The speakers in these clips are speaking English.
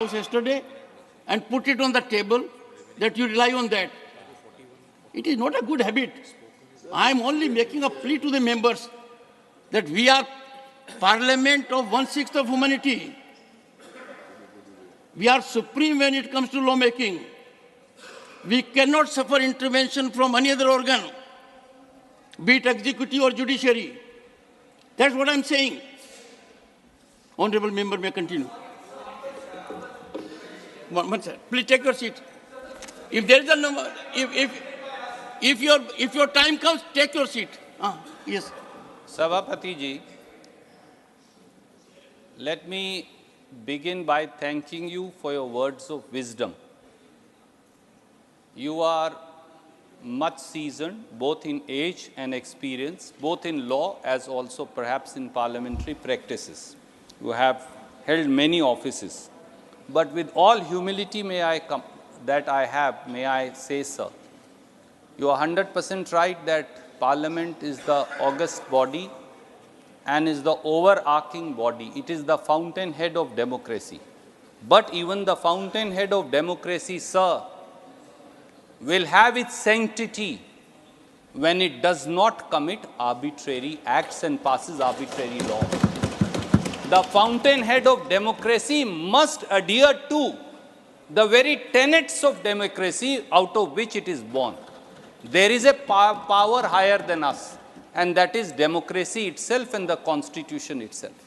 yesterday and put it on the table that you rely on that. It is not a good habit. I am only making a plea to the members that we are parliament of 1/6 of humanity. We are supreme when it comes to lawmaking. We cannot suffer intervention from any other organ, be it executive or judiciary. That's what I'm saying. Honorable member may continue. One sir, please take your seat. If there is a number, if your time comes, take your seat. Yes. Sabhapati ji, let me begin by thanking you for your words of wisdom. You are much seasoned, both in age and experience, both in law as also perhaps in parliamentary practices. You have held many offices. But with all humility may I say, sir, you are 100% right that Parliament is the august body and is the overarching body. It is the fountainhead of democracy. But even the fountainhead of democracy, sir, will have its sanctity when it does not commit arbitrary acts and passes arbitrary law. The fountainhead of democracy must adhere to the very tenets of democracy out of which it is born. There is a power higher than us, and that is democracy itself and the Constitution itself.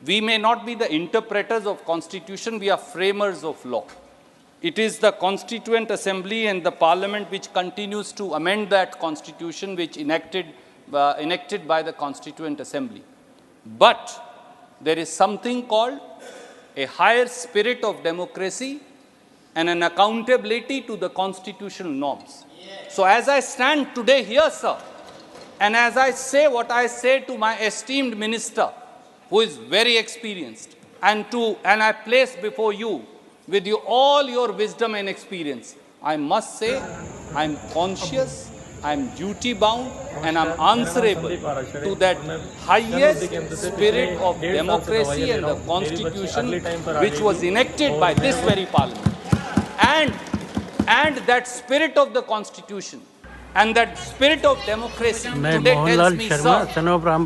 We may not be the interpreters of Constitution, we are framers of law. It is the Constituent Assembly and the Parliament which continues to amend that Constitution which enacted by the Constituent Assembly. But there is something called a higher spirit of democracy and an accountability to the constitutional norms. So as I stand today here, sir, and as I say what I say to my esteemed minister, who is very experienced, and I place before you, with you all your wisdom and experience, I must say I am conscious, I am duty bound, and I am answerable to that highest spirit of democracy and the Constitution which was enacted by this very Parliament. And that spirit of the Constitution and that spirit of democracy today tells me, sir,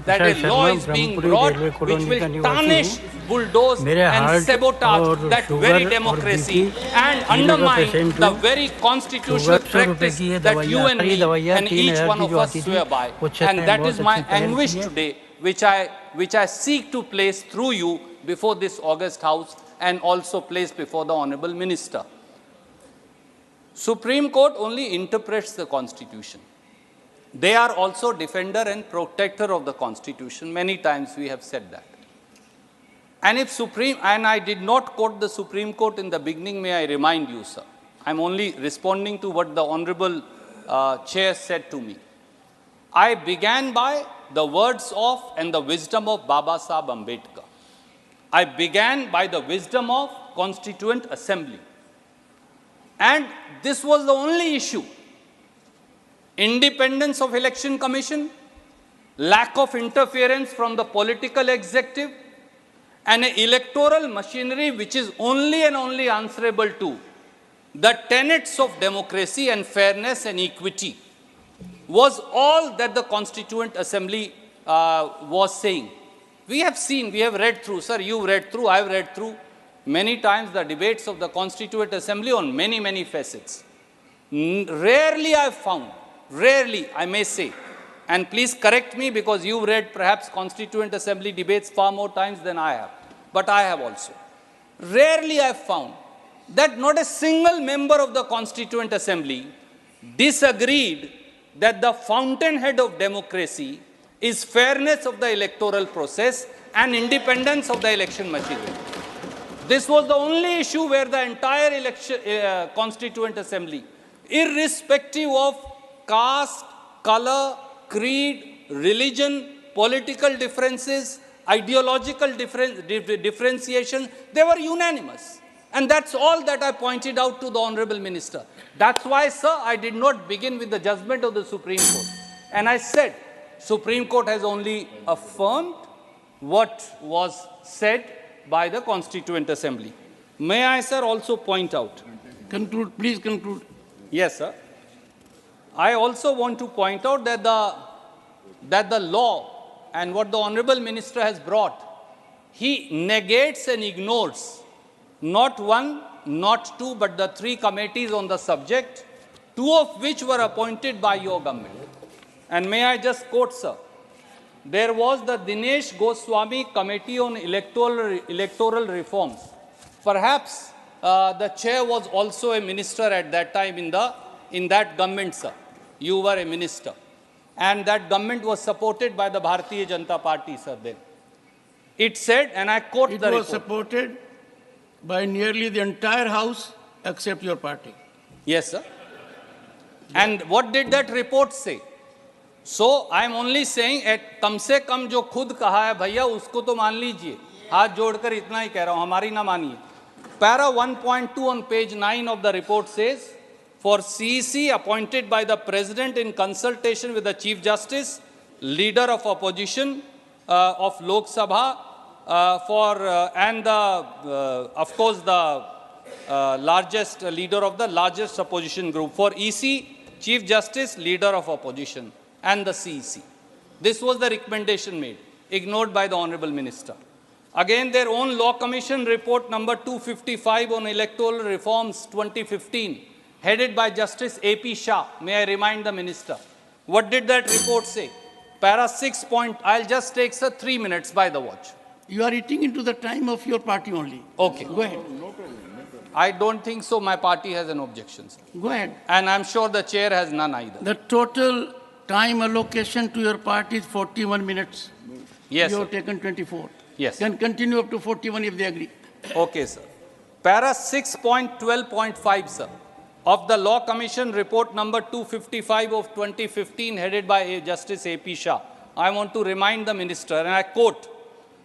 that a law is being brought which will tarnish, bulldoze and sabotage that very democracy and undermine the very constitutional practice that you and me and each one of us swear by. And that is my anguish today, which I seek to place through you before this august House and also place before the Honorable Minister. Supreme Court only interprets the Constitution. They are also defender and protector of the Constitution. Many times we have said that. And I did not quote the Supreme Court in the beginning, may I remind you, sir. I'm only responding to what the Honorable Chair said to me. I began by the words of and the wisdom of Baba Sahib Ambedkar. I began by the wisdom of Constituent Assembly. And this was the only issue. Independence of Election Commission, lack of interference from the political executive, and an electoral machinery which is only and only answerable to the tenets of democracy and fairness and equity was all that the Constituent Assembly was saying. We have seen, we have read through, sir, you've read through, I've read through many times the debates of the Constituent Assembly on many facets. Rarely I've found, I may say, and please correct me because you've read perhaps Constituent Assembly debates far more times than I have, but I have also. Rarely I've found that not a single member of the Constituent Assembly disagreed that the fountainhead of democracy is fairness of the electoral process and independence of the election machinery. This was the only issue where the entire Constituent Assembly, irrespective of caste, color, creed, religion, political differences, ideological differentiation, they were unanimous. And that's all that I pointed out to the Honorable Minister. That's why, sir, I did not begin with the judgment of the Supreme Court. And I said, Supreme Court has only affirmed what was said by the Constituent Assembly. May I, sir, also point out? Conclude, please conclude. Yes, sir. I also want to point out that the law and what the Honorable Minister has brought, he negates and ignores not one, not two, but the three committees on the subject, two of which were appointed by your government. And may I just quote, sir? There was the Dinesh Goswami Committee on Electoral Reforms. Perhaps the chair was also a minister at that time in that government, sir. You were a minister. And that government was supported by the Bharatiya Janata Party, sir, then. It said, and I quote the report. It was supported by nearly the entire house except your party. Yes, sir. And what did that report say? So, I am only saying, कम से कम जो खुद कहा है भैया उसको तो मान लीजिए. हाथ जोड़कर इतना ही कह रहा हूँ, हमारी ना मानिए. Para 1.2 on page 9 of the report says, for CEC appointed by the President in consultation with the Chief Justice, Leader of Opposition of Lok Sabha, and of course the largest leader of the largest opposition group. For EC, Chief Justice, Leader of Opposition, and the CEC. This was the recommendation made, ignored by the Honorable Minister. Again, their own Law Commission report number 255 on electoral reforms 2015, headed by Justice A.P. Shah. May I remind the Minister? What did that report say? Para 6 point, I'll just take, sir, 3 minutes by the watch. You are eating into the time of your party only. Okay. Go ahead. I don't think so. My party has an objection, sir. Go ahead. And I'm sure the chair has none either. The total time allocation to your party is 41 minutes. Yes, You sir. have taken 24. Yes. Can continue up to 41 if they agree. Okay, sir. Para 6.12.5, sir, of the Law Commission report number 255 of 2015, headed by Justice A.P. Shah. I want to remind the Minister, and I quote,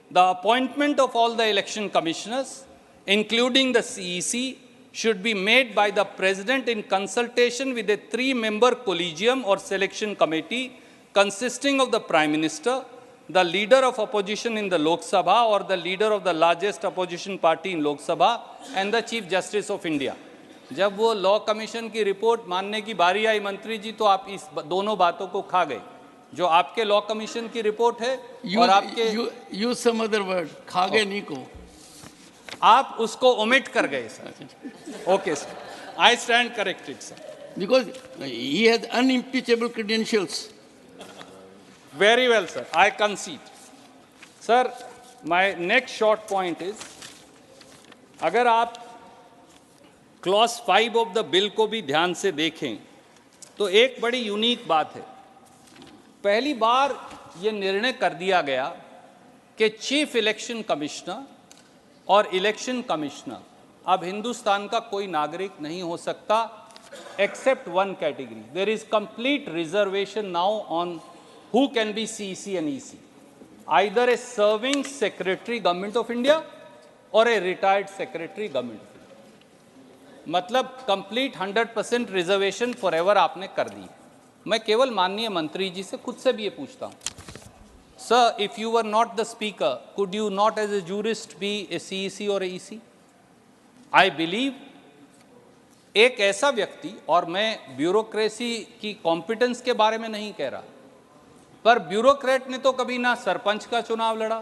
the appointment of all the election commissioners, including the CEC, should be made by the President in consultation with a 3-member collegium or selection committee consisting of the Prime Minister, the Leader of Opposition in the Lok Sabha or the Leader of the largest opposition party in Lok Sabha, and the Chief Justice of India. जब वो law commission की report मानने की बारी आई मंत्री जी, तो आप इस दोनों बातों को खा गए. जो आपके लॉ कमीशन की रिपोर्ट है और आपके use some other word. खा गए नहीं को. आप उसको ओमिट कर गए, sir. Okay sir, I stand corrected, sir. Because he has unimpeachable credentials. Very well, sir. I concede. Sir, my next short point is, अगर आप क्लॉज 5 ऑफ द बिल को भी ध्यान से देखें तो एक बड़ी यूनिक बात है. पहली बार ये निर्णय कर दिया गया कि चीफ इलेक्शन कमिश्नर और इलेक्शन कमिश्नर अब हिंदुस्तान का कोई नागरिक नहीं हो सकता except one category. There is complete reservation now on who can be CEC and EC, either a serving secretary government of India or a retired secretary government of India. मतलब complete 100% reservation forever आपने कर दी. मैं केवल माननीय मंत्री जी से खुद से भी ये पूछता हूँ, Sir, if you were not the speaker, could you not as a jurist be a CEC or a EC? I believe एक ऐसा व्यक्ति, और मैं ब्यूरोक्रेसी की कॉम्पिटेंस के बारे में नहीं कह रहा, पर ब्यूरोक्रेट ने तो कभी ना सरपंच का चुनाव लड़ा,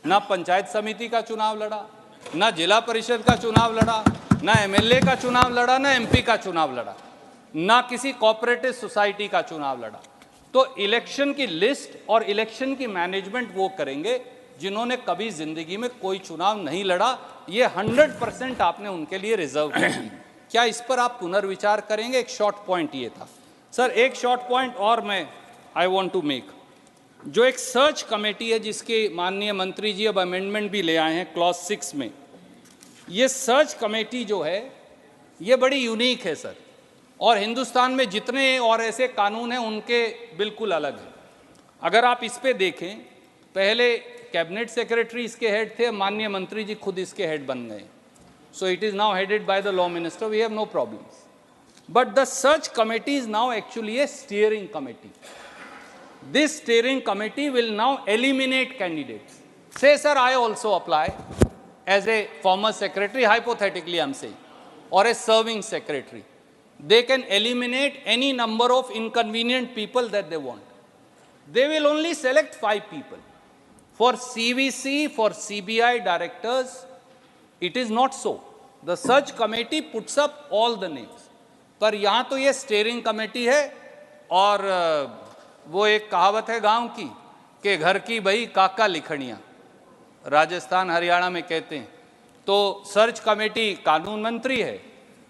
ना पंचायत समिति का चुनाव लड़ा, ना जिला परिषद का चुनाव लड़ा, ना एमएलए का चुनाव लड़ा, ना एमपी का चुनाव लड़ा, ना किसी कोऑपरेटिव सोसाइटी का चुनाव लड़ा. तो इलेक्शन की लिस्ट और इलेक्शन की मैनेजमेंट वो करेंगे जिन्होंने कभी जिंदगी में कोई चुनाव नहीं लड़ा. ये 100% आपने उनके लिए रिजर्व कर दी. क्या इस पर आप पुनर्विचार करेंगे? एक शॉर्ट पॉइंट ये था. सर, एक शॉर्ट पॉइंट और मैं आई वांट टू मेक. जो एक सर्च कमेटी है जिसके माननीय मंत्री जी अब अमेंडमेंट भी ले आए हैं क्लॉज 6 में, ये सर्च कमेटी जो है ये बड़ी यूनिक है सर, और हिंदुस्तान में जितने और ऐसे कानून हैं उनके बिल्कुल अलग है. अगर आप इस पे देखें, पहले कैबिनेट सेक्रेटरी इसके हेड थे, माननीय मंत्री जी खुद इसके हेड बन गए. So it is now headed by the law minister. We have no problems. But the search committee is now actually a steering committee. This steering committee will now eliminate candidates. Say, sir, I also apply. as a former secretary, hypothetically I'm saying, or a serving secretary, they can eliminate any number of inconvenient people that they want. They will only select 5 people. For CVC, for CBI directors, it is not so. The search committee puts up all the names. पर यहाँ तो ये steering committee है और वो एक कहावत है गांव की कि घर की बही काका लिखड़ियाँ, राजस्थान हरियाणा में कहते हैं। तो सर्च कमेटी कानून मंत्री है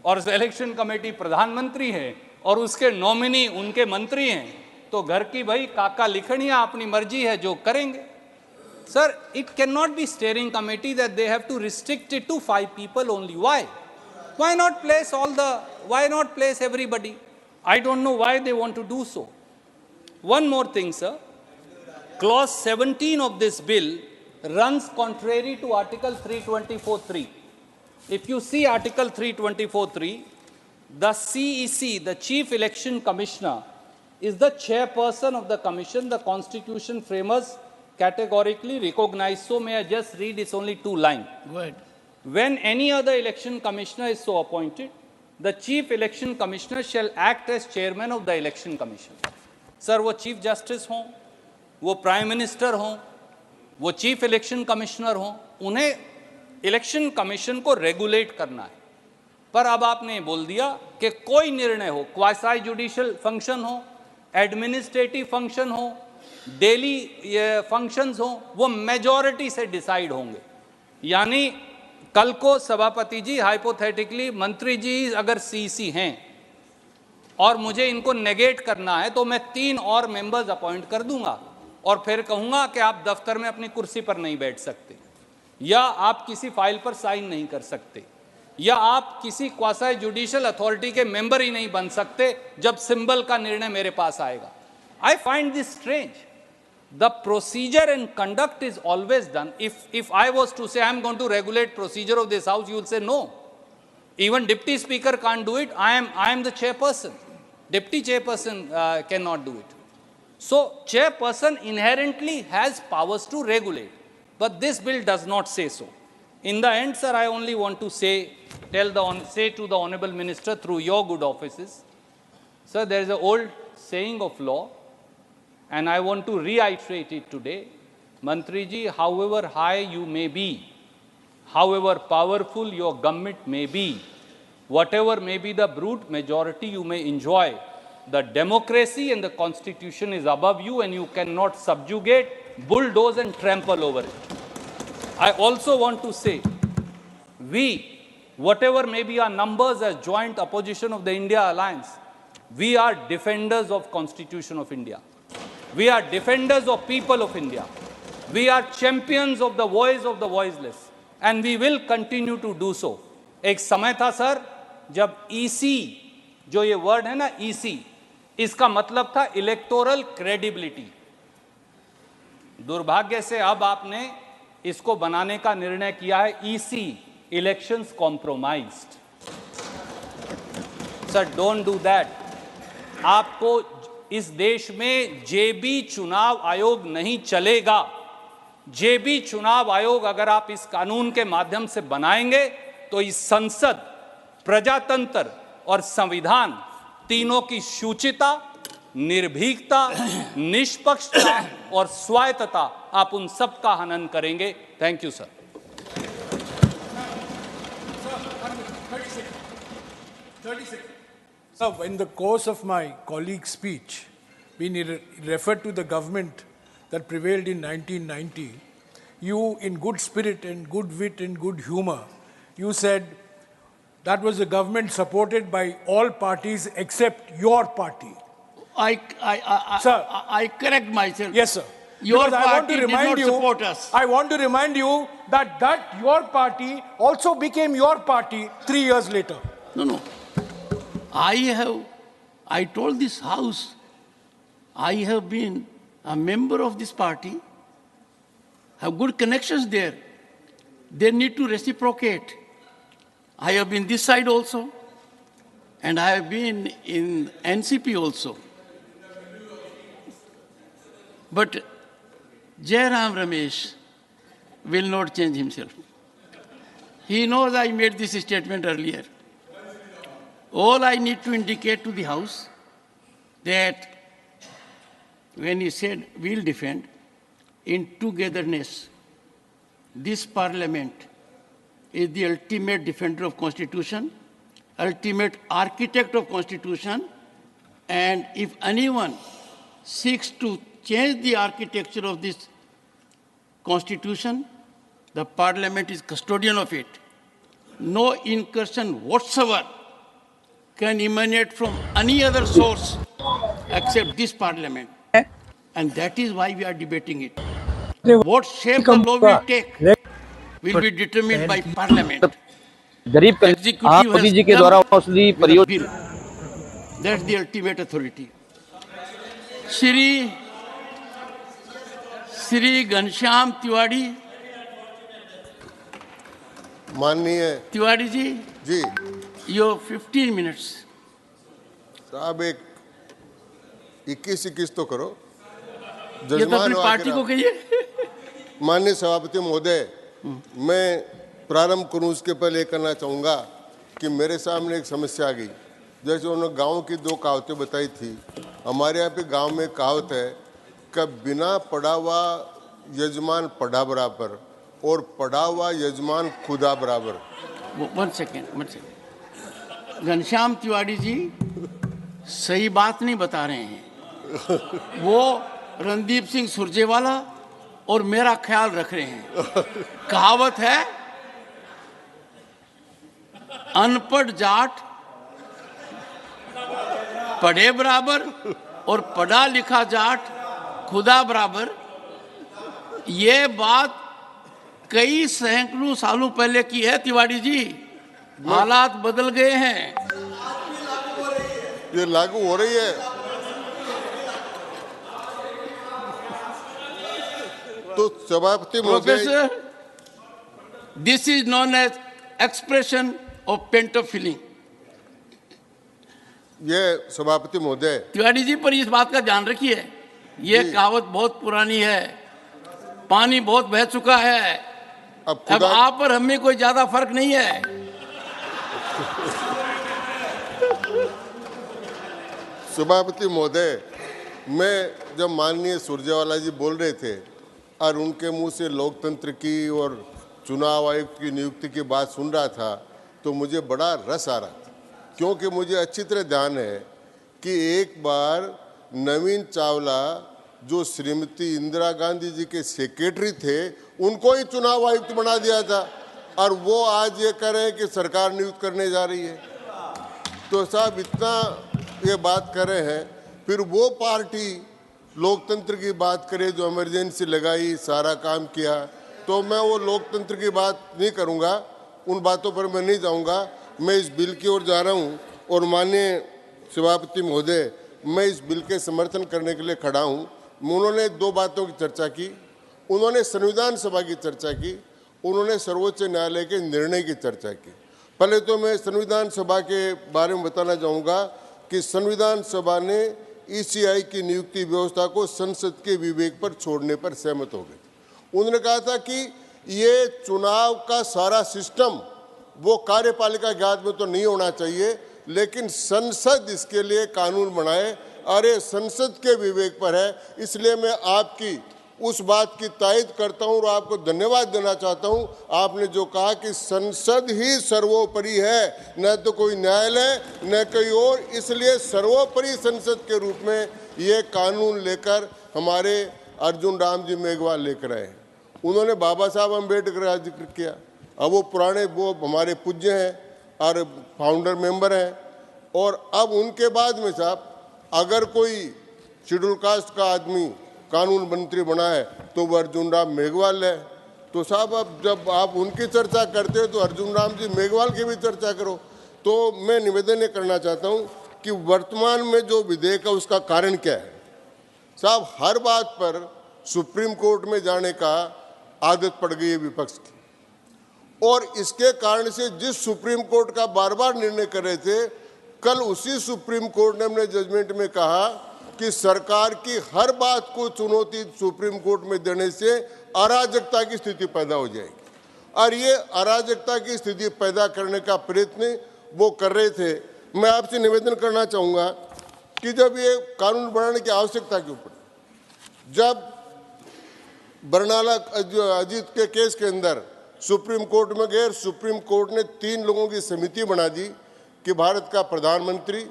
और सिलेक्शन कमेटी प्रधानमंत्री है और उसके नॉमिनी उनके मंत्री हैं, तो घर की बही काका लिखड़ियाँ, अपनी मर्जी है जो करेंगे। Sir, it cannot be steering committee that they have to restrict it to 5 people only. Why? Why not place everybody? I don't know why they want to do so. One more thing, sir. Clause 17 of this bill runs contrary to Article 324(3). If you see Article 324(3), the CEC, the Chief Election Commissioner, is the chairperson of the commission. The Constitution framers categorically recognize. So may I just read, it's only 2 lines. Go ahead. When any other election commissioner is so appointed, the chief election commissioner shall act as chairman of the election commission. Sir, वो chief justice हों, वो prime minister हों, वो chief election commissioner हों, उन्हें election commission को regulate करना है। पर अब आपने बोल दिया कि कोई निर्णय हो, quasi judicial function हो, administrative function हो, daily functions हो, वो majority से decide होंगे। यानी कल को सभापति जी हाइपोथेटिकली मंत्री जी अगर सीसी हैं और मुझे इनको नेगेट करना है तो मैं 3 और मेंबर्स अपॉइंट कर दूंगा और फिर कहूंगा कि आप दफ्तर में अपनी कुर्सी पर नहीं बैठ सकते, या आप किसी फाइल पर साइन नहीं कर सकते, या आप किसी क्वासी जुडिशियल अथॉरिटी के मेंबर ही नहीं बन सकते जब सिंबल का निर्णय मेरे पास आएगा। I find this strange. The procedure and conduct is always done. If I was to say I'm going to regulate procedure of this house, you will say no. Even deputy speaker can't do it. I am the chairperson. Deputy chairperson cannot do it. So chairperson inherently has powers to regulate, but this bill does not say so. In the end, sir, I only want to say to the honorable minister through your good offices, sir, there is an old saying of law, and I want to reiterate it today. Mantri ji, however high you may be, however powerful your government may be, whatever may be the brute majority you may enjoy, the democracy and the constitution is above you and you cannot subjugate, bulldoze and trample over it. I also want to say, we, whatever may be our numbers as joint opposition of the India Alliance, we are defenders of Constitution of India. We are defenders of people of India. We are champions of the voice of the voiceless. And we will continue to do so. एक समय था sir जब EC, जो ये word है ना EC, इसका मतलब था इलेक्टोरल क्रेडिबिलिटी। दुर्भाग्य से अब आपने इसको बनाने का निर्णय किया है EC, elections compromised. Sir, don't do that. आपको इस देश में जेबी चुनाव आयोग नहीं चलेगा। जेबी चुनाव आयोग अगर आप इस कानून के माध्यम से बनाएंगे तो इस संसद, प्रजातंत्र और संविधान तीनों की शुचिता, निर्भीकता, निष्पक्षता और स्वायत्तता आप उन सब का हनन करेंगे। Thank you sir. So, in the course of my colleague's speech, when he referred to the government that prevailed in 1990, you, in good spirit and good wit and good humor, you said that was a government supported by all parties except your party. I correct myself. Yes, sir. Your party did not support us. I want to remind you that your party also became your party 3 years later. No. I told this House, I have been a member of this party, have good connections there. They need to reciprocate. I have been this side also, and I have been in NCP also. But Jairam Ramesh will not change himself. He knows I made this statement earlier. All I need to indicate to the House that when he said we'll defend, in togetherness, this Parliament is the ultimate defender of Constitution, ultimate architect of Constitution, and if anyone seeks to change the architecture of this Constitution, the Parliament is custodian of it. No incursion whatsoever can emanate from any other source except this Parliament. And that is why we are debating it. What shape the law will take will be determined by Parliament. गरीब आप Executive Modi has जी के come द्वारा औषधि with a परियोजना bill. That's the ultimate authority. Shri Ghanshyam Tiwari. माननीय Tiwari ji, ji your 15 minutes. साहब एक 21 तो करो ये तो अपनी पार्टी को कहिए. माननीय सभापति महोदय, मैं प्रारंभ करूं उसके पहले करना चाहूँगा कि मेरे सामने एक समस्या आ गई. जैसे उन्होंने गांव की 2 कहावतें बताई थी. हमारे यहाँ पे गांव में कहावत है कि बिना पढ़ा हुआ यजमान पढ़ा बराबर और पढ़ा हुआ यजमान खुदा बराबर. One second. घनश्याम तिवारी जी सही बात नहीं बता रहे हैं. वो रणदीप सिंह सुरजेवाला और मेरा ख्याल रख रहे हैं. कहावत है, अनपढ़ जाट पढ़े बराबर और पढ़ा लिखा जाट खुदा बराबर. ये बात कई सैकड़ों सालों पहले की है तिवारी जी. हालात बदल गए हैं. ये लागू हो रही है. तो सभापति महोदय, professor, this is known as expression of pent of feeling. ये सभापति महोदय, तिवारी जी पर इस बात का ध्यान रखिए. ये कहावत बहुत पुरानी है. पानी बहुत बह चुका है. अब आप और हमें कोई ज्यादा फर्क नहीं है. सभापति महोदय, मैं जब माननीय सुरजेवाला जी बोल रहे थे और उनके मुंह से लोकतंत्र की और चुनाव आयुक्त की नियुक्ति की बात सुन रहा था तो मुझे बड़ा रस आ रहा था. क्योंकि मुझे अच्छी तरह ध्यान है कि एक बार नवीन चावला जो श्रीमती इंदिरा गांधी जी के सेक्रेटरी थे उनको ही चुनाव आयुक्त बना दिया था और वो आज ये कह रहे हैं कि सरकार नियुक्त करने जा रही है. तो साहब इतना ये बात कर रहे हैं, फिर वो पार्टी लोकतंत्र की बात करे जो इमरजेंसी लगाई, सारा काम किया. तो मैं वो लोकतंत्र की बात नहीं करूँगा, उन बातों पर मैं नहीं जाऊँगा. मैं इस बिल की ओर जा रहा हूँ और माननीय सभापति महोदय, मैं इस बिल के समर्थन करने के लिए खड़ा हूँ. उन्होंने 2 बातों की चर्चा की. उन्होंने संविधान सभा की चर्चा की, उन्होंने सर्वोच्च न्यायालय के निर्णय की चर्चा की. पहले तो मैं संविधान सभा के बारे में बताना चाहूँगा कि संविधान सभा ने ईसीआई की नियुक्ति व्यवस्था को संसद के विवेक पर छोड़ने पर सहमत हो गए. उन्होंने कहा था कि ये चुनाव का सारा सिस्टम वो कार्यपालिका के हाथ में तो नहीं होना चाहिए, लेकिन संसद इसके लिए कानून बनाए. अरे संसद के विवेक पर है. इसलिए मैं आपकी उस बात की तायद करता हूं और आपको धन्यवाद देना चाहता हूं. आपने जो कहा कि संसद ही सर्वोपरि है, न तो कोई न्यायालय न कोई और. इसलिए सर्वोपरि संसद के रूप में ये कानून लेकर हमारे अर्जुन राम जी मेघवाल लेकर आए. उन्होंने बाबा साहब अम्बेडकर का जिक्र किया. अब वो पुराने वो हमारे पूज्य हैं और फाउंडर मेंबर हैं. और अब उनके बाद में साहब अगर कोई शेड्यूल कास्ट का आदमी कानून मंत्री बना है तो वो अर्जुन राम मेघवाल है. तो साहब अब जब आप उनकी चर्चा करते हो तो अर्जुन राम जी मेघवाल की भी चर्चा करो. तो मैं निवेदन ये करना चाहता हूँ कि वर्तमान में जो विधेयक है उसका कारण क्या है. साहब हर बात पर सुप्रीम कोर्ट में जाने का आदत पड़ गई है विपक्ष की, और इसके कारण से जिस सुप्रीम कोर्ट का बार बार निर्णय कर रहे थे, कल उसी सुप्रीम कोर्ट ने अपने जजमेंट में कहा कि सरकार की हर बात को चुनौती सुप्रीम कोर्ट में देने से अराजकता की स्थिति पैदा हो जाएगी. और ये अराजकता की स्थिति पैदा करने का प्रयत्न वो कर रहे थे। मैं आपसे निवेदन करना चाहूँगा कि जब ये कानून बनाने की आवश्यकता क्यों पड़ी, जब बरनाला अजीत के केस के अंदर सुप्रीम कोर्ट में गए, सुप्रीम कोर्ट ने 3 लोगों की समिति बना दी कि भारत का प्रधानमंत्री,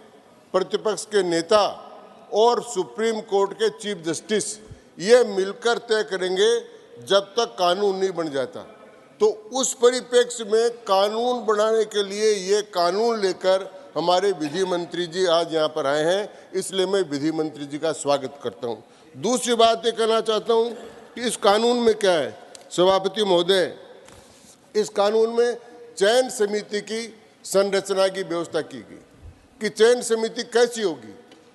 प्रतिपक्ष के नेता और सुप्रीम कोर्ट के चीफ जस्टिस ये मिलकर तय करेंगे जब तक कानून नहीं बन जाता। तो उस परिप्रेक्ष्य में कानून बनाने के लिए ये कानून लेकर हमारे विधि मंत्री जी आज यहाँ पर आए हैं, इसलिए मैं विधि मंत्री जी का स्वागत करता हूँ। दूसरी बात ये कहना चाहता हूँ कि इस कानून में क्या है, सभापति महोदय, इस कानून में चयन समिति की संरचना की व्यवस्था की गई कि चयन समिति कैसी होगी,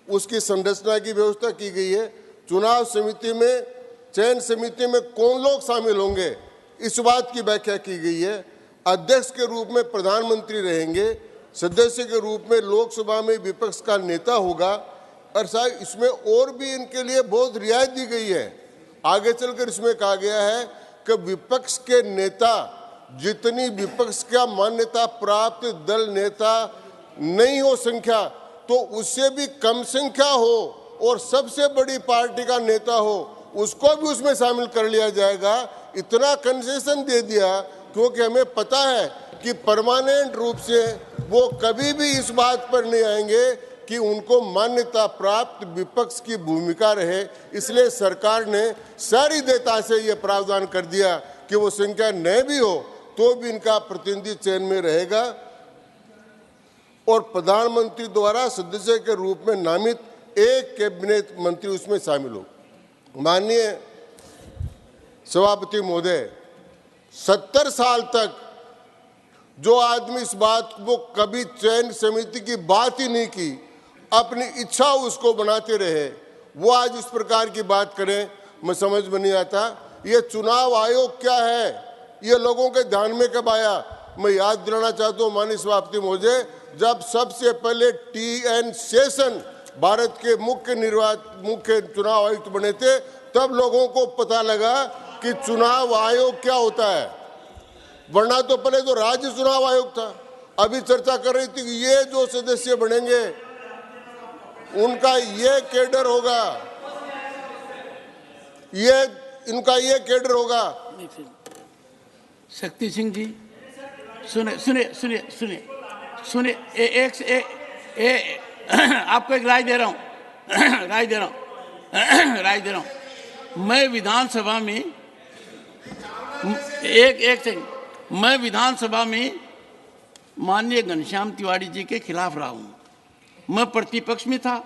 उसकी संरचना की व्यवस्था की गई है। चुनाव समिति में, चयन समिति में कौन लोग शामिल होंगे, इस बात की व्याख्या की गई है। अध्यक्ष के रूप में प्रधानमंत्री रहेंगे, सदस्य के रूप में लोकसभा में विपक्ष का नेता होगा, और साहब इसमें और भी इनके लिए बहुत रियायत दी गई है। आगे चलकर इसमें कहा गया है कि विपक्ष के नेता, जितनी विपक्ष का मान्यता प्राप्त दल नेता नहीं हो संख्या, तो उससे भी कम संख्या हो और सबसे बड़ी पार्टी का नेता हो, उसको भी उसमें शामिल कर लिया जाएगा। इतना कंसेशन दे दिया क्योंकि हमें पता है कि परमानेंट रूप से वो कभी भी इस बात पर नहीं आएंगे कि उनको मान्यता प्राप्त विपक्ष की भूमिका रहे। इसलिए सरकार ने सारी देता से ये प्रावधान कर दिया कि वो संख्या न भी हो तो भी इनका प्रतिनिधि चयन में रहेगा और प्रधानमंत्री द्वारा सदस्य के रूप में नामित एक कैबिनेट मंत्री उसमें शामिल हो। माननीय सभापति महोदय, 70 साल तक जो आदमी इस बात को कभी चयन समिति की बात ही नहीं की, अपनी इच्छा उसको बनाते रहे, वो आज इस प्रकार की बात करें, मैं समझ में नहीं आता। ये चुनाव आयोग क्या है, ये लोगों के ध्यान में कब आया? मैं याद दिलाना चाहता हूँ माननीय सभापति महोदय, जब सबसे पहले TN शेषन भारत के मुख्य चुनाव आयुक्त बने थे, तब लोगों को पता लगा कि चुनाव आयोग क्या होता है, वरना तो पहले तो राज्य चुनाव आयोग था। अभी चर्चा कर रही थी कि ये जो सदस्य बनेंगे उनका ये कैडर होगा, ये इनका ये कैडर होगा। शक्ति सिंह जी सुने सुने सुने सुने सुने आपको एक राय दे रहा हूँ राय दे रहा हूँ। मैं विधानसभा में एक सेकंड, मैं विधानसभा में माननीय घनश्याम तिवारी जी के खिलाफ रहा हूँ। मैं प्रतिपक्ष में था,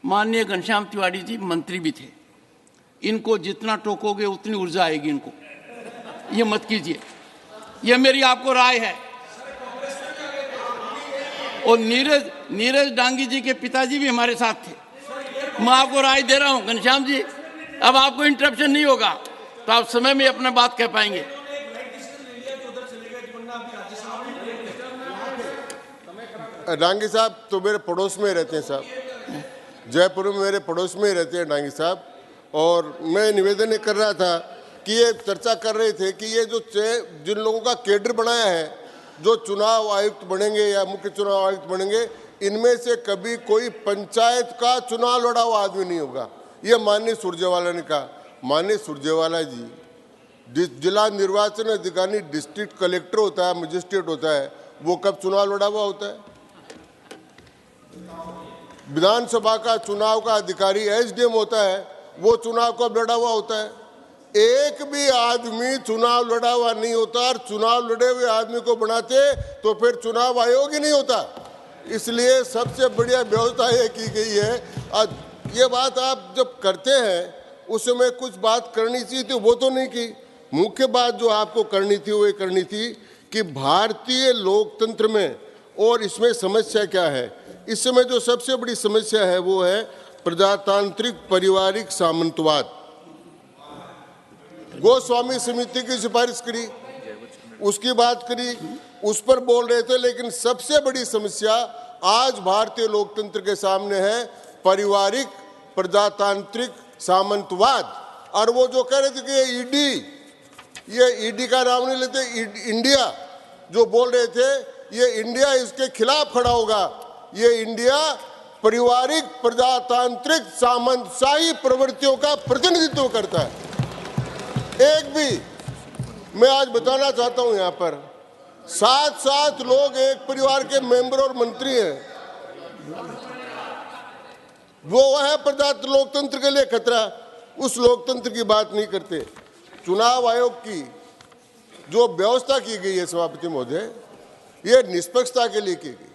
माननीय घनश्याम तिवारी जी मंत्री भी थे। इनको जितना टोकोगे उतनी ऊर्जा आएगी इनको, ये मत कीजिए, ये मेरी आपको राय है। और नीरज डांगी जी के पिताजी भी हमारे साथ थे। मैं आपको राय दे रहा हूं घनश्याम जी, अब आपको इंटरप्शन नहीं होगा तो आप समय में अपना बात कह पाएंगे। डांगी साहब तो मेरे पड़ोस में रहते हैं साहब, जयपुर में मेरे पड़ोस में ही रहते हैं डांगी साहब। और मैं निवेदन ये कर रहा था कि ये चर्चा कर रहे थे कि ये जो जिन लोगों का कैडर बनाया है, जो चुनाव आयुक्त बनेंगे या मुख्य चुनाव आयुक्त बनेंगे, इनमें से कभी कोई पंचायत का चुनाव लड़ा हुआ आदमी नहीं होगा। ये माननीय सुरजेवाला ने कहा। माननीय सुरजेवाला जी, जिला निर्वाचन अधिकारी डिस्ट्रिक्ट कलेक्टर होता है, मजिस्ट्रेट होता है, वो कब चुनाव लड़ा हुआ होता है? विधानसभा का चुनाव का अधिकारी SDM होता है, वो चुनाव कब लड़ा हुआ होता है? एक भी आदमी चुनाव लड़ा हुआ नहीं होता, और चुनाव लड़े हुए आदमी को बनाते तो फिर चुनाव आयोग ही नहीं होता। इसलिए सबसे बढ़िया व्यवस्था ये की गई है। आज ये बात आप जब करते हैं उस समय कुछ बात करनी चाहिए थी, वो तो नहीं की। मुख्य बात जो आपको करनी थी वो ये करनी थी कि भारतीय लोकतंत्र में और इसमें समस्या क्या है। इस समय जो सबसे बड़ी समस्या है वो है प्रजातांत्रिक पारिवारिक सामंतवाद। गोस्वामी समिति की सिफारिश करी, उसकी बात करी, उस पर बोल रहे थे, लेकिन सबसे बड़ी समस्या आज भारतीय लोकतंत्र के सामने है पारिवारिक प्रजातांत्रिक सामंतवाद। और वो जो कह रहे थे कि ईडी ये ईडी का नाम नहीं लेते, इंडिया जो बोल रहे थे, ये इंडिया इसके खिलाफ खड़ा होगा। ये इंडिया पारिवारिक प्रजातांत्रिक सामंतशाही प्रवृत्तियों का प्रतिनिधित्व करता है। एक भी मैं आज बताना चाहता हूं, यहां पर 7 लोग एक परिवार के मेंबर और मंत्री हैं। वो है प्रजातंत्र लोकतंत्र के लिए खतरा। उस लोकतंत्र की बात नहीं करते। चुनाव आयोग की जो व्यवस्था की गई है सभापति महोदय, ये निष्पक्षता के लिए की गई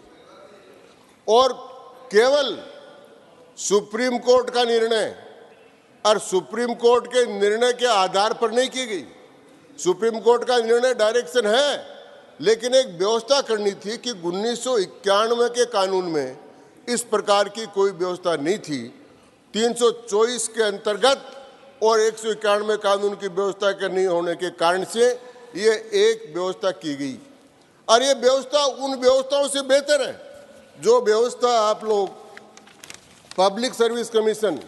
और केवल सुप्रीम कोर्ट का निर्णय और सुप्रीम कोर्ट के निर्णय के आधार पर नहीं की गई। सुप्रीम कोर्ट का निर्णय डायरेक्शन है, लेकिन एक व्यवस्था करनी थी कि 1991 के कानून में इस प्रकार की कोई व्यवस्था नहीं थी। 324 के अंतर्गत और 191 कानून की व्यवस्था के नहीं होने के कारण से ये एक व्यवस्था की गई और ये व्यवस्था उन व्यवस्थाओं से बेहतर है जो व्यवस्था आप लोग public service commission,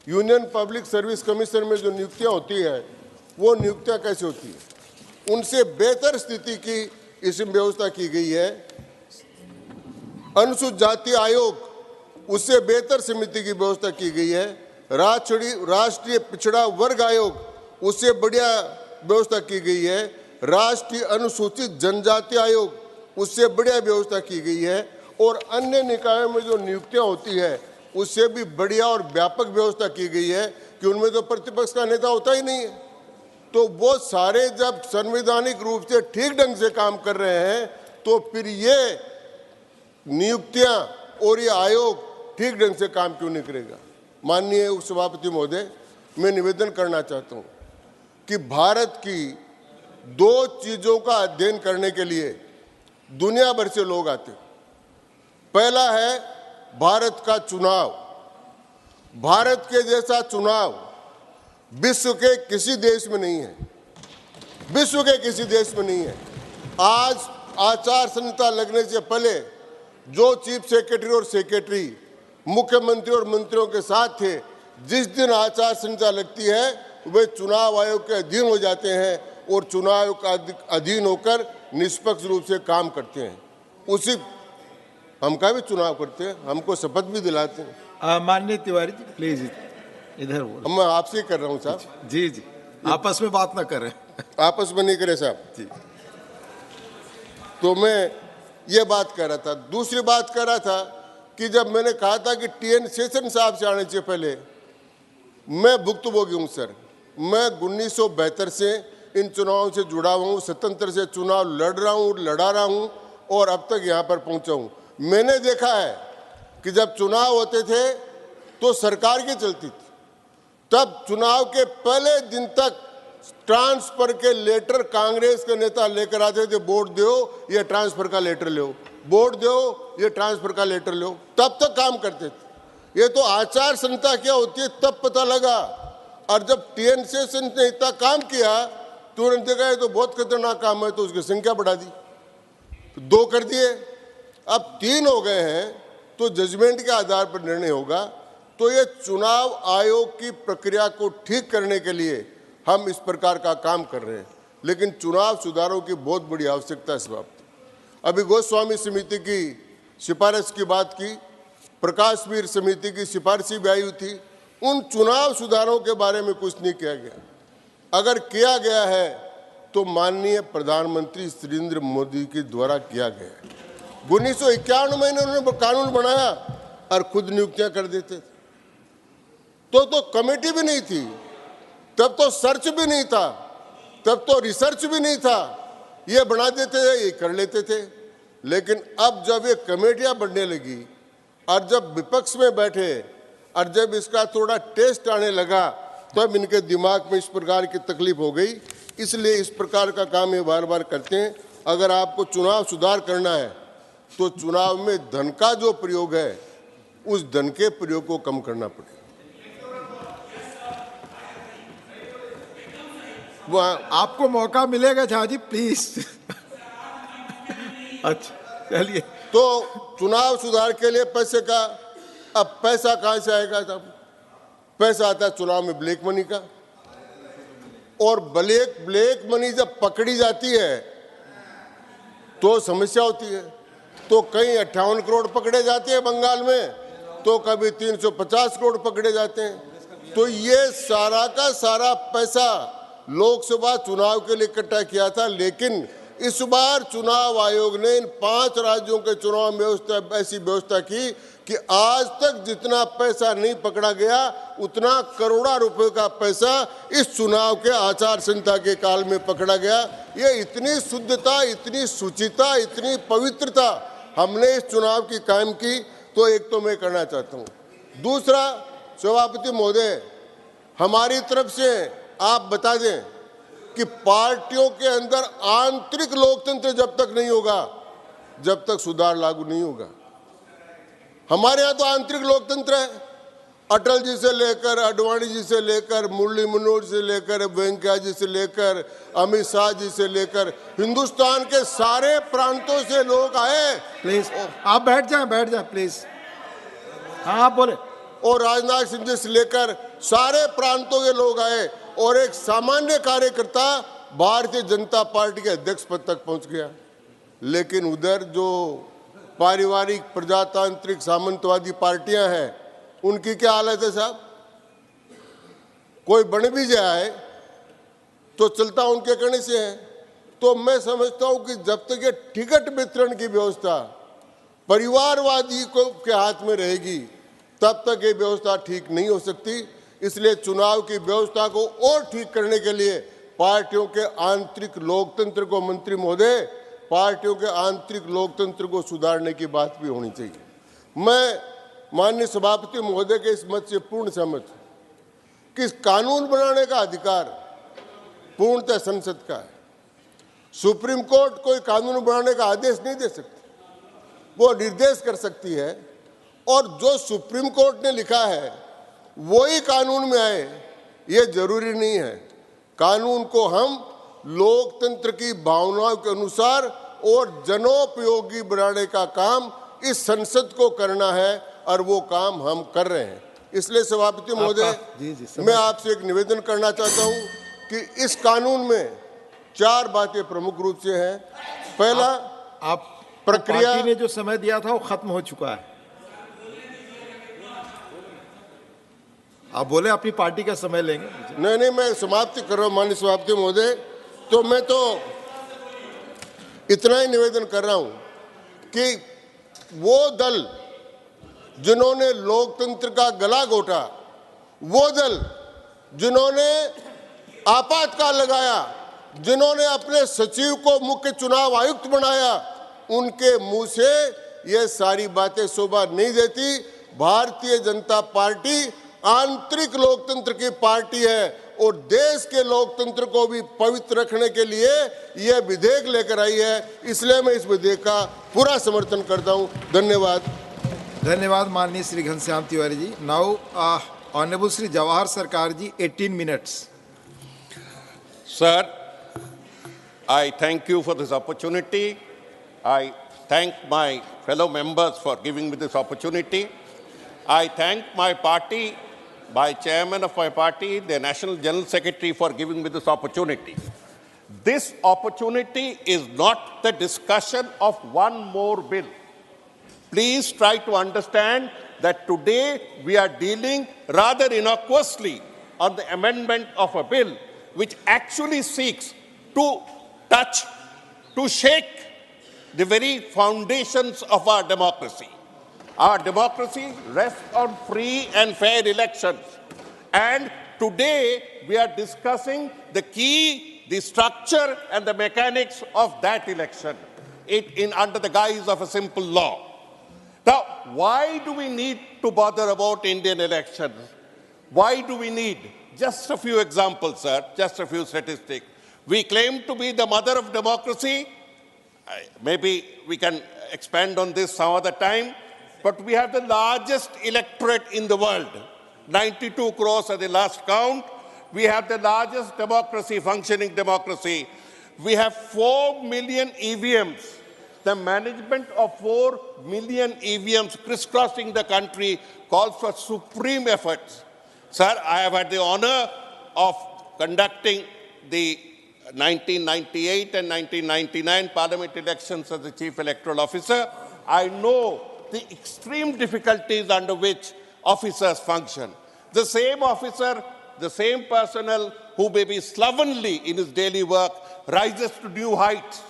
union public service commission में जो नियुक्तियां होती है, वो नियुक्तियां कैसे होती है, उनसे बेहतर स्थिति की इसमें व्यवस्था की गई है। अनुसूचित जाति आयोग, उससे बेहतर समिति की व्यवस्था की गई है। राष्ट्रीय पिछड़ा वर्ग आयोग, उससे बढ़िया व्यवस्था की गई है। राष्ट्रीय अनुसूचित जनजाति आयोग, उससे बढ़िया व्यवस्था की गई है। और अन्य निकायों में जो नियुक्तियां होती है, उससे भी बढ़िया और व्यापक व्यवस्था की गई है कि उनमें तो प्रतिपक्ष का नेता होता ही नहीं है। तो वो सारे जब संवैधानिक रूप से ठीक ढंग से काम कर रहे हैं, तो फिर ये नियुक्तियां और ये आयोग ठीक ढंग से काम क्यों नहीं करेगा? माननीय उपसभापति महोदय, मैं निवेदन करना चाहता हूं कि भारत की 2 चीजों का अध्ययन करने के लिए दुनिया भर से लोग आते हैं। पहला है भारत का चुनाव। भारत के जैसा चुनाव विश्व के किसी देश में नहीं है, विश्व के किसी देश में नहीं है। आज आचार संहिता लगने से पहले जो चीफ सेक्रेटरी और सेक्रेटरी मुख्यमंत्री और मंत्रियों के साथ थे, जिस दिन आचार संहिता लगती है वे चुनाव आयोग के अधीन हो जाते हैं और चुनाव आयोग का अधीन होकर निष्पक्ष रूप से काम करते हैं। उसी हम का भी चुनाव करते हैं, हमको शपथ भी दिलाते हैं। माननीय तिवारी जी प्लीज इधर बोलो। मैं आपसे ही कर रहा हूँ साहब। जी जी, आपस में बात ना करें। आपस में नहीं करे साहब जी। तो मैं ये बात कर रहा था। दूसरी बात कर रहा था कि जब मैंने कहा था कि TN शेषन साहब से आने से पहले, मैं भुक्तभोगी हूँ सर। मैं 1972 से इन चुनावों से जुड़ा हुआ हूँ, स्वतंत्र से चुनाव लड़ रहा हूँ, लड़ा रहा हूँ और अब तक यहाँ पर पहुँचा हूँ। मैंने देखा है कि जब चुनाव होते थे तो सरकार की चलती थी, तब चुनाव के पहले दिन तक ट्रांसफर के लेटर कांग्रेस के नेता लेकर आते थे। वोट दो, ये ट्रांसफर का लेटर लो, वोट दो, ये ट्रांसफर का लेटर लो, तब तक काम करते थे। ये तो आचार संहिता क्या होती है तब पता लगा। और जब TN शेषन ने इतना काम किया तो उन्होंने देखा ये तो बहुत खतरनाक काम है, तो उसकी संख्या बढ़ा दी, 2 कर दिए, अब 3 हो गए हैं। तो जजमेंट के आधार पर निर्णय होगा। तो ये चुनाव आयोग की प्रक्रिया को ठीक करने के लिए हम इस प्रकार का काम कर रहे हैं, लेकिन चुनाव सुधारों की बहुत बड़ी आवश्यकता है साहब। अभी गोस्वामी समिति की सिफारिश की बात की, प्रकाशवीर समिति की सिफारिश भी आई हुई थी। उन चुनाव सुधारों के बारे में कुछ नहीं किया गया। अगर किया गया है तो माननीय प्रधानमंत्री नरेंद्र मोदी के द्वारा किया गया है। 1991 में उन्होंने कानून बनाया और खुद नियुक्तियां कर देते थे। तो कमेटी भी नहीं थी, तब तो सर्च भी नहीं था, तब तो रिसर्च भी नहीं था। ये बना देते थे, ये कर लेते थे। लेकिन अब जब ये कमेटियां बनने लगी और जब विपक्ष में बैठे और जब इसका थोड़ा टेस्ट आने लगा, तब इनके दिमाग में इस प्रकार की तकलीफ हो गई। इसलिए इस प्रकार का काम ये बार बार करते हैं। अगर आपको चुनाव सुधार करना है तो चुनाव में धन का जो प्रयोग है, उस धन के प्रयोग को कम करना पड़ेगा। वो आपको मौका मिलेगा झा जी प्लीज। अच्छा चलिए। तो चुनाव सुधार के लिए पैसे का, अब पैसा कहां से आएगा साहब? पैसा आता है चुनाव में ब्लैक मनी का। और ब्लैक मनी जब पकड़ी जाती है तो समस्या होती है। तो कहीं 58 करोड़ पकड़े जाते हैं बंगाल में, तो कभी 350 करोड़ पकड़े जाते हैं। तो ये सारा का सारा पैसा लोकसभा चुनाव के लिए इकट्ठा किया था, लेकिन इस बार चुनाव आयोग ने इन 5 राज्यों के चुनाव में ऐसी व्यवस्था की कि आज तक जितना पैसा नहीं पकड़ा गया उतना करोड़ों रुपए का पैसा इस चुनाव के आचार संहिता के काल में पकड़ा गया। ये इतनी शुद्धता, इतनी शुचिता, इतनी पवित्रता हमने इस चुनाव की कायम की। तो एक तो मैं करना चाहता हूँ। दूसरा, सभापति महोदय, हमारी तरफ से आप बता दें कि पार्टियों के अंदर आंतरिक लोकतंत्र जब तक नहीं होगा, जब तक सुधार लागू नहीं होगा। हमारे यहाँ तो आंतरिक लोकतंत्र है। अटल जी से लेकर, आडवाणी जी से लेकर, मुरली मनोहर से लेकर, वेंकैया जी से लेकर, अमित शाह जी से लेकर, हिंदुस्तान के सारे प्रांतों से लोग आए। प्लीज आप बैठ जाएं प्लीज। हाँ आप बोले। और राजनाथ सिंह जी से लेकर सारे प्रांतों के लोग आए और एक सामान्य कार्यकर्ता भारतीय जनता पार्टी के अध्यक्ष पद तक पहुंच गया। लेकिन उधर जो पारिवारिक प्रजातांत्रिक सामंतवादी पार्टियां हैं, उनकी क्या हालत है साहब? कोई बन भी जाए तो चलता उनके कहने से है। तो मैं समझता हूं कि जब तक ये टिकट वितरण की व्यवस्था परिवारवादी को के हाथ में रहेगी, तब तक ये व्यवस्था ठीक नहीं हो सकती। इसलिए चुनाव की व्यवस्था को और ठीक करने के लिए पार्टियों के आंतरिक लोकतंत्र को, मंत्री महोदय, पार्टियों के आंतरिक लोकतंत्र को सुधारने की बात भी होनी चाहिए। मैं माननीय सभापति महोदय के इस मत से पूर्ण सहमत हूं कि कानून बनाने का अधिकार पूर्णतः संसद का है। सुप्रीम कोर्ट कोई कानून बनाने का आदेश नहीं दे सकती, वो निर्देश कर सकती है, और जो सुप्रीम कोर्ट ने लिखा है वही कानून में आए, ये जरूरी नहीं है। कानून को हम लोकतंत्र की भावनाओं के अनुसार और जनोपयोगी बनाने का काम इस संसद को करना है, और वो काम हम कर रहे हैं। इसलिए सभापति महोदय, मैं आपसे एक निवेदन करना चाहता हूं कि इस कानून में 4 बातें प्रमुख रूप से हैं। पहला, आप प्रक्रिया पार्टी ने जो समय दिया था वो खत्म हो चुका है। आप बोले अपनी पार्टी का समय लेंगे। नहीं, मैं समाप्ति कर रहा हूं माननीय सभापति महोदय। तो मैं तो इतना ही निवेदन कर रहा हूं कि वो दल जिन्होंने लोकतंत्र का गला घोटा, वो दल जिन्होंने आपातकाल लगाया, जिन्होंने अपने सचिव को मुख्य चुनाव आयुक्त बनाया, उनके मुंह से ये सारी बातें शोभा नहीं देती। भारतीय जनता पार्टी आंतरिक लोकतंत्र की पार्टी है और देश के लोकतंत्र को भी पवित्र रखने के लिए यह विधेयक लेकर आई है। इसलिए मैं इस विधेयक का पूरा समर्थन करता हूं। धन्यवाद। धन्यवाद माननीय श्री घनश्याम तिवारी जी। नाउ ऑनरेबल श्री जवाहर सरकार जी, 18 minutes. Sir, I thank you for this opportunity. I thank my fellow members for giving me this opportunity. I thank my party, my chairman of my party, the National General Secretary, for giving me this opportunity. This opportunity is not the discussion of one more bill. Please try to understand that today we are dealing rather innocuously on the amendment of a bill which actually seeks to touch, to shake the very foundations of our democracy. Our democracy rests on free and fair elections. And today we are discussing the key, the structure and the mechanics of that election under the guise of a simple law. Now, why do we need to bother about Indian elections? Why do we need? Just a few examples, sir, just a few statistics. We claim to be the mother of democracy. Maybe we can expand on this some other time. But we have the largest electorate in the world, 92 crores at the last count. We have the largest democracy, functioning democracy. We have 4 million EVMs. The management of 4 million EVMs crisscrossing the country calls for supreme efforts. Sir, I have had the honor of conducting the 1998 and 1999 parliament elections as the chief electoral officer. I know the extreme difficulties under which officers function. The same officer, the same personnel who may be slovenly in his daily work rises to new heights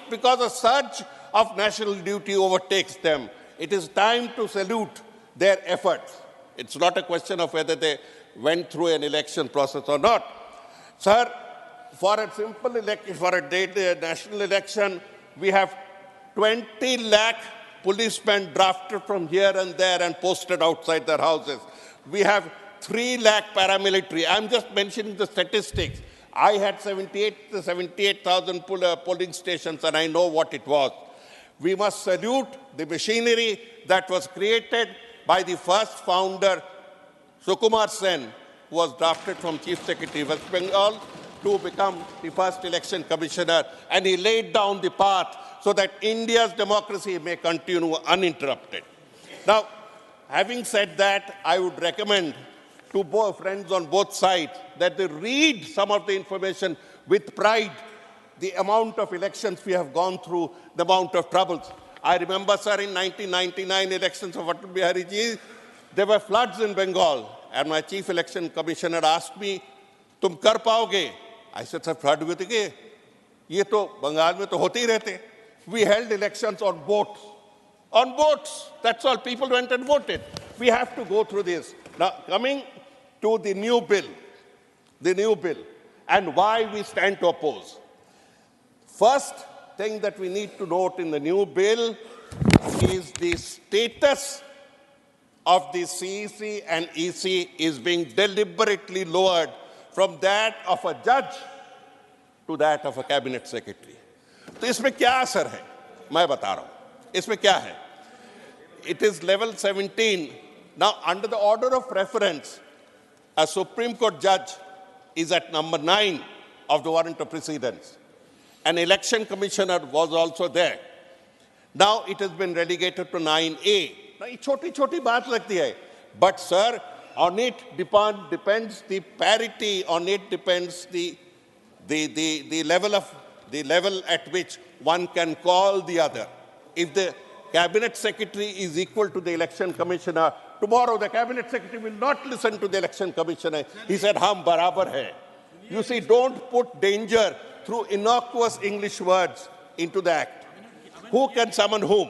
because a surge of national duty overtakes them. It is time to salute their efforts. It's not a question of whether they went through an election process or not. Sir, for a simple election, for a national election, we have 20 lakh policemen drafted from here and there and posted outside their houses. We have 3 lakh paramilitary. I'm just mentioning the statistics. I had 78,000 polling stations, and I know what it was. We must salute the machinery that was created by the first founder, Sukumar Sen, who was drafted from Chief Secretary West Bengal to become the first election commissioner, and he laid down the path so that India's democracy may continue uninterrupted. Now, having said that, I would recommend to both friends on both sides that they read some of the information with pride, the amount of elections we have gone through, the amount of troubles. I remember, sir, in 1999 elections of Atal Bihari Ji, there were floods in Bengal, and my chief election commissioner asked me, "Tum kar paoge?" I said, "Sir, flood hue the ye to Bengal mein to hote hi rehte." We held elections on boats. On boats. That's all. People went and voted. We have to go through this. Now, coming to the new bill, and why we stand to oppose. First thing that we need to note in the new bill is the status of the CEC and EC is being deliberately lowered from that of a judge to that of a cabinet secretary. तो इसमें क्या असर है मैं बता रहा हूं इसमें क्या है it is level 17 now under the order of preference a Supreme Court judge is at number 9 of the warrant of precedence. An election commissioner was also there. Now it has been relegated to 9A. Now ये छोटी बात लगती है but sir on it depends the parity, on it depends the level at which one can call the other. If the cabinet secretary is equal to the election commissioner, tomorrow the cabinet secretary will not listen to the election commissioner. He said, "Hum barabar hai." You see, don't put danger through innocuous English words into the act. Who can summon whom?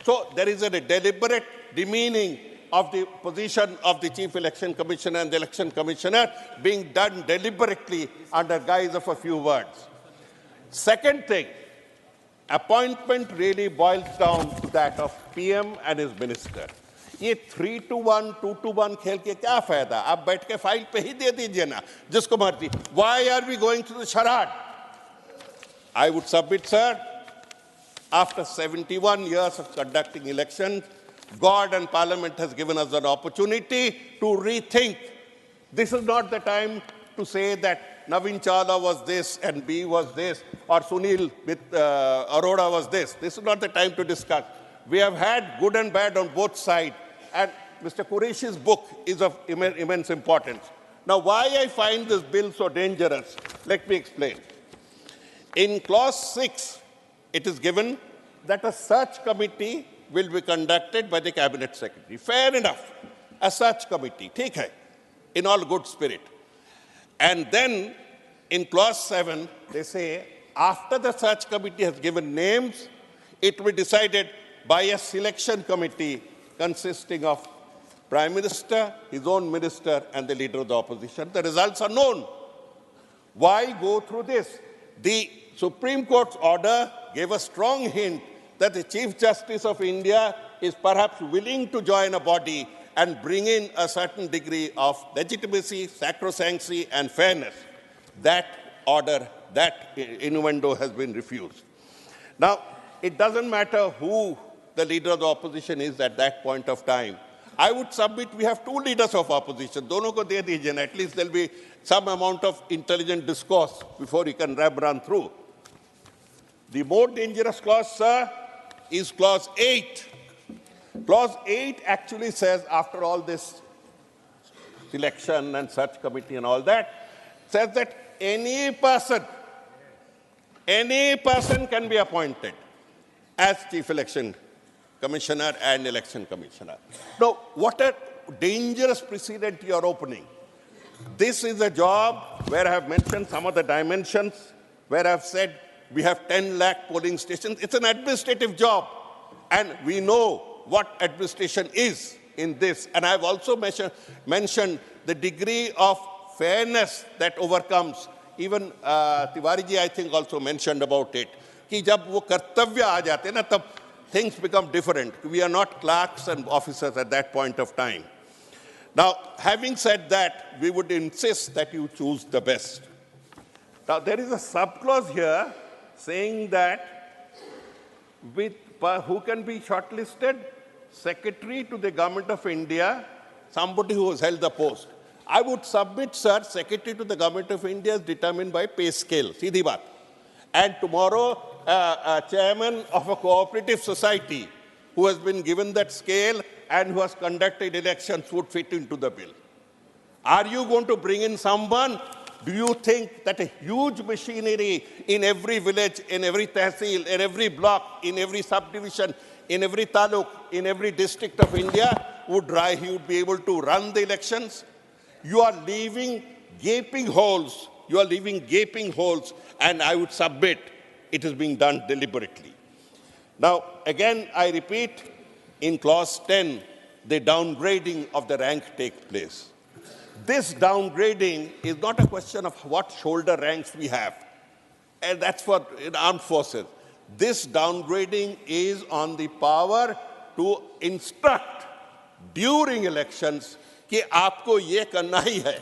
So there is a deliberate demeaning of the position of the chief election commissioner and the election commissioner being done deliberately under guise of a few words. Second thing, appointment really boils down to that of PM and his minister. ये 3-1, 2-1 खेल के क्या फायदा? आप बैठ के file पे ही दे दीजिए ना, जिसको मर्जी. Why are we going through the charade? I would submit, sir, after 71 years of conducting elections, God and Parliament has given us an opportunity to rethink. This is not the time to say that Navin Chawla was this and B was this, or Sunil with Arora was this. This is not the time to discuss. We have had good and bad on both sides, and Mr. Qureshi's book is of immense importance. Now, why I find this bill so dangerous, let me explain. In clause 6, it is given that a search committee will be conducted by the cabinet secretary. Fair enough. A search committee, theek hai, in all good spirit. And then in clause 7, they say, after the search committee has given names, it will be decided by a selection committee consisting of Prime Minister, his own minister, and the leader of the opposition. The results are known. Why go through this? The Supreme Court's order gave a strong hint that the Chief Justice of India is perhaps willing to join a body and bring in a certain degree of legitimacy, sacrosanctity, and fairness. That order, that innuendo has been refused. Now, it doesn't matter who the leader of the opposition is at that point of time. I would submit we have two leaders of opposition. Dono ko de dijiye, at least there'll be some amount of intelligent discourse before you can run through. The more dangerous clause, sir, is clause 8. Clause 8 actually says, after all this selection and search committee and all that, says that any person can be appointed as Chief Election Commissioner and Election Commissioner. Now, what a dangerous precedent you are opening. This is a job where I have mentioned some of the dimensions, where I have said we have 10 lakh polling stations. It's an administrative job, and we know what administration is in this. And I have also mentioned the degree of fairness that overcomes. Even Tiwari ji, I think, also mentioned about it. कि जब वो कर्तव्य आ जाते हैं ना, तब things become different. We are not clerks and officers at that point of time. Now, having said that, we would insist that you choose the best. Now, there is a subclause here saying that who can be shortlisted? Secretary to the Government of India, somebody who has held the post. I would submit, sir, Secretary to the Government of India is determined by pay scale. Seedhi baat. And tomorrow, a chairman of a cooperative society who has been given that scale and who has conducted elections would fit into the bill. Are you going to bring in someone? Do you think that a huge machinery in every village, in every tehsil, in every block, in every subdivision, in every taluk, in every district of India would be able to run the elections? You are leaving gaping holes. You are leaving gaping holes, and I would submit it is being done deliberately. Now, again, I repeat, in clause 10, the downgrading of the rank takes place. This downgrading is not a question of what shoulder ranks we have, and that's for armed forces. This downgrading is on the power to instruct during elections कि आपको ये करना ही है.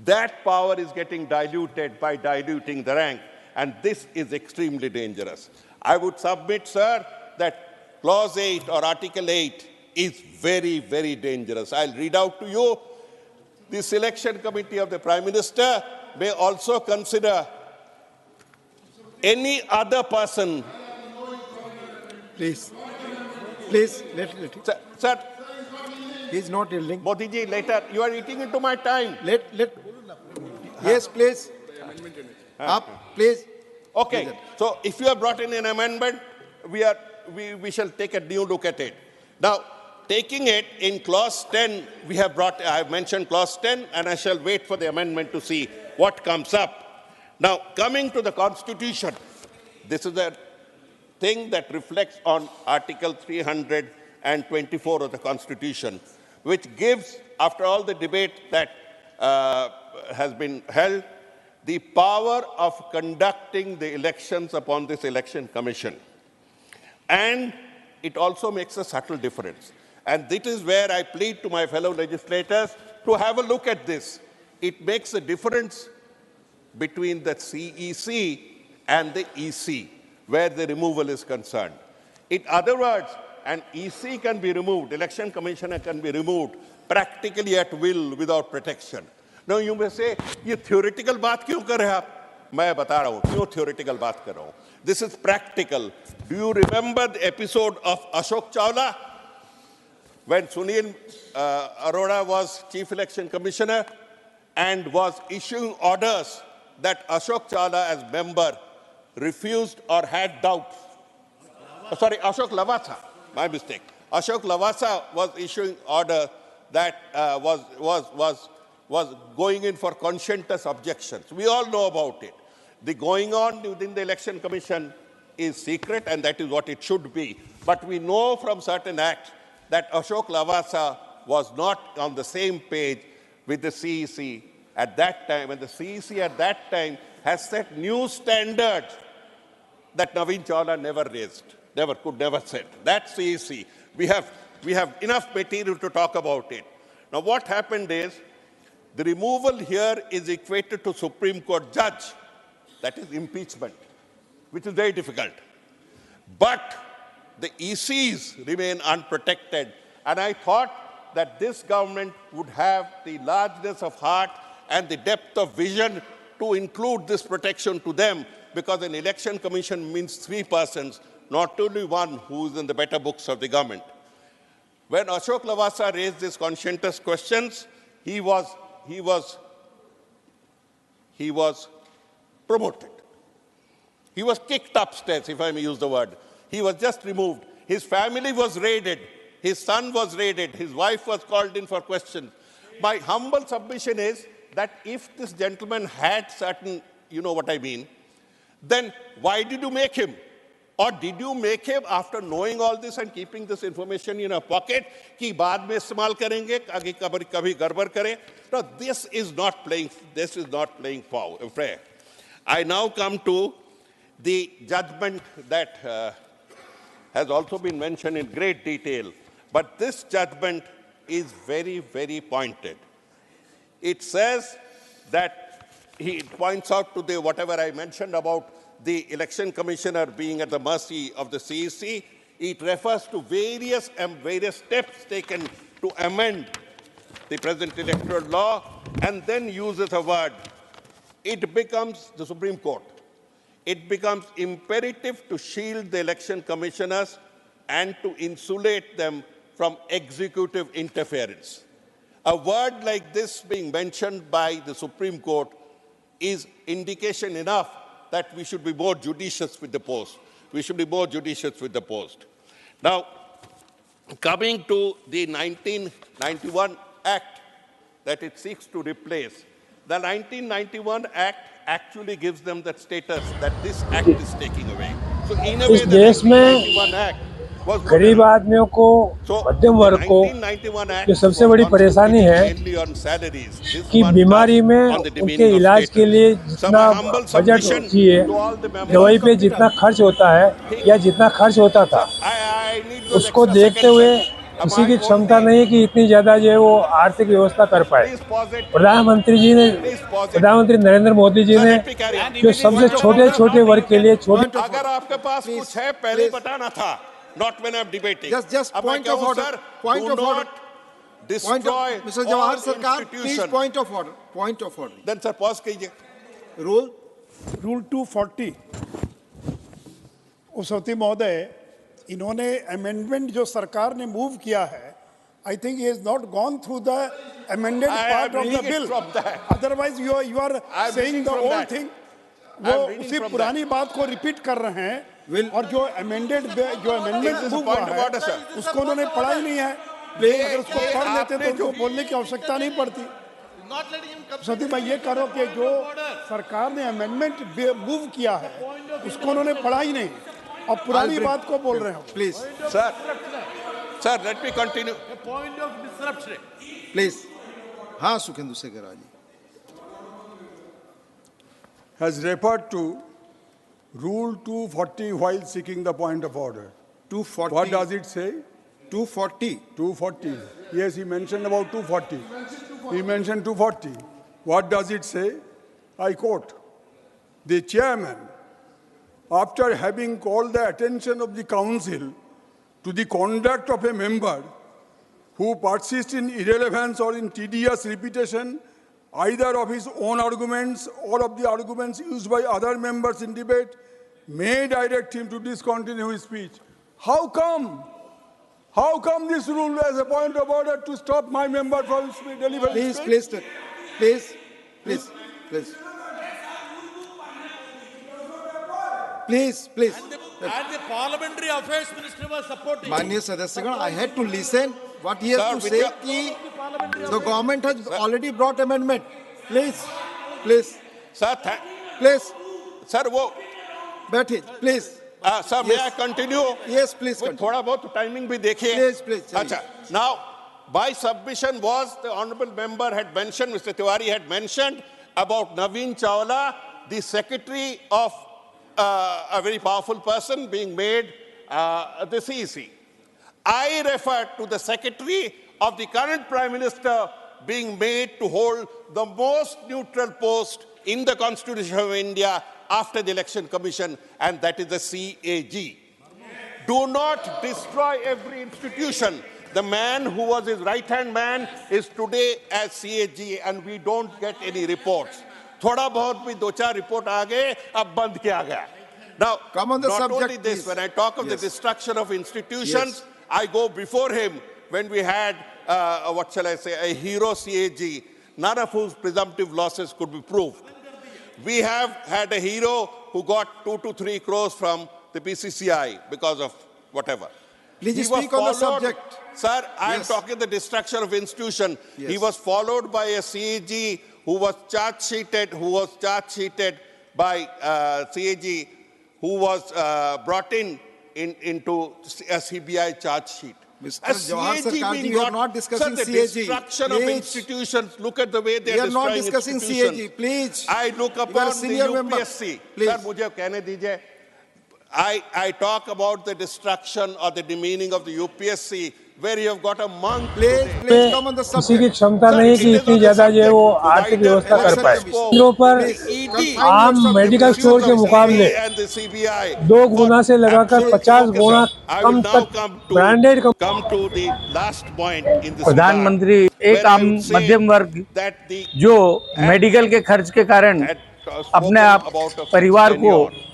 That power is getting diluted by diluting the rank, and this is extremely dangerous. I would submit, sir, that Clause 8 or Article 8 is very, very dangerous. I'll read out to you. The Selection Committee of the Prime Minister may also consider any other person. Please, let it. Sir, He's not yielding. Modi ji, later, you are eating into my time. Yes, please. Please. Okay, so if you have brought in an amendment, we shall take a new look at it. Now, taking it in clause 10, I have mentioned clause 10, and I shall wait for the amendment to see what comes up. Now, coming to the Constitution, this is a thing that reflects on Article 324 of the Constitution, which gives, after all the debate that has been held, the power of conducting the elections upon this election commission. And it also makes a subtle difference. And this is where I plead to my fellow legislators to have a look at this. It makes a difference between the CEC and the EC, where the removal is concerned. In other words, an EC can be removed, election commissioner can be removed practically at will without protection. Now you may say, ये theoretical बात क्यों कर रहे हैं आप? मैं बता रहा हूँ क्यों theoretical बात कर रहा हूँ. This is practical. Do you remember the episode of Ashok Chawla when Sunil Arora was Chief Election Commissioner and was issuing orders that Ashok Chawla as member refused or had doubts? Sorry, Ashok Lavasa. My mistake. Ashok Lavasa was issuing order that was going in for conscientious objections. We all know about it. The going on within the Election Commission is secret, and that is what it should be. But we know from certain acts that Ashok Lavasa was not on the same page with the CEC at that time, and the CEC at that time has set new standards that Naveen Chawla never raised, could never set. That's CEC. We have enough material to talk about it. Now, what happened is, the removal here is equated to Supreme Court judge. That is impeachment, which is very difficult. But the ECs remain unprotected. And I thought that this government would have the largeness of heart and the depth of vision to include this protection to them, because an election commission means three persons, not only one who is in the better books of the government. When Ashok Lavasa raised these conscientious questions, he was he was promoted. He was kicked upstairs, if I may use the word. He was just removed. His family was raided. His son was raided. His wife was called in for questions. My humble submission is that if this gentleman had certain, you know what I mean, then why did you make him? Or did you make him after knowing all this and keeping this information in a pocket कि बाद में इस्तेमाल करेंगे आगे कभी गड़बड़ करें? No, this is not playing fair. I now come to the judgment that has also been mentioned in great detail, but this judgment is very, very pointed. It says that he points out to the whatever I mentioned about the election commissioner being at the mercy of the CEC. It refers to various steps taken to amend the present electoral law, and then uses a word. It becomes the Supreme Court. It becomes imperative to shield the election commissioners and to insulate them from executive interference. A word like this being mentioned by the Supreme Court is indication enough that we should be more judicious with the post. We should be more judicious with the post. Now, coming to the 1991 Act that it seeks to replace, the 1991 Act actually gives them that status that this Act is taking away. So in a way, the 1991 Act was गरीब आदमियों को, मध्यम वर्ग को जो सबसे बड़ी परेशानी है कि बीमारी में उनके इलाज के लिए जितना बजट चाहिए, दवाई पे जितना खर्च होता है या जितना खर्च होता था, उसको देखते हुए किसी की क्षमता नहीं है कि इतनी ज़्यादा जो है वो आर्थिक व्यवस्था कर पाए। प्रधानमंत्री नरेंद्र मोदी जी ने जो सबसे छोटे वर्ग के लिए अगर आपके पास कुछ है पहले बताना था, not when I'm debating. Just point of order. Point of order. Destroy Mr. Jawahar Sarkar, please point of order. Point of order. Then sir, pause कीजिए. Rule 240. उसवती महोदय, इन्होंने amendment जो सरकार ने move किया है, I think he has not gone through the amended part of the bill. Otherwise, you are saying the old thing. वो उसी पुरानी बात को repeat कर रहे हैं. और जो amendment move हुआ है, उसको उन्होंने पढ़ा ही नहीं है। अगर उसको पढ़ लेते तो उनको बोलने की आवश्यकता नहीं पड़ती। सती मैं ये कह रहा हूँ कि जो सरकार ने amendment move किया है, उसको उन्होंने पढ़ा ही नहीं और पुरानी बात को बोल रहे हो। Please, sir, let me continue. A point of disruption. Please, हाँ सुखेंदु सेगरा जी has referred to Rule 240 while seeking the point of order. 240. What does it say? 240. 240. Yes, he mentioned about 240. He mentioned 240. What does it say? I quote, "The chairman, after having called the attention of the council to the conduct of a member who persists in irrelevance or in tedious repetition either of his own arguments or of the arguments used by other members in debate, may direct him to discontinue his speech." How come? How come this rule as a point of order to stop my member from delivering speech? Please. And the parliamentary affairs minister was supporting. माननीय सदस्यगण, I had to listen what he has to say कि the government has already brought amendment. Please. Sir, sir, वो बैठिए, please. Sir, may I continue? Yes, please. थोड़ा बहुत timing भी देखिए. Please. अच्छा, now, my submission was the honorable member had mentioned, Mr. Tiwari had mentioned about Naveen Chawla, the secretary of a very powerful person being made the CEC. I refer to the secretary of the current Prime Minister being made to hold the most neutral post in the Constitution of India after the Election Commission, and that is the CAG. Do not destroy every institution. The man who was his right-hand man is today as CAG, and we don't get any reports. थोड़ा बहुत भी दो चार report आ गए, अब बंद किया गया. Now, come on the not subject, only this, please. when I talk of the destruction of institutions, I go before him when we had, what shall I say, a hero CAG, none of whose presumptive losses could be proved. We have had a hero who got 2 to 3 crores from the BCCI because of whatever. Please He was speak on the followed- subject. Sir, I am Yes. talking the destruction of institution. Yes. He was followed by a CAG who was charge sheeted by CAG who was brought into a CBI charge sheet. Mr. A Jawahar CAG Sarkarji, being we are brought- not discussing Sir, the CAG. destruction of Please. institutions. Look at the way they We are are not destroying discussing institutions. CAG, please. I look You are a upon the senior member. UPSC. Please. Sir, मुझे कहने दीजिए. I talk about the destruction or the demeaning of the UPSC, where you have got a monk. Please come on the किसी की subject. क्षमता Sir, नहीं it कि is इतनी on the ज्यादा जो है वो subject. आर्थिक Wider व्यवस्था कर election पाए commission. केंद्रों पर Please, ED, confine आम yourself. मेडिकल Reduce स्टोर के yourself. मुकाबले and the CBI 2 गुना से लगाकर absolutely 50 focus Guna on. I come will now तक branded come to the last point in this प्रधानमंत्री regard, एक where I आम would say मध्यम वर्ग that the जो मेडिकल के खर्च के कारण had अपने spoken आप about a fixed परिवार को tenure.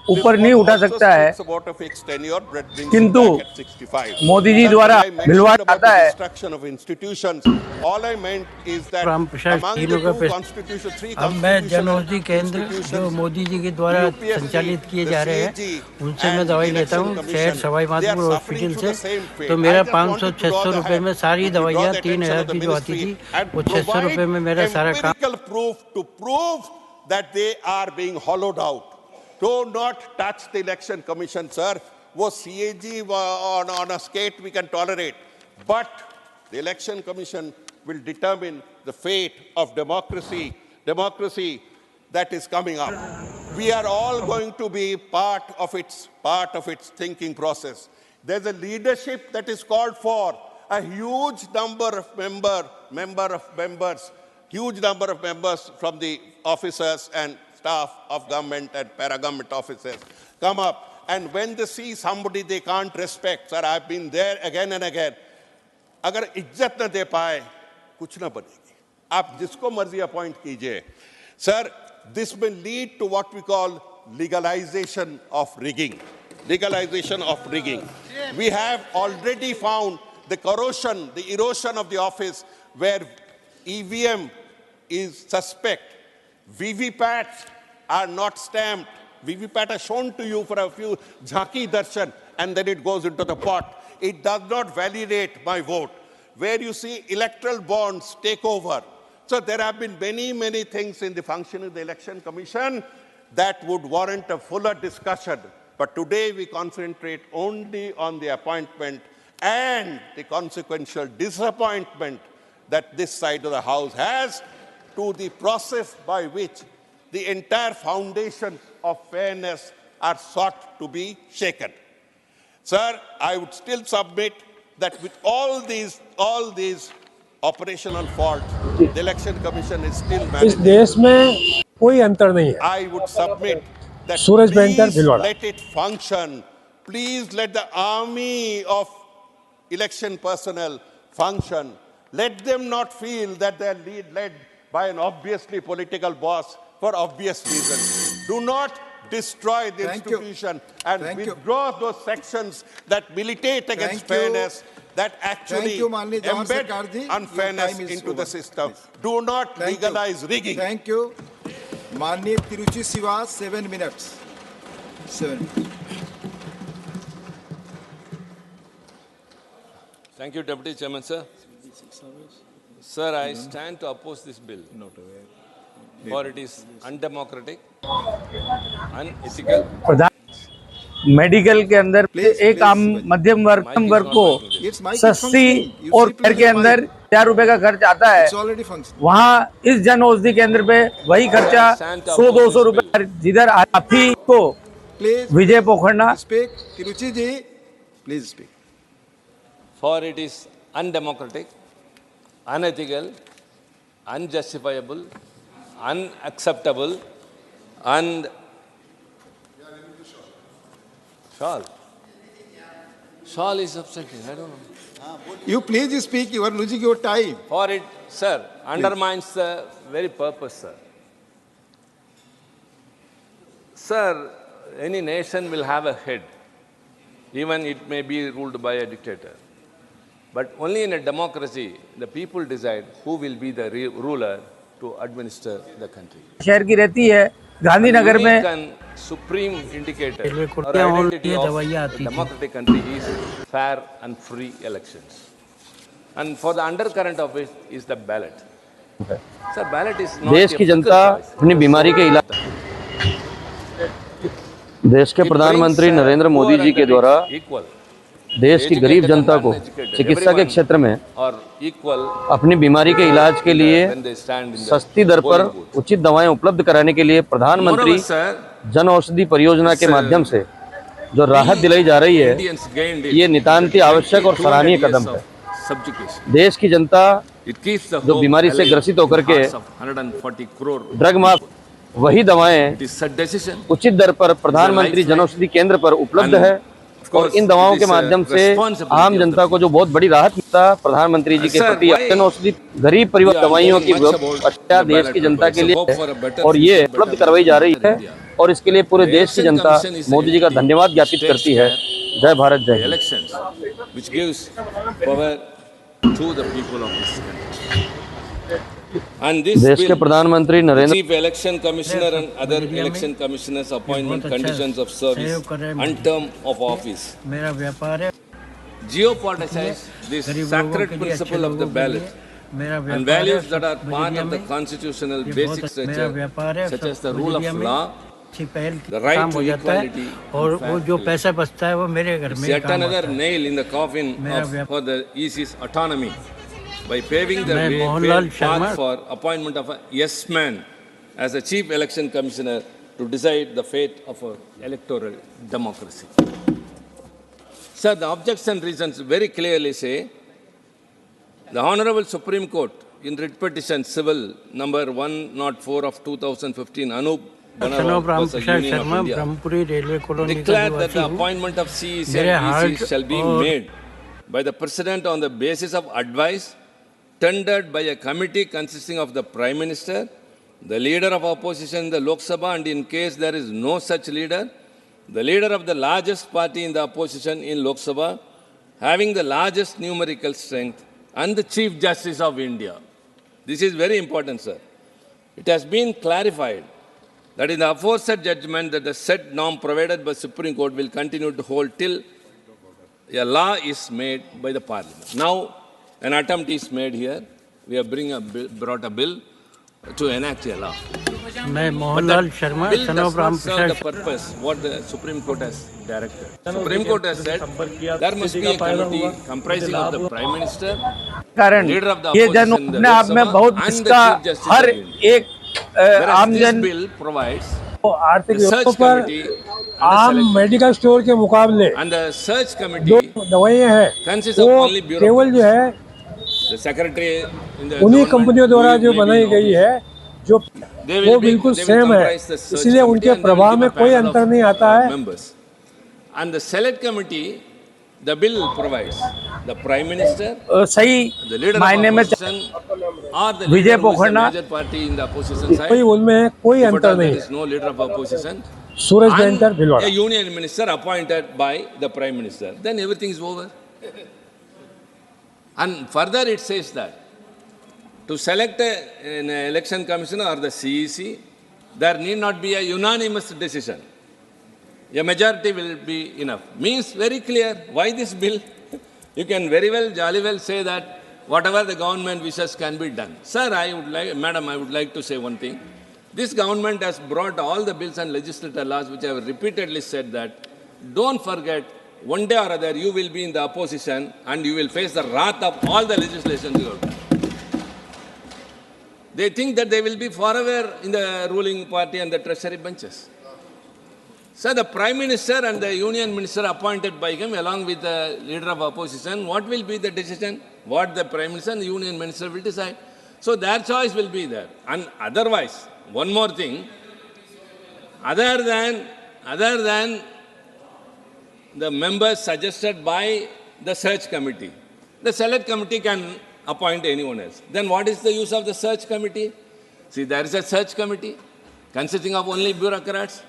This ऊपर नहीं one उठा also सकता है, speaks about a fixed tenure, but brings किंतु it back at 65. Modi ji Sir, द्वारा when I भिलवाया mentioned about जाता the है, destruction of institutions, all I meant is that Ram Prasad among ji the लोगों पे three constitutional अब मैं जनऔषधि केंद्र जो institutions, मोदी जी के द्वारा UPSC, संचालित किए the जा रहे हैं CAG, उनसे मैं and दवाई the लेता Election हूँ Commission, शहर Sawai they are Madhopur suffering hospital through the से same fate. तो मेरा I just wanted to draw 500-600 the रुपए में सारी to draw दवाइयाँ the attention 3000 of the की जो आती ministry थी and वो 600 provide रुपए में मेरा सारा काम empirical proof to prove that they are being hollowed out. Do not touch the election commission, sir. वो CAG on a skate we can tolerate. But the election commission will determine the fate of democracy that is coming up. We are all going to be part of its thinking process. There's a leadership that is called for, a huge number of members, huge number of members from the officers and staff of government and para-government officers come up. And when they see somebody they can't respect, sir, I've been there again and again. अगर इज्जत न दे पाए, कुछ न बनेगी. आप जिसको मर्जी अपॉइंट कीजिए. Sir, this will lead to what we call legalization of rigging. Legalization of rigging. We have already found the corrosion, the erosion of the office where EVM is suspect. VVPATs are not stamped. VVPAT are shown to you for a few jhanki darshan and then it goes into the pot. It does not validate my vote. Where you see electoral bonds take over. So there have been many things in the functioning of the Election Commission that would warrant a fuller discussion. But today we concentrate only on the appointment and the consequential disappointment that this side of the House has to the process by which the entire foundation of fairness are sought to be shaken. Sir, I would still submit that with all these operational faults, the Election Commission is still इस managing. देश में कोई अंतर नहीं है. I would submit that Suraj banker please Bhilwara. let it function. Please let the army of election personnel function. Let them not feel that they are led by an obviously political boss for obvious reasons. Do not destroy the institution and withdraw those sections that militate against fairness, that actually embed unfairness into the system. Do not legalize rigging. Thank you. Mani Tiruchi Siva, 7 minutes. 7 minutes. Thank you, Deputy Chairman, sir. Sir, I stand to oppose this bill. For it is undemocratic, unethical. Medical के अंदर एक आम मध्यम वर्ग को सस्ती और घर के अंदर 4 रुपए का खर्च आता है, वहाँ इस जन औषधि केंद्र पे वही खर्चा 100-200 रुपए जिधर आप ही को विजय Pokharna. Tiruchi ji, please speak. For it is undemocratic, unethical, unjustifiable, unacceptable, and Shawl is substantive, I don't know. You please speak, you are losing your time. For it, sir, undermines the very purpose, sir. Sir, any nation will have a head, even it may be ruled by a dictator. But only in a democracy, the people decide who will be the ruler to administer the country. शहर की रहती है गांधीनगर में Unique and supreme indicator or identity of a democratic country is fair and free elections. And for the undercurrent of it is the ballot. Sir, ballot is not देश की जनता अपनी बीमारी के इलाज देश के प्रधानमंत्री नरेंद्र मोदी जी के द्वारा देश की गरीब जनता को चिकित्सा के क्षेत्र में अपनी बीमारी के इलाज के लिए सस्ती दर पर उचित दवाएं उपलब्ध कराने के लिए प्रधानमंत्री जन औषधि परियोजना के माध्यम से जो राहत दिलाई जा रही है, ये नितांत आवश्यक और सराहनीय कदम है। देश की जनता जो बीमारी से ग्रसित होकर के ड्रग माफ वही दवाएं उचित दर पर प्रधानमंत्री जनऔषधि केंद्र पर उपलब्ध है और इन दवाओं के माध्यम से आम जनता को जो बहुत बड़ी राहत मिलता है प्रधानमंत्री जी के प्रति जनऔषधि गरीब परिवार दवाइयों की व्यवस्था देश की जनता के लिए और ये उपलब्ध करवाई जा रही है और इसके लिए पूरे देश की जनता मोदी जी का धन्यवाद ज्ञापित करती है। जय भारत, जय And this देश के प्रधानमंत्री Narendra Chief Election Commissioner and other election commissioners appointment conditions of service and term of office geopoliticize this sacred principle of the ballot and values that are part of the constitutional basic structure such as the rule of law, the right to equality, और वो जो पैसा बचता है वो मेरे घर में set another nail in the coffin for the EC's autonomy by paving the path for appointment of a yes man as a chief election commissioner to decide the fate of our electoral democracy. Sir, the objection reasons very clearly say the Honorable Supreme Court in writ petition civil number 104 of 2015 Anup versus Union of India declared that the appointment of CEC and EC shall be made by the President on the basis of advice tendered by a committee consisting of the Prime Minister, the leader of opposition in the Lok Sabha, and in case there is no such leader, the leader of the largest party in the opposition in Lok Sabha, having the largest numerical strength, and the Chief Justice of India. This is very important, sir. It has been clarified that in the aforesaid judgment that the said norm provided by Supreme Court will continue to hold till a law is made by the Parliament. Now, an attempt is made here. We have brought a bill to enact a law. मैं Mohanlal Sharma, son of Ram Prasad. The purpose what the Supreme Court has directed. Supreme Court has said there must be a committee comprising of the Prime Minister, leader of the opposition in the Lok Sabha, and the Chief Justice of India. Whereas this bill provides आर्थिक the search committee आम medical store के मुकाबले and the search committee दवाइयाँ हैं consists of वो only केवल जो है the secretary in the उन्हीं कंपनियों द्वारा जो बनाई गई है जो वो बिल्कुल सेम है, इसलिए उनके प्रभाव में कोई अंतर नहीं आता है। And the select committee, the bill provides the Prime Minister, सही the leader of opposition, or the Vijay leader who is the Pokharna major party in the opposition side. कोई उनमें कोई If at अंतर all there नहीं is no leader of opposition, Suraj Jayankar and Bhilwara a union minister appointed by the Prime Minister, then everything is over. And further it says that to select an election commissioner or the CEC, there need not be a unanimous decision. A majority will be enough. Means very clear. Why this bill? You can very well, jolly well say that whatever the government wishes can be done. Sir, Madam, I would like to say one thing. This government has brought all the bills and legislative laws which I have repeatedly said that don't forget, one day or other you will be in the opposition and you will face the wrath of all the legislation you have done. They think that they will be forever in the ruling party and the treasury benches. So the Prime Minister and the Union Minister appointed by him along with the leader of opposition, what will be the decision? What the Prime Minister and the Union Minister will decide. So their choice will be there. And otherwise, one more thing, other than the members suggested by the search committee, the select committee can appoint anyone else. Then what is the use of the search committee? See, there is a search committee consisting of only bureaucrats,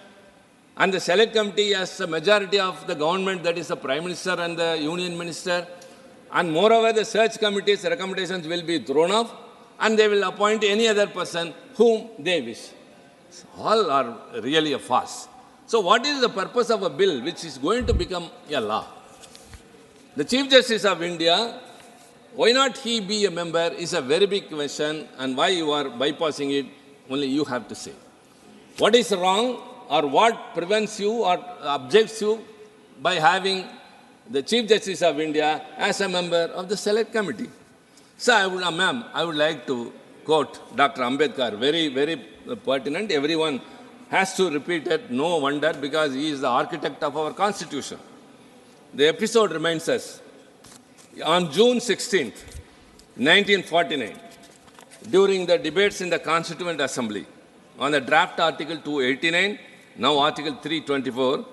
and the select committee has a majority of the government, that is the Prime Minister and the Union Minister. And moreover, the search committee's recommendations will be thrown off, and they will appoint any other person whom they wish. All are really a farce. So what is the purpose of a bill which is going to become a law? The Chief Justice of India, why not he be a member is a very big question, and why you are bypassing it, only you have to say. What is wrong or what prevents you or objects you by having the Chief Justice of India as a member of the Select Committee? So, I would like to quote Dr. Ambedkar, very, very pertinent. Everyone has to repeat it, no wonder, because he is the architect of our Constitution. The episode reminds us, on June 16th, 1949, during the debates in the Constituent Assembly on the draft Article 289, now Article 324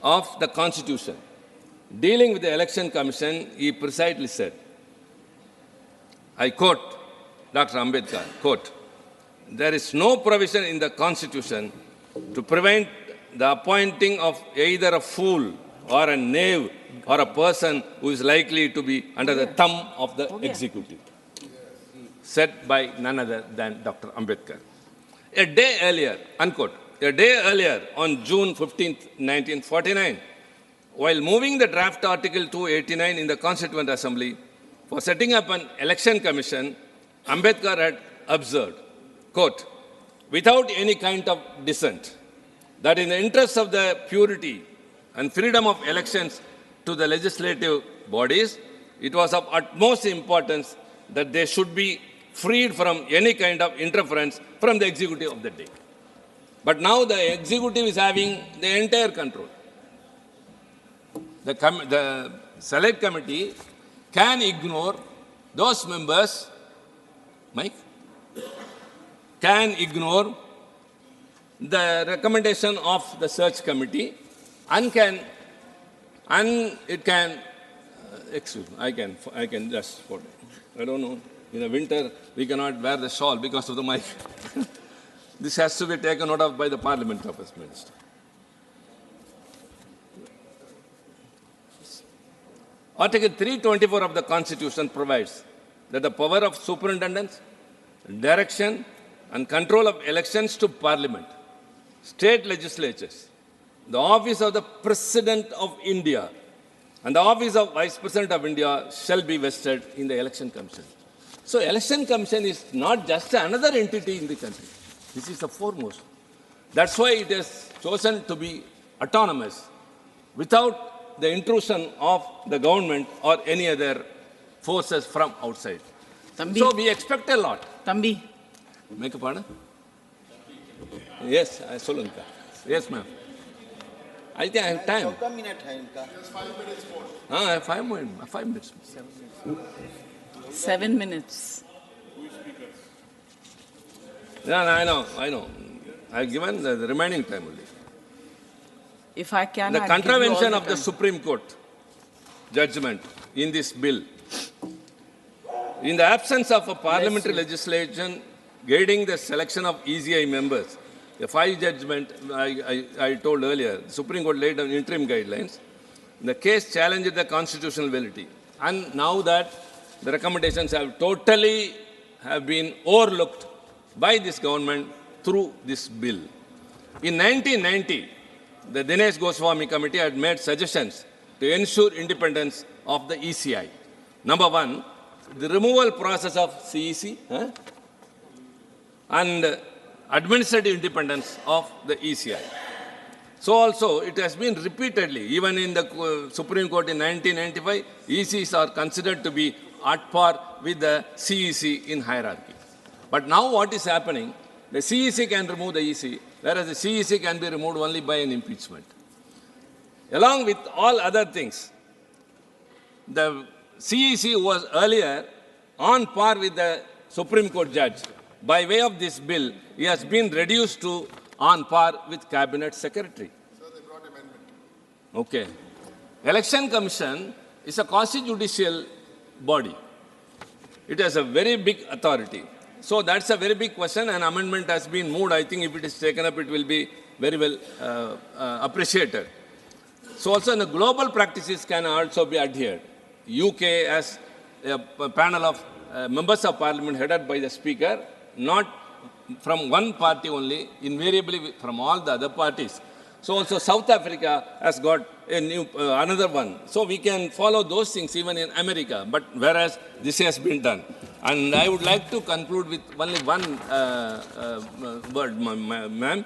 of the Constitution, dealing with the Election Commission, he precisely said, I quote Dr. Ambedkar, quote, there is no provision in the Constitution to prevent the appointing of either a fool or a knave or a person who is likely to be under the thumb of the executive. Said by none other than Dr. Ambedkar. A day earlier, unquote, a day earlier on June 15, 1949, while moving the draft Article 289 in the Constituent Assembly for setting up an election commission, Ambedkar had observed, quote, without any kind of dissent, that in the interest of the purity and freedom of elections to the legislative bodies, it was of utmost importance that they should be freed from any kind of interference from the executive of the day. But now the executive is having the entire control. The Select Committee can ignore those members, Mike, can ignore the recommendation of the search committee and it can, excuse me, I can just, I don't know, in the winter we cannot wear the shawl because of the mic. This has to be taken note of by the Parliament Office Minister. Article 324 of the Constitution provides that the power of superintendence, direction and control of elections to Parliament, state legislatures, the office of the President of India and the office of Vice President of India shall be vested in the Election Commission. So, Election Commission is not just another entity in the country. This is the foremost. That's why it is chosen to be autonomous, without the intrusion of the government or any other forces from outside. Thambi. So, we expect a lot. Thambi. Make a pardon? Yes, Solunka. Yes, ma'am. I think I have time. Just 5 minutes more. I have 5 minutes. 5 minutes. 7 minutes. Yeah, I know. I have given the remaining time only. If I can, the contravention of the Supreme Court judgment in this bill, in the absence of a parliamentary legislation guiding the selection of ECI members, the 5 judgment I told earlier, the Supreme Court laid down interim guidelines. The case challenged the constitutional validity. And now that the recommendations have totally been overlooked by this government through this bill. In 1990, the Dinesh Goswami Committee had made suggestions to ensure independence of the ECI. Number 1, the removal process of CEC and administrative independence of the ECI. So also, it has been repeatedly, even in the Supreme Court in 1995, ECs are considered to be at par with the CEC in hierarchy. But now what is happening, the CEC can remove the EC, whereas the CEC can be removed only by an impeachment. Along with all other things, the CEC was earlier on par with the Supreme Court judge. By way of this bill, he has been reduced to on par with Cabinet Secretary. So they brought amendment. Okay. Election Commission is a quasi-judicial body. It has a very big authority. So that's a very big question. An amendment has been moved. I think if it is taken up, it will be very well appreciated. So also in the global practices can also be adhered. UK has a panel of members of parliament headed by the speaker, not from one party only, invariably from all the other parties. So also South Africa has got a new, another one. So we can follow those things even in America, but whereas this has been done. And I would like to conclude with only one word, ma'am.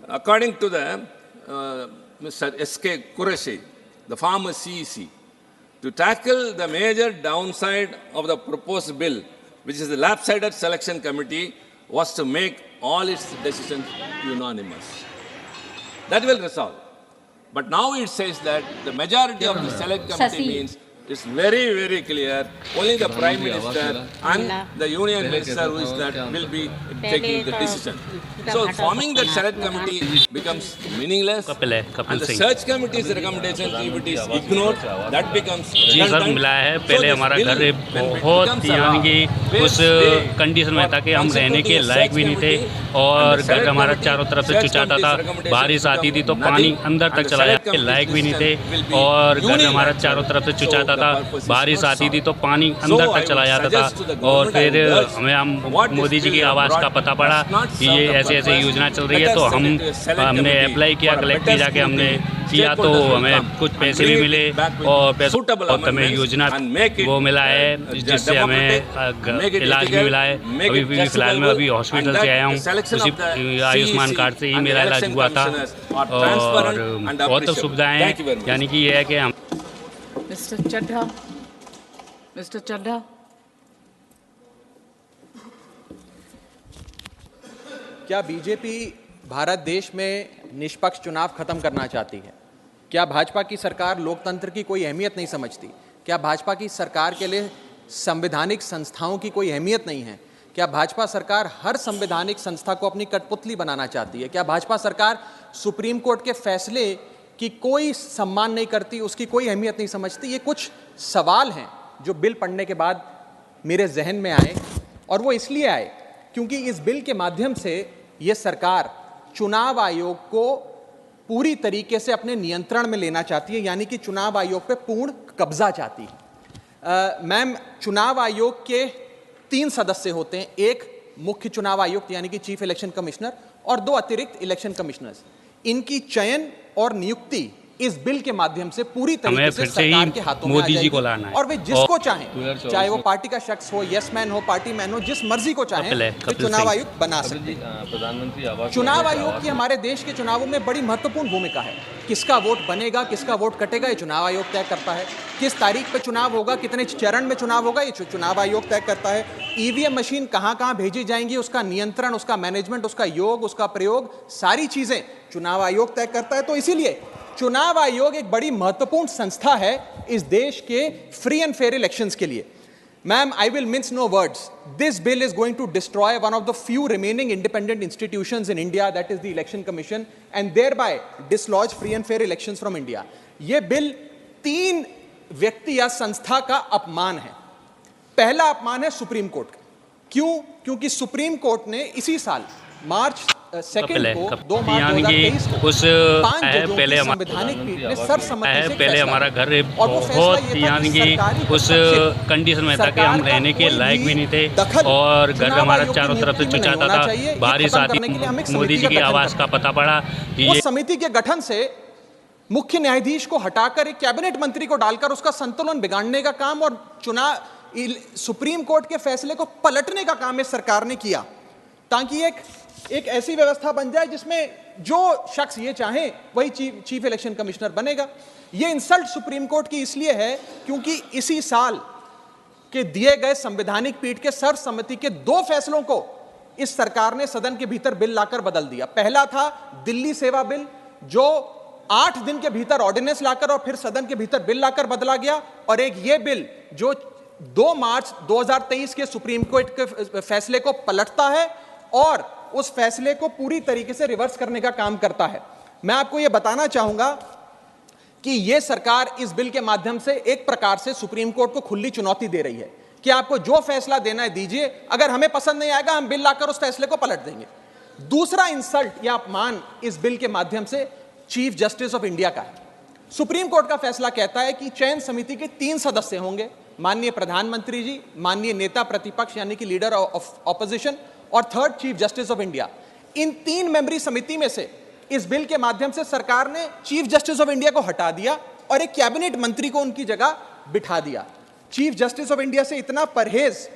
According to the Mr. S.K. Qureshi, the former CEC, to tackle the major downside of the proposed bill, which is the lopsided selection committee, was to make all its decisions unanimous. That will resolve. But now it says that the majority of the select committee means it's very, very clear. Only the Prime Minister and the Union Minister who is that will be taking the decision. So forming that select committee becomes meaningless. And the search committee's recommendation, if it is ignored, that becomes जी sir मिला है पहले हमारा घर बहुत यानी कि उस कंडीशन में था कि हम रहने के लायक भी नहीं थे और घर हमारा चारों तरफ से चुचाता था, बारिश आती थी तो पानी अंदर तक चला जाता था, लायक भी नहीं थे और घर हमारा चारों तरफ से चुचाता था, बारिश आती थी तो पानी अंदर तक चला जाता था। और फिर हमें मोदी जी की आवाज़ का पता पड़ा कि ये ऐसे ऐसे योजना चल रही है, तो हमने अप्लाई किया, कलेक्टर जाके हमने किया तो हमें कुछ पैसे भी मिले और पैसे हमें योजना वो मिला है जिससे हमें इलाज भी मिला है। अभी भी फिलहाल मैं अभी हॉस्पिटल से आया हूँ, उसी आयुष्मान कार्ड से ही मेरा इलाज हुआ था और बहुत सुविधाएं हैं, यानी कि ये है कि हम Mr. Chadha. क्या बीजेपी भारत देश में निष्पक्ष चुनाव खत्म करना चाहती है? क्या भाजपा की सरकार लोकतंत्र की कोई अहमियत नहीं समझती? क्या भाजपा की सरकार के लिए संवैधानिक संस्थाओं की कोई अहमियत नहीं है? क्या भाजपा सरकार हर संवैधानिक संस्था को अपनी कठपुतली बनाना चाहती है? क्या भाजपा सरकार सुप्रीम कोर्ट के फैसले की कोई सम्मान नहीं करती, उसकी कोई अहमियत नहीं समझती? ये कुछ सवाल हैं जो बिल पढ़ने के बाद मेरे जहन में आए और वो इसलिए आए क्योंकि इस बिल के माध्यम से ये सरकार चुनाव आयोग को पूरी तरीके से अपने नियंत्रण में लेना चाहती है, यानी कि चुनाव आयोग पे पूर्ण कब्जा चाहती है। मैम, चुनाव आयोग के 3 सदस्य होते हैं, एक मुख्य चुनाव आयुक्त यानी कि चीफ इलेक्शन कमिश्नर और 2 अतिरिक्त इलेक्शन कमिश्नर्स। इनकी चयन और नियुक्ति इस बिल के माध्यम से पूरी तरीके से सरकार के हाथों में मोदी जी को लाना है और वे जिसको चाहें, चाहे वो पार्टी का शख्स हो, यस मैन हो, पार्टी मैन हो, जिस मर्जी को चाहें वे चुनाव आयुक्त बना सकते हैं। चुनाव आयोग की हमारे देश के चुनावों में बड़ी महत्वपूर्ण भूमिका है। किसका वोट बनेगा, किसका वोट कटेगा, ये चुनाव आयोग तय करता है। किस तारीख पे चुनाव होगा, कितने चरण में चुनाव होगा, ये चुनाव आयोग तय करता है। ईवीएम मशीन कहां कहां भेजी जाएंगी, उसका नियंत्रण, उसका मैनेजमेंट, उसका योग, उसका प्रयोग, सारी चीजें चुनाव आयोग तय करता है। तो इसीलिए चुनाव आयोग एक बड़ी महत्वपूर्ण संस्था है इस देश के फ्री एंड फेयर इलेक्शंस के लिए। Ma'am, I will mince no words, this bill is going to destroy one of the few remaining independent institutions in India, that is the election commission, and thereby dislodge free and fair elections from India. यह bill 3 व्यक्ति या संस्था का अपमान है। पहला अपमान है सुप्रीम कोर्ट का। क्यों? क्योंकि सुप्रीम कोर्ट ने इसी साल मार्च 2 को 2 मार्च 2023 को उस पहले संवैधानिक पीठ ने सर्वसम्मति से पहले हमारा घर बहुत यानी कि उस कंडीशन में था कि हम रहने के लायक भी नहीं थे और घर हमारा चारों तरफ से चुचाता था, बारिश आती, मोदी जी की आवाज़ का पता पड़ा कि उस समिति के गठन से मुख्य न्यायाधीश को हटाकर एक कैबिनेट मंत्री को डालकर उसका संतुलन बिगाड़ने का काम और सुप्रीम कोर्ट के फैसले को पलटने का काम इस सरकार ने किया, ताकि एक ऐसी व्यवस्था बन जाए जिसमें जो शख्स ये चाहे वही चीफ इलेक्शन कमिश्नर बनेगा। ये इंसल्ट सुप्रीम कोर्ट की इसलिए है क्योंकि इसी साल के दिए गए संवैधानिक पीठ के सर्वसम्मति के 2 फैसलों को इस सरकार ने सदन के भीतर बिल लाकर बदल दिया। पहला था दिल्ली सेवा बिल, जो 8 दिन के भीतर ऑर्डिनेंस लाकर और फिर सदन के भीतर बिल लाकर बदला गया, और एक ये बिल जो 2 मार्च 2023 के सुप्रीम कोर्ट के फैसले को पलटता है और उस फैसले को पूरी तरीके से रिवर्स करने का काम करता है। मैं आपको यह बताना चाहूंगा कि यह सरकार इस बिल के माध्यम से एक प्रकार से सुप्रीम कोर्ट को खुली चुनौती दे रही है कि आपको जो फैसला देना है दीजिए, अगर हमें पसंद नहीं आएगा हम बिल लाकर उस फैसले को पलट देंगे। दूसरा इंसल्ट या अपमान इस बिल के माध्यम से चीफ जस्टिस ऑफ इंडिया का है। सुप्रीम कोर्ट का फैसला कहता है कि चयन समिति के 3 सदस्य होंगे, माननीय प्रधानमंत्री जी, माननीय नेता प्रतिपक्ष यानी कि लीडर ऑफ ऑपोजिशन और third chief justice of India. इन 3 मेंबरी समिति में से इस बिल के माध्यम से सरकार ने चीफ जस्टिस ऑफ इंडिया को हटा दिया और एक कैबिनेट मंत्री को उनकी जगह बिठा दिया। चीफ जस्टिस ऑफ इंडिया से इतना परहेज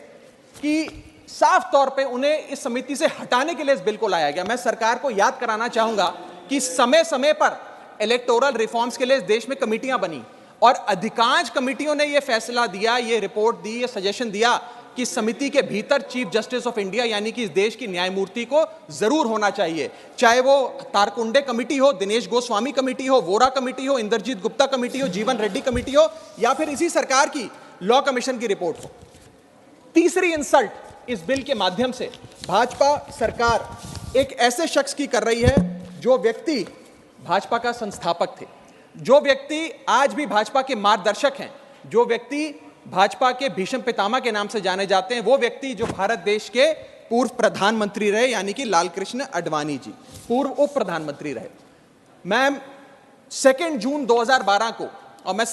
कि साफ तौर पे उन्हें इस समिति से हटाने के लिए इस बिल को लाया गया। मैं सरकार को याद कराना चाहूंगा कि समय समय पर इलेक्टोरल रिफॉर्म्स के लिए इस देश में कमेटियां बनी और अधिकांश कमेटियों ने यह फैसला दिया, ये रिपोर्ट दी, ये सजेशन दिया कि समिति के भीतर चीफ जस्टिस ऑफ इंडिया यानी कि इस देश की न्यायमूर्ति को जरूर होना चाहिए, चाहे वो तारकुंडे कमेटी हो, दिनेश गोस्वामी कमेटी हो, वोरा कमेटी हो, इंद्रजीत गुप्ता कमेटी हो, जीवन रेड्डी कमेटी हो या फिर इसी सरकार की लॉ कमीशन की रिपोर्ट हो। तीसरी इंसल्ट इस बिल के माध्यम से भाजपा सरकार एक ऐसे शख्स की कर रही है जो व्यक्ति भाजपा का संस्थापक थे, जो व्यक्ति आज भी भाजपा के मार्गदर्शक हैं, जो व्यक्ति भाजपा के भीष्म पितामह के नाम से जाने जाते हैं, वो व्यक्ति जो भारत देश के पूर्व प्रधानमंत्री रहे यानी कि लाल कृष्ण आडवाणी जी, पूर्व उप प्रधानमंत्री रहे। मैं 2 जून 2012 को, और मैं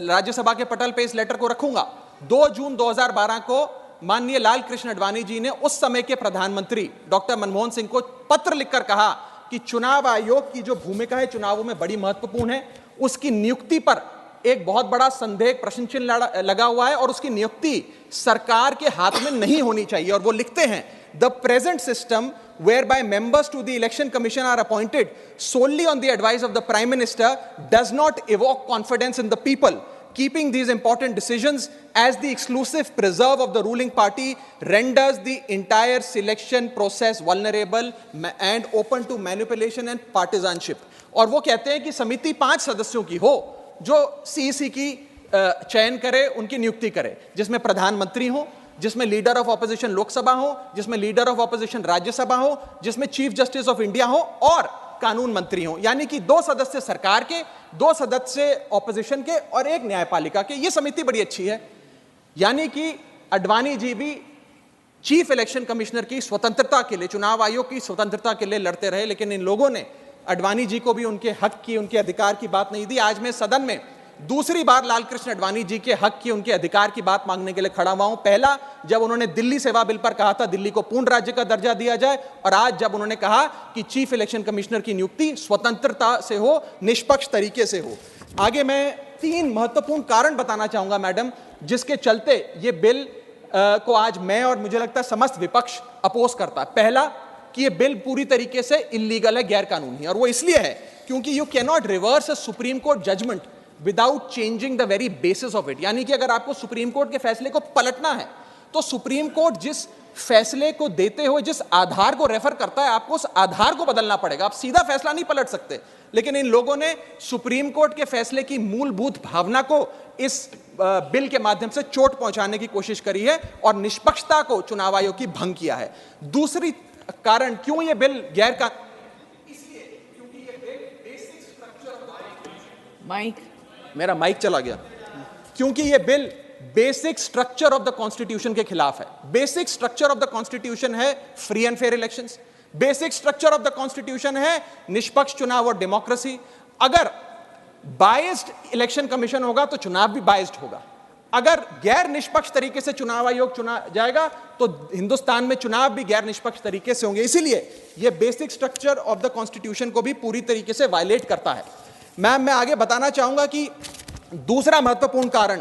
राज्यसभा के पटल पे इस लेटर को रखूंगा, 2 जून 2012 को माननीय लाल कृष्ण आडवाणी जी ने उस समय के प्रधानमंत्री डॉक्टर मनमोहन सिंह को पत्र लिखकर कहा कि चुनाव आयोग की जो भूमिका है चुनावों में बड़ी महत्वपूर्ण है, उसकी नियुक्ति पर एक बहुत बड़ा संदेह, प्रश्न चिन्ह लगा हुआ है और उसकी नियुक्ति सरकार के हाथ में नहीं होनी चाहिए। और वो लिखते हैं, the present system whereby members to the election commission are appointed solely on the advice of the prime minister does not evoke confidence in the people. Keeping these important decisions as the exclusive preserve of the ruling party renders the entire selection process vulnerable and open to manipulation and partisanship. और वो कहते हैं कि समिति 5 सदस्यों की हो जो सीईसी की चयन करे, उनकी नियुक्ति करे, जिसमें प्रधानमंत्री हो, जिसमें लीडर ऑफ ऑपोजिशन लोकसभा हो, जिसमें लीडर ऑफ ऑपोजिशन राज्यसभा हो, जिसमें चीफ जस्टिस ऑफ इंडिया हो और कानून मंत्री हो, यानी कि 2 सदस्य सरकार के, 2 सदस्य ऑपोजिशन के और 1 न्यायपालिका के। ये समिति बड़ी अच्छी है, यानी कि आडवाणी जी भी चीफ इलेक्शन कमिश्नर की स्वतंत्रता के लिए, चुनाव आयोग की स्वतंत्रता के लिए लड़ते रहे, लेकिन इन लोगों ने आडवाणी जी को भी उनके हक की, उनके अधिकार की बात नहीं दी। आज मैं सदन में दूसरी बार लाल कृष्ण आडवाणी जी के हक की, उनके अधिकार की बात मांगने के लिए खड़ा हुआ हूं। पहला जब उन्होंने दिल्ली सेवा बिल पर कहा था दिल्ली को पूर्ण राज्य का दर्जा दिया जाए, और आज जब उन्होंने कहा कि चीफ इलेक्शन कमिश्नर की नियुक्ति स्वतंत्रता से हो, निष्पक्ष तरीके से हो। आगे मैं 3 महत्वपूर्ण कारण बताना चाहूंगा मैडम, जिसके चलते ये बिल को आज मैं और मुझे लगता है समस्त विपक्ष अपोज करता है। पहला कि ये बिल पूरी तरीके से इलीगल है, गैर कानूनी है, और वो इसलिए है क्योंकि you can not reverse a supreme court judgment without changing the very basis of it. यानी कि अगर आपको सुप्रीम कोर्ट के फैसले को पलटना है तो सुप्रीम कोर्ट जिस फैसले को देते हुए जिस आधार को रेफर करता है, आपको उस आधार को बदलना पड़ेगा। आप सीधा फैसला नहीं पलट सकते। लेकिन इन लोगों ने सुप्रीम कोर्ट के फैसले की मूलभूत भावना को इस बिल के माध्यम से चोट पहुंचाने की कोशिश करी है और निष्पक्षता को चुनाव आयोग की भंग किया है। दूसरी कारण क्यों ये बिल गैर का, इसलिए क्योंकि ये बिल बेसिक स्ट्रक्चर, मेरा माइक चला गया, क्योंकि ये bill basic structure of the constitution के खिलाफ है। Basic structure of the constitution है free and fair elections, basic structure of the constitution है निष्पक्ष चुनाव और डेमोक्रेसी। अगर बायस्ड इलेक्शन कमीशन होगा तो चुनाव भी बायस्ड होगा। अगर गैर निष्पक्ष तरीके से चुनाव आयोग चुना जाएगा तो हिंदुस्तान में चुनाव भी गैर निष्पक्ष तरीके से होंगे। इसीलिए यह basic structure of the constitution को भी पूरी तरीके से वायलेट करता है। मैं आगे बताना चाहूंगा कि दूसरा महत्वपूर्ण कारण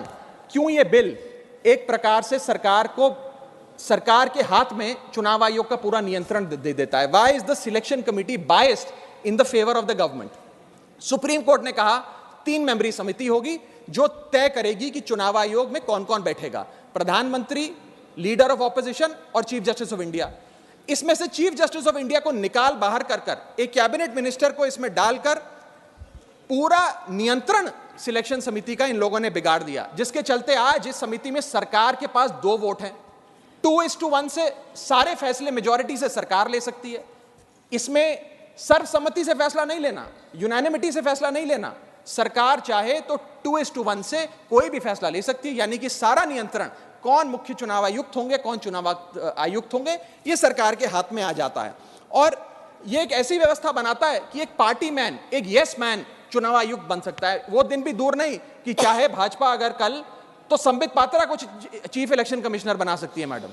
क्यों यह बिल एक प्रकार से सरकार के हाथ में चुनाव आयोग का पूरा नियंत्रण दे देता है। Why is the selection committee biased in the favour of the government? Supreme court ने कहा 3 मेंबरी समिति होगी जो तय करेगी कि चुनाव आयोग में कौन कौन बैठेगा, प्रधानमंत्री, लीडर ऑफ ऑपोजिशन और चीफ जस्टिस ऑफ इंडिया। इसमें से चीफ जस्टिस ऑफ इंडिया को निकाल बाहर कर एक कैबिनेट मिनिस्टर को इसमें डालकर पूरा नियंत्रण सिलेक्शन समिति का इन लोगों ने बिगाड़ दिया, जिसके चलते आज इस समिति में सरकार के पास 2 वोट हैं। 2:1 से सारे फैसले मेजॉरिटी से सरकार ले सकती है। इसमें सर्वसम्मति से फैसला नहीं लेना, यूनानिमिटी से फैसला नहीं लेना। सरकार चाहे तो 2:1 से कोई भी फैसला ले सकती है, यानी कि सारा नियंत्रण कौन मुख्य चुनाव आयुक्त होंगे, कौन चुनाव आयुक्त होंगे, ये सरकार के हाथ में आ जाता है। और ये एक ऐसी व्यवस्था बनाता है कि एक पार्टी मैन, एक यस मैन चुनाव आयुक्त बन सकता है। वो दिन भी दूर नहीं कि चाहे भाजपा अगर कल तो संबित पात्रा को चीफ इलेक्शन कमिश्नर बना सकती है मैडम,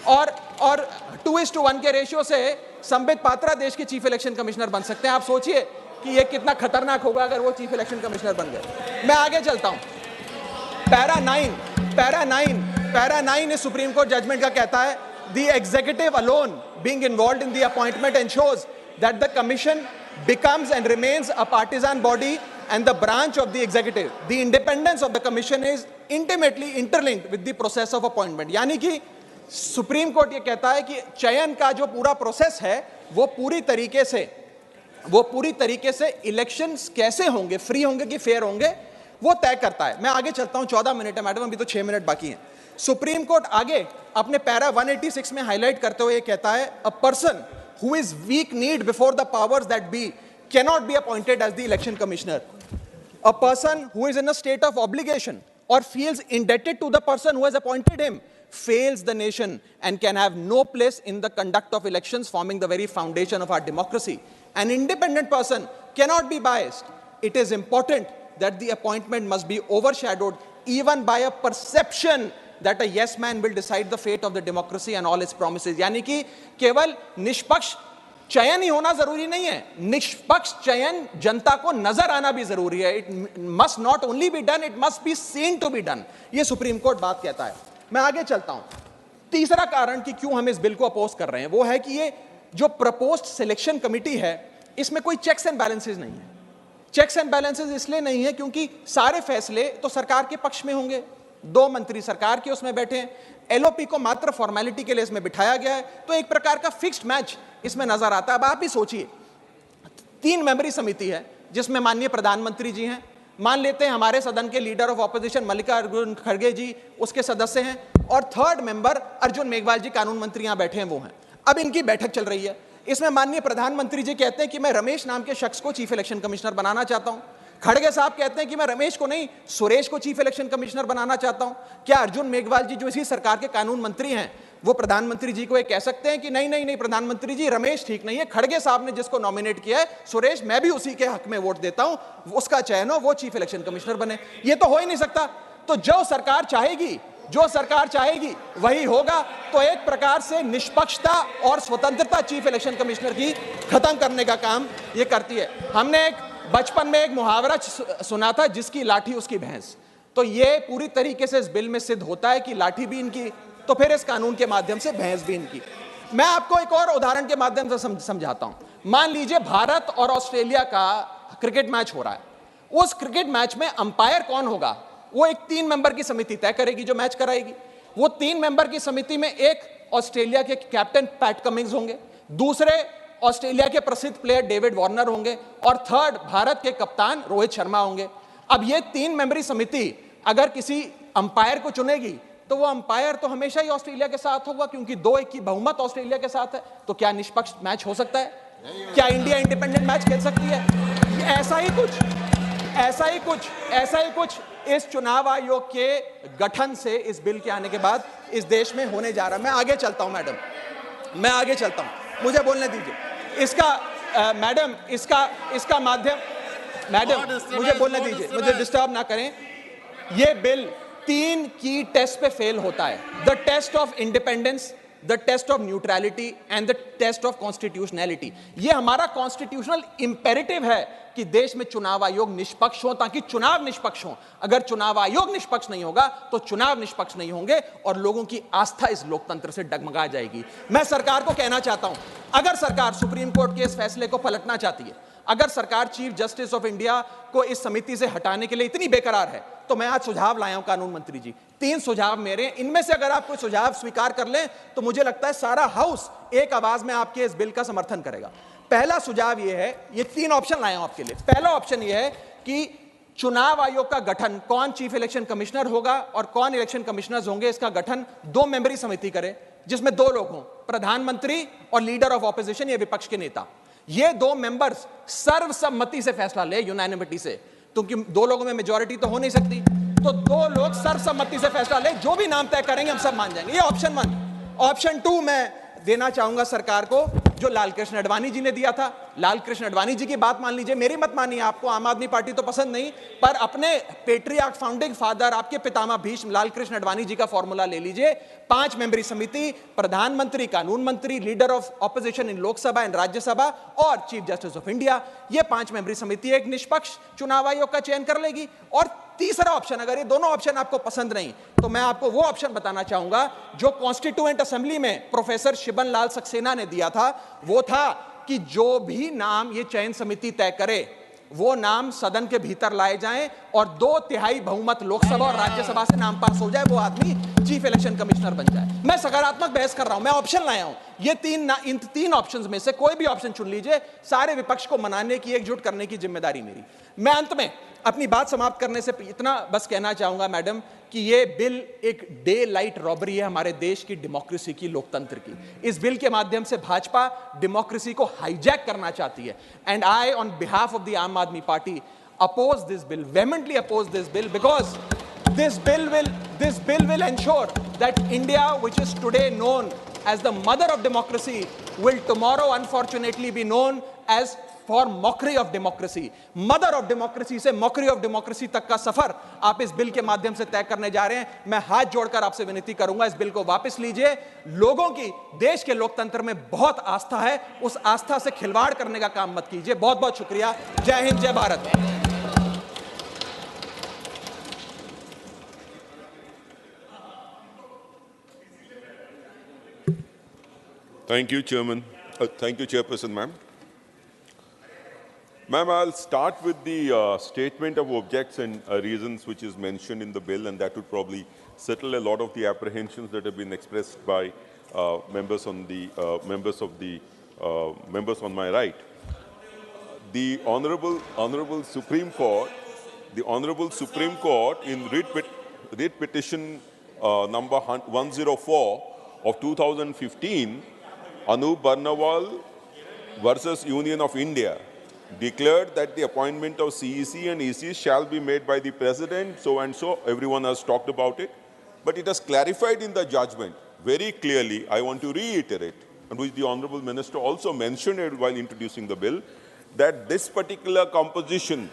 और 2:1 के रेशियो से संबित पात्रा देश के चीफ इलेक्शन कमिश्नर बन सकते हैं। आप सोचिए कि ये कितना खतरनाक होगा अगर वो चीफ इलेक्शन कमिश्नर बन गए। मैं आगे चलता हूं। पैरा 9 इस सुप्रीम कोर्ट जजमेंट का कहता है, the executive alone being involved in the appointment ensures that the commission becomes and remains a partisan body and the branch of the executive. The independence of the commission is intimately interlinked with the process of appointment. यानी कि supreme court ये कहता है कि चयन का जो पूरा प्रोसेस है वो पूरी तरीके से इलेक्शंस कैसे होंगे, फ्री होंगे कि फेयर होंगे, वो तय करता है। मैं आगे चलता हूं, 14 मिनट है मैडम, अभी तो 6 मिनट बाकी हैं। सुप्रीम कोर्ट आगे अपने पैरा 186 में हाईलाइट करते हुए कहता है, a person who is weak kneed before the powers that be cannot be appointed as the election commissioner. A person who is in a state of obligation or feels indebted to the person who has appointed him fails the nation and can have no place in the conduct of elections, forming the very foundation of our democracy. An independent person cannot be biased. It is important that the appointment must be overshadowed even by a perception that a yes man will decide the fate of the democracy and all its promises. यानी कि केवल निष्पक्ष चयन ही होना जरूरी नहीं है, निष्पक्ष चयन जनता को नजर आना भी जरूरी है। It must not only be done, it must be seen to be done. ये सुप्रीम कोर्ट बात कहता है। मैं आगे चलता हूं। तीसरा कारण कि क्यों हम इस बिल को अपोज कर रहे हैं वो है कि ये जो प्रपोज्ड सिलेक्शन कमिटी है इसमें कोई चेक्स एंड बैलेंसेस नहीं है। चेक्स एंड बैलेंसेस इसलिए नहीं है क्योंकि सारे फैसले तो सरकार के पक्ष में होंगे, 2 मंत्री सरकार के उसमें बैठे हैं, एलओपी को मात्र फॉर्मेलिटी के लिए इसमें बिठाया गया है, तो एक प्रकार का फिक्स्ड मैच इसमें नजर आता है। अब आप ही सोचिए, 3 मेंबरी समिति है जिसमें माननीय प्रधानमंत्री जी हैं, मान लेते हैं हमारे सदन के लीडर ऑफ ऑपोजिशन मल्लिकार्जुन खड़गे जी उसके सदस्य हैं, और 3rd मेंबर अर्जुन मेघवाल जी कानून मंत्री यहां बैठे हैं वो हैं। अब इनकी बैठक चल रही है, इसमें माननीय प्रधानमंत्री जी कहते हैं कि मैं रमेश नाम के शख्स को चीफ इलेक्शन कमिश्नर बनाना चाहता हूं। खड़गे साहब कहते हैं कि मैं रमेश को नहीं सुरेश को चीफ इलेक्शन कमिश्नर बनाना चाहता हूं। क्या अर्जुन मेघवाल जी जो इसी सरकार के कानून मंत्री हैं वो प्रधानमंत्री जी को ये कह सकते हैं कि नहीं प्रधानमंत्री जी रमेश ठीक नहीं है, खड़गे साहब ने जिसको नॉमिनेट किया है सुरेश, मैं भी उसी के हक में वोट देता हूं, उसका चयन हो, वो चीफ इलेक्शन कमिश्नर बने? ये तो हो ही नहीं सकता। तो जो सरकार चाहेगी वही होगा। तो एक प्रकार से निष्पक्षता और स्वतंत्रता चीफ इलेक्शन कमिश्नर की खत्म करने का काम ये करती है। हमने बचपन में एक मुहावरा सुना था, जिसकी लाठी उसकी भैंस। तो ये पूरी तरीके से इस बिल में सिद्ध होता है कि लाठी भी इनकी, तो फिर इस कानून के माध्यम से भैंस भी इनकी। मैं आपको एक और उदाहरण के माध्यम से समझाता हूं। मान लीजिए भारत और ऑस्ट्रेलिया का क्रिकेट मैच हो रहा है, उस क्रिकेट मैच में अंपायर कौन होगा वो एक 3 मेंबर की समिति तय करेगी जो मैच कराएगी। वो 3 मेंबर की समिति में एक ऑस्ट्रेलिया के कैप्टन पैट कमिंग्स होंगे, दूसरे ऑस्ट्रेलिया के प्रसिद्ध प्लेयर डेविड वार्नर होंगे, और 3rd भारत के कप्तान रोहित शर्मा होंगे। अब ये 3 मेंबरी समिति अगर किसी अंपायर को चुनेगी तो वो अंपायर तो हमेशा ही ऑस्ट्रेलिया के साथ होगा क्योंकि 2-1 की बहुमत ऑस्ट्रेलिया के साथ है। तो क्या निष्पक्ष मैच हो सकता है? क्या इंडिया इंडिपेंडेंट मैच खेल सकती है? ऐसा ही कुछ इस चुनाव आयोग के गठन से, इस बिल के आने के बाद इस देश में होने जा रहा है। मैं आगे चलता हूं मैडम, मुझे बोलने दीजिए। इसका माध्यम, मैडम मुझे बोलने दीजिए, मुझे डिस्टर्ब ना करें। ये बिल 3 की टेस्ट पे फेल होता है, the test of independence, the test of neutrality and the test of constitutionality. ये हमारा कॉन्स्टिट्यूशनल इंपेरेटिव है कि देश में चुनाव आयोग निष्पक्ष हो, ताकि चुनाव निष्पक्ष हो। अगर चुनाव आयोग निष्पक्ष नहीं होगा तो चुनाव निष्पक्ष नहीं होंगे और लोगों की आस्था इस लोकतंत्र से डगमगा जाएगी। मैं सरकार को कहना चाहता हूं, अगर सरकार सुप्रीम कोर्ट के इस फैसले को पलटना चाहती है, अगर सरकार चीफ जस्टिस ऑफ इंडिया को इस समिति से हटाने के लिए इतनी बेकरार है, तो मैं आज सुझाव लाया हूं कानून मंत्री जी। 3 सुझाव मेरे, इनमें से अगर आप कोई सुझाव स्वीकार कर लें तो मुझे लगता है सारा हाउस एक आवाज में आपके इस बिल का समर्थन करेगा। पहला सुझाव यह है, ये 3 ऑप्शन लाया हूं आपके लिए। पहला ऑप्शन यह है कि चुनाव आयोग का गठन, कौन चीफ इलेक्शन कमिश्नर होगा और कौन इलेक्शन कमिश्नर्स होंगे, इसका गठन 2 मेंबरी समिति करे जिसमें 2 लोग हों, प्रधानमंत्री और लीडर ऑफ ऑपोजिशन, ये विपक्ष के नेता। ये 2 मेंबर्स सर्वसम्मति से फैसला ले, यूनानिमिटी से, क्योंकि 2 लोगों में मेजॉरिटी तो हो नहीं सकती, तो 2 लोग सर्वसम्मति से फैसला ले, जो भी नाम तय करेंगे हम सब मान जाएंगे। ये ऑप्शन 1। ऑप्शन 2 मैं देना चाहूंगा सरकार को जो लालकृष्ण आडवाणी जी ने दिया था। लालकृष्ण आडवाणी जी की बात मान लीजिए, मेरी मत मानिए, आपको आम आदमी पार्टी तो पसंद नहीं, पर अपने पेट्रियार्क फाउंडिंग फादर, आपके पितामह भीष्म लालकृष्ण आडवाणी जी का फॉर्मूला ले लीजिए। 5 मेंबरी समिति, प्रधानमंत्री, कानून मंत्री, leader of opposition in Lok Sabha and Rajya Sabha और चीफ जस्टिस ऑफ इंडिया, ये 5 मेंबरी समिति एक निष्पक्ष चुनाव आयोग का चयन कर लेगी। और तीसरा ऑप्शन, अगर ये दोनों ऑप्शन आपको पसंद नहीं, तो मैं आपको वो ऑप्शन बताना चाहूंगा जो कॉन्स्टिट्यूएंट असेंबली में प्रोफेसर शिबन लाल सक्सेना ने दिया था। वो था कि जो भी नाम ये चयन समिति तय करे, वो नाम सदन के भीतर लाए जाएं और 2/3 बहुमत लोकसभा और राज्यसभा से नाम पास हो जाए, वो आदमी चीफ इलेक्शन कमिश्नर बन जाए। मैं सकारात्मक बहस कर रहा हूं, मैं ऑप्शन लाया हूं। ये इन 3 ऑप्शंस में से कोई भी ऑप्शन चुन लीजिए, सारे विपक्ष को मनाने की, एकजुट करने की जिम्मेदारी मेरी। मैं अंत में अपनी बात समाप्त करने से इतना बस कहना चाहूंगा मैडम कि ये बिल एक डे लाइट रॉबरी है हमारे देश की डेमोक्रेसी की, लोकतंत्र की। इस बिल के माध्यम से भाजपा डेमोक्रेसी को हाईजैक करना चाहती है। And I on behalf of the Aam Aadmi Party oppose this bill, vehemently oppose this bill, because this bill will ensure that India, which is today known as the mother of democracy, will tomorrow unfortunately be known as for mockery of democracy. Mother of democracy से mockery of democracy तक का सफर आप इस bill के माध्यम से तय करने जा रहे हैं। मैं हाथ जोड़कर आपसे विनती करूंगा, इस बिल को वापस लीजिए। लोगों की देश के लोकतंत्र में बहुत आस्था है, उस आस्था से खिलवाड़ करने का काम मत कीजिए। बहुत बहुत शुक्रिया। जय हिंद, जय Bharat. Thank you, Chairman. Thank you, Chairperson, ma'am. Ma'am, I'll start with the statement of objects and reasons which is mentioned in the bill, and that would probably settle a lot of the apprehensions that have been expressed by members on my right. The Honorable Supreme Court in writ petition number 104 of 2015, Anup Barnawal versus Union of India, declared that the appointment of CEC and EC shall be made by the President, so and so. Everyone has talked about it. But it has clarified in the judgment very clearly, I want to reiterate, and which the Honorable Minister also mentioned it while introducing the bill, that this particular composition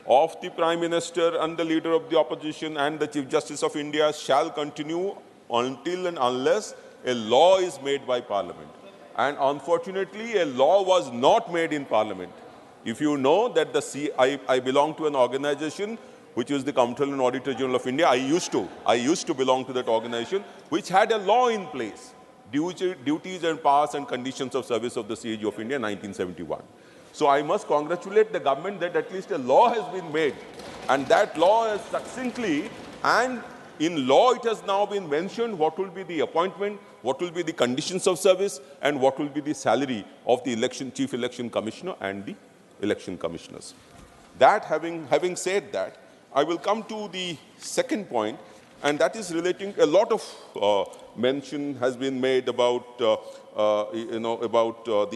of the Prime Minister and the Leader of the Opposition and the Chief Justice of India shall continue until and unless a law is made by Parliament. And unfortunately, a law was not made in Parliament. If you know that I belong to an organization which is the Comptroller and Auditor General of India. I used to belong to that organization, which had a law in place, duties and powers and conditions of service of the CAG of India, 1971. So I must congratulate the government that at least a law has been made, and that law is succinctly, and in law it has now been mentioned what will be the appointment, what will be the conditions of service, and what will be the salary of the Chief Election Commissioner and the election commissioners. That having said that, I will come to the second point, and that is relating. A lot of mention has been made about the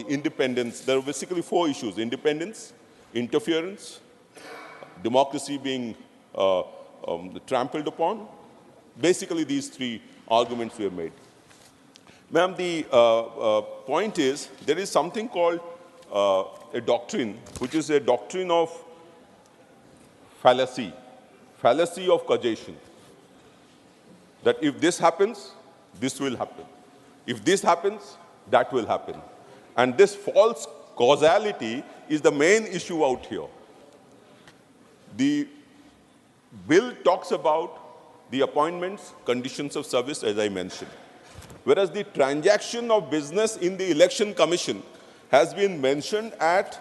independence. There are basically 4 issues: independence, interference, democracy being trampled upon. Basically, these 3 arguments were made. Ma'am, the point is there is something called a doctrine, which is a doctrine of fallacy of causation. That if this happens, this will happen. If this happens, that will happen. And this false causality is the main issue out here. The bill talks about the appointments, conditions of service, as I mentioned. Whereas the transaction of business in the Election Commission has been mentioned at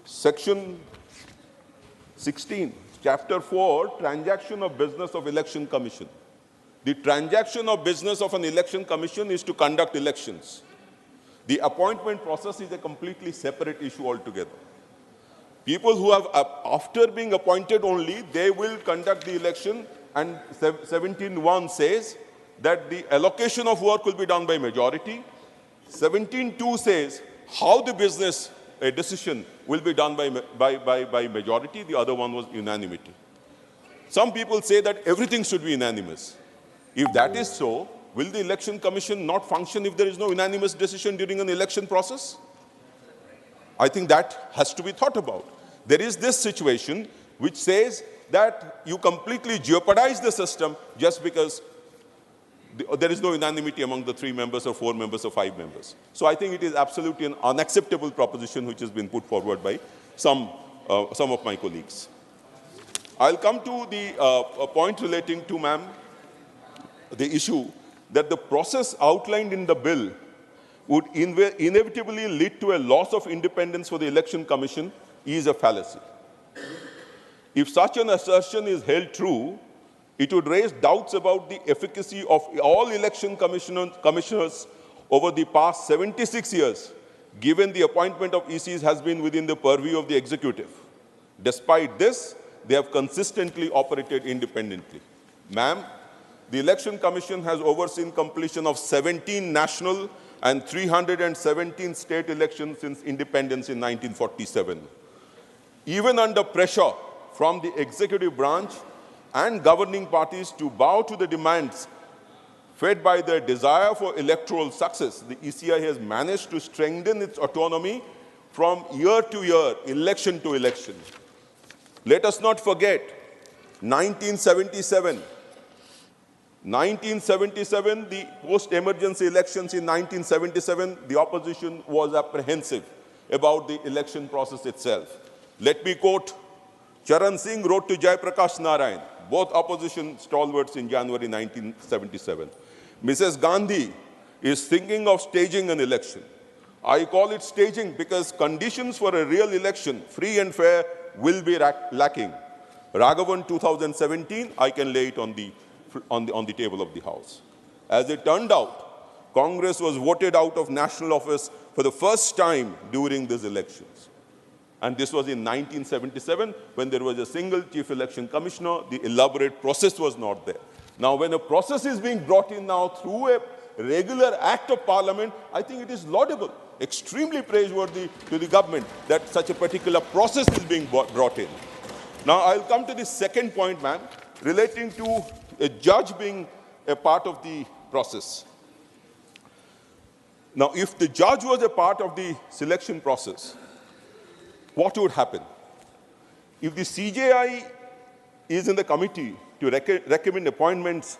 Section 16, Chapter 4, Transaction of Business of Election Commission. The transaction of business of an election commission is to conduct elections. The appointment process is a completely separate issue altogether. People who have, after being appointed only, they will conduct the election, and 17.1 says that the allocation of work will be done by majority. 17.2 says how the business, a decision, will be done by majority. The other one was unanimity. Some people say that everything should be unanimous. If that is so, will the Election Commission not function if there is no unanimous decision during an election process? I think that has to be thought about. There is this situation which says that you completely jeopardize the system just because there is no unanimity among the 3 members or 4 members or 5 members. So I think it is absolutely an unacceptable proposition which has been put forward by some of my colleagues. I'll come to the point relating to, ma'am, the issue that the process outlined in the bill would inevitably lead to a loss of independence for the Election Commission is a fallacy. If such an assertion is held true, it would raise doubts about the efficacy of all election commissioners over the past 76 years, given the appointment of ECs has been within the purview of the executive. Despite this, they have consistently operated independently. Ma'am, the Election Commission has overseen completion of 17 national and 317 state elections since independence in 1947. Even under pressure from the executive branch and governing parties to bow to the demands fed by their desire for electoral success, the ECI has managed to strengthen its autonomy from year to year, election to election. Let us not forget 1977, the post-emergency elections in 1977, the opposition was apprehensive about the election process itself. Let me quote, Charan Singh wrote to Jai Prakash Narayan, both opposition stalwarts in January 1977. Mrs. Gandhi is thinking of staging an election. I call it staging because conditions for a real election, free and fair, will be lacking. Raghavan 2017, I can lay it on the table of the House. As it turned out, Congress was voted out of national office for the first time during these elections. And this was in 1977, when there was a single chief election commissioner. The elaborate process was not there. Now, when a process is being brought in now through a regular act of parliament, I think it is laudable, extremely praiseworthy to the government that such a particular process is being brought in. Now, I'll come to the second point, ma'am, relating to a judge being a part of the process. Now, if the judge was a part of the selection process, what would happen? If the CJI is in the committee to recommend appointments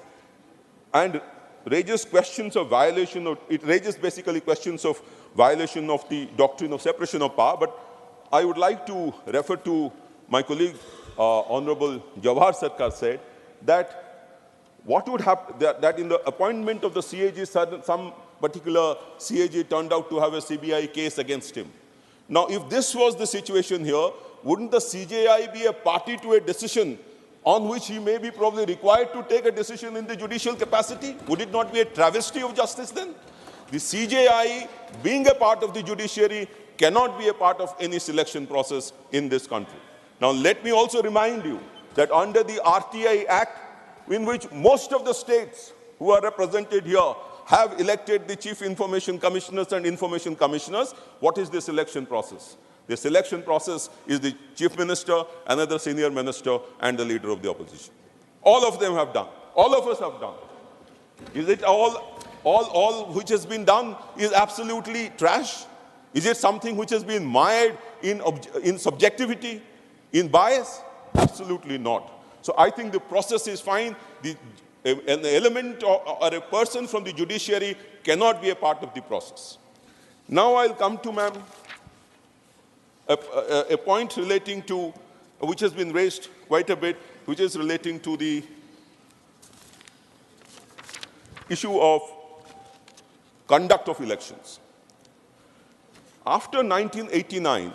and raises questions of violation, it raises basically questions of violation of the doctrine of separation of power, but I would like to refer to my colleague, Honorable Jawahar Sarkar said that what would happen, that in the appointment of the CAG, some particular CAG turned out to have a CBI case against him. Now, if this was the situation here, wouldn't the CJI be a party to a decision on which he may be probably required to take a decision in the judicial capacity? Would it not be a travesty of justice then? The CJI, being a part of the judiciary, cannot be a part of any selection process in this country. Now, let me also remind you that under the RTI Act, in which most of the states who are represented here have elected the chief information commissioners and information commissioners, what is the selection process? The selection process is the chief minister, another senior minister, and the leader of the opposition. All of them have done. All of us have done. Is it all which has been done is absolutely trash? Is it something which has been mired in subjectivity, in bias? Absolutely not. So I think the process is fine. An element or a person from the judiciary cannot be a part of the process. Now I'll come to, ma'am, a point relating to, which has been raised quite a bit, which is relating to the issue of conduct of elections. After 1989,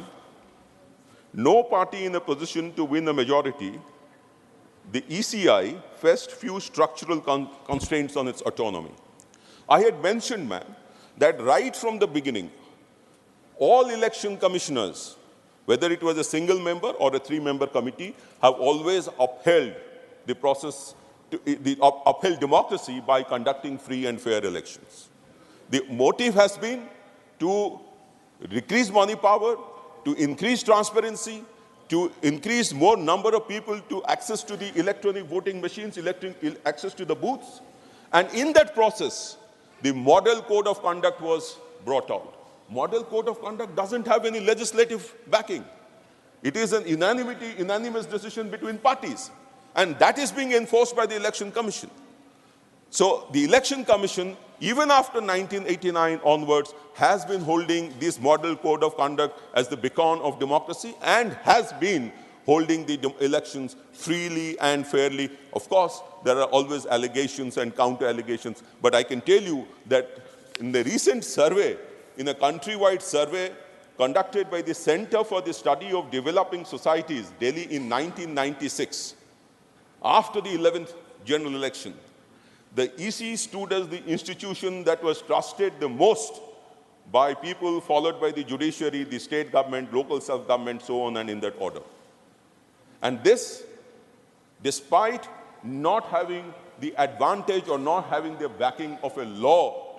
no party in a position to win a majority, the ECI faced few structural constraints on its autonomy. I had mentioned, ma'am, that right from the beginning, all election commissioners, whether it was a single member or a three-member committee, have always upheld the process, upheld democracy by conducting free and fair elections. The motive has been to decrease money power, to increase transparency, to increase more number of people to access to the electronic voting machines, access to the booths, And in that process, the model code of conduct was brought out. Model code of conduct doesn't have any legislative backing. It is an unanimous decision between parties. And that is being enforced by the Election Commission. So the Election Commission, even after 1989 onwards, has been holding this model code of conduct as the beacon of democracy and has been holding the elections freely and fairly. Of course, there are always allegations and counter-allegations, but I can tell you that in the recent survey, in a countrywide survey conducted by the Center for the Study of Developing Societies, Delhi in 1996, after the 11th general election, the EC stood as the institution that was trusted the most by people, followed by the judiciary, the state government, local self-government, so on and in that order. And this, despite not having the advantage or not having the backing of a law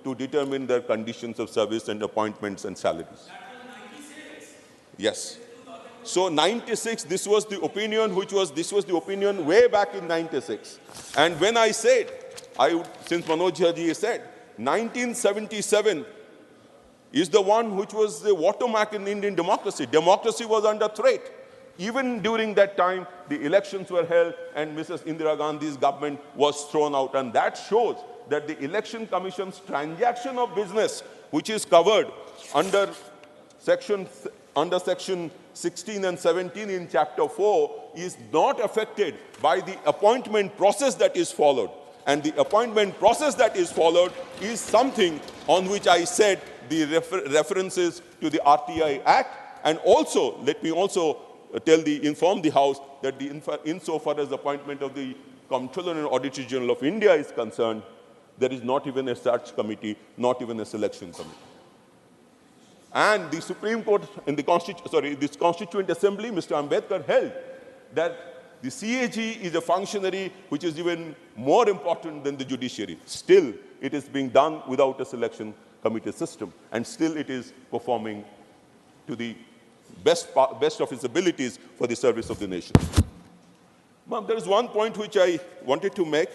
to determine their conditions of service and appointments and salaries. Yes. So 96, this was the opinion way back in 96. And when I said, since Manoj Jha said, 1977 is the one which was the watermark in Indian democracy. Democracy was under threat. Even during that time, the elections were held and Mrs. Indira Gandhi's government was thrown out. And that shows that the Election Commission's transaction of business, which is covered under section 16 and 17 in chapter 4, is not affected by the appointment process that is followed. And the appointment process that is followed is something on which I said the references to the RTI Act. And also, let me also inform the House that insofar as the appointment of the Comptroller and Auditor General of India is concerned, there is not even a search committee, not even a selection committee. And the Supreme Court in the this Constituent Assembly, Mr. Ambedkar held that the CAG is a functionary which is even more important than the judiciary. Still, it is being done without a selection committee system, and still it is performing to the best of its abilities for the service of the nation. Ma'am, there is one point which I wanted to make